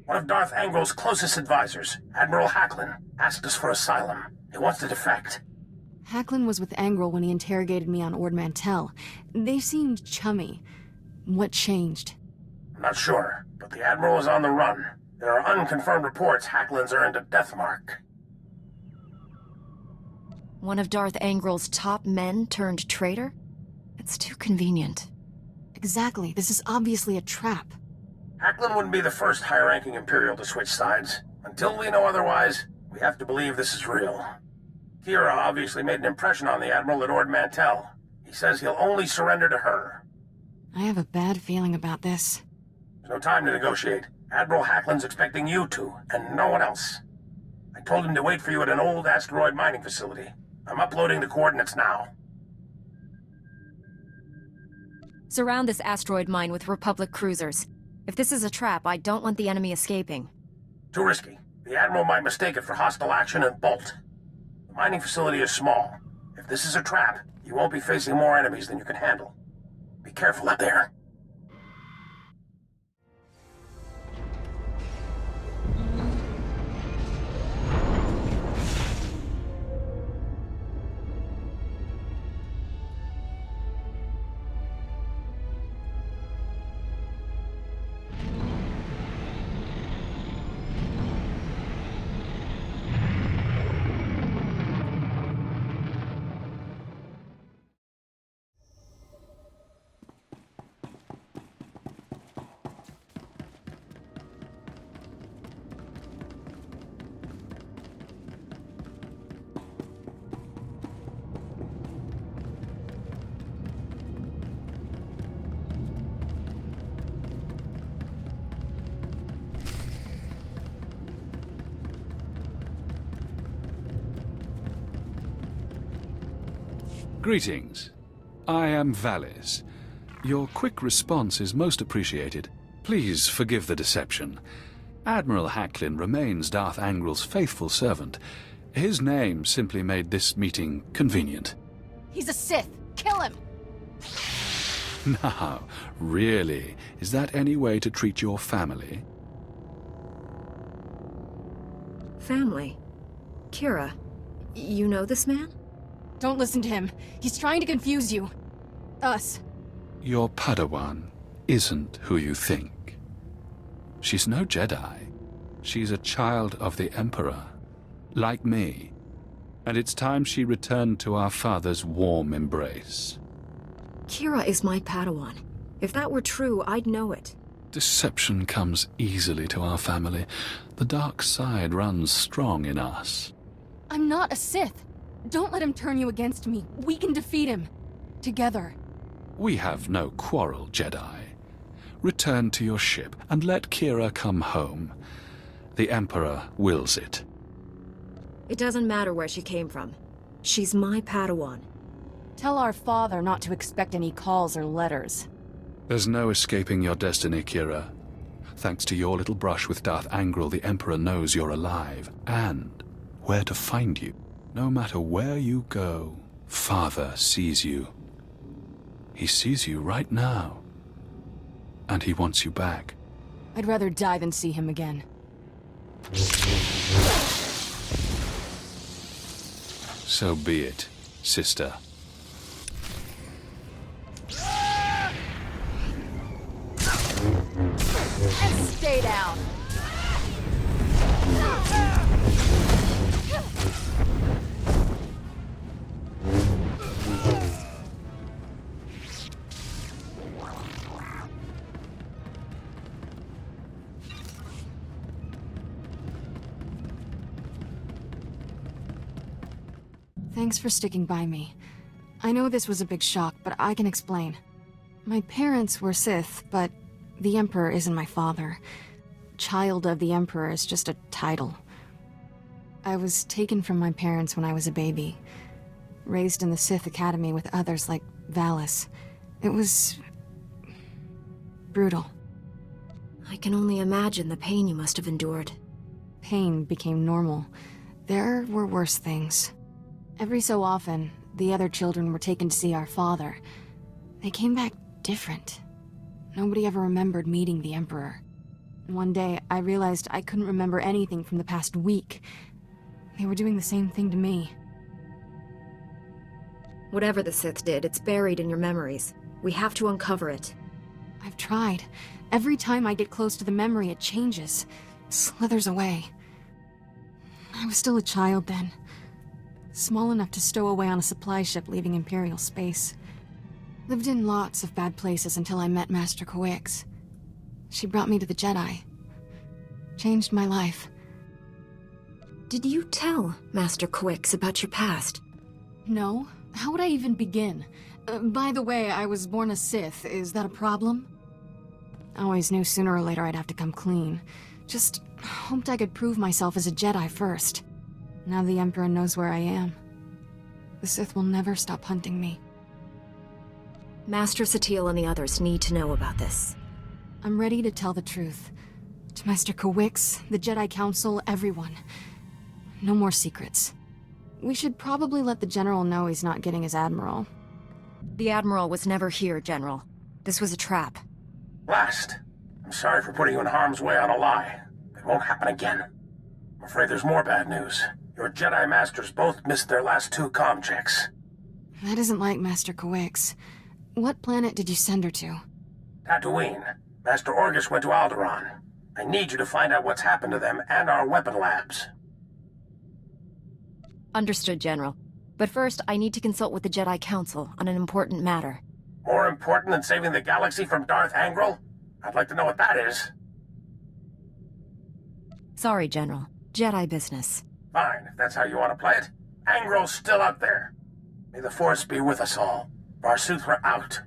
One of Darth Angrel's closest advisors, Admiral Hacklin, asked us for asylum. He wants to defect. Hacklin was with Angrel when he interrogated me on Ord Mantell. They seemed chummy. What changed? I'm not sure, but the Admiral is on the run. There are unconfirmed reports Hacklin's earned a death mark. One of Darth Angrel's top men turned traitor? It's too convenient. Exactly. This is obviously a trap. Hacklin wouldn't be the first high-ranking Imperial to switch sides. Until we know otherwise, we have to believe this is real. Kira obviously made an impression on the Admiral at Ord Mantell. He says he'll only surrender to her. I have a bad feeling about this. There's no time to negotiate. Admiral Hacklin's expecting you to, and no one else. I told him to wait for you at an old asteroid mining facility. I'm uploading the coordinates now. Surround this asteroid mine with Republic cruisers. If this is a trap, I don't want the enemy escaping. Too risky. The Admiral might mistake it for hostile action and bolt. The mining facility is small. If this is a trap, you won't be facing more enemies than you can handle. Be careful up there. Greetings. I am Valis. Your quick response is most appreciated. Please forgive the deception. Admiral Hacklin remains Darth Angrel's faithful servant. His name simply made this meeting convenient. He's a Sith! Kill him! Now, really, is that any way to treat your family? Family? Kira, you know this man? Don't listen to him. He's trying to confuse you. Us. Your Padawan isn't who you think. She's no Jedi. She's a child of the Emperor, like me. And it's time she returned to our father's warm embrace. Kira is my Padawan. If that were true, I'd know it. Deception comes easily to our family. The dark side runs strong in us. I'm not a Sith. Don't let him turn you against me. We can defeat him. Together. We have no quarrel, Jedi. Return to your ship and let Kira come home. The Emperor wills it. It doesn't matter where she came from. She's my Padawan. Tell our father not to expect any calls or letters. There's no escaping your destiny, Kira. Thanks to your little brush with Darth Angral, the Emperor knows you're alive, and where to find you. No matter where you go, Father sees you. He sees you right now. And he wants you back. I'd rather die than see him again. So be it, sister. And stay down. Thanks for sticking by me. I know this was a big shock, but I can explain. My parents were Sith, but the Emperor isn't my father. Child of the Emperor is just a title. I was taken from my parents when I was a baby. Raised in the Sith Academy with others like Valis. It was brutal. I can only imagine the pain you must have endured. Pain became normal. There were worse things. Every so often, the other children were taken to see our father. They came back different. Nobody ever remembered meeting the Emperor. One day, I realized I couldn't remember anything from the past week. They were doing the same thing to me. Whatever the Sith did, it's buried in your memories. We have to uncover it. I've tried. Every time I get close to the memory, it changes. Slithers away. I was still a child then. Small enough to stow away on a supply ship leaving Imperial space. Lived in lots of bad places until I met Master Coix. She brought me to the Jedi. Changed my life. Did you tell Master Coix about your past? No. How would I even begin? By the way, I was born a Sith. Is that a problem? I always knew sooner or later I'd have to come clean. Just hoped I could prove myself as a Jedi first. Now the Emperor knows where I am. The Sith will never stop hunting me. Master Satele and the others need to know about this. I'm ready to tell the truth. To Master Coix, the Jedi Council, everyone. No more secrets. We should probably let the General know he's not getting his Admiral. The Admiral was never here, General. This was a trap. Last. I'm sorry for putting you in harm's way on a lie. It won't happen again. I'm afraid there's more bad news. Your Jedi Masters both missed their last 2 comm checks. That isn't like Master Coix. What planet did you send her to? Tatooine. Master Orgus went to Alderaan. I need you to find out what's happened to them and our weapon labs. Understood, General. But first, I need to consult with the Jedi Council on an important matter. More important than saving the galaxy from Darth Angral? I'd like to know what that is. Sorry, General. Jedi business. Fine, if that's how you want to play it. Angral's still out there. May the Force be with us all. Barsuthra out.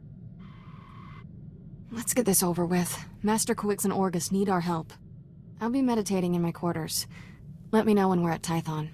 Let's get this over with. Master Coix and Orgus need our help. I'll be meditating in my quarters. Let me know when we're at Tython.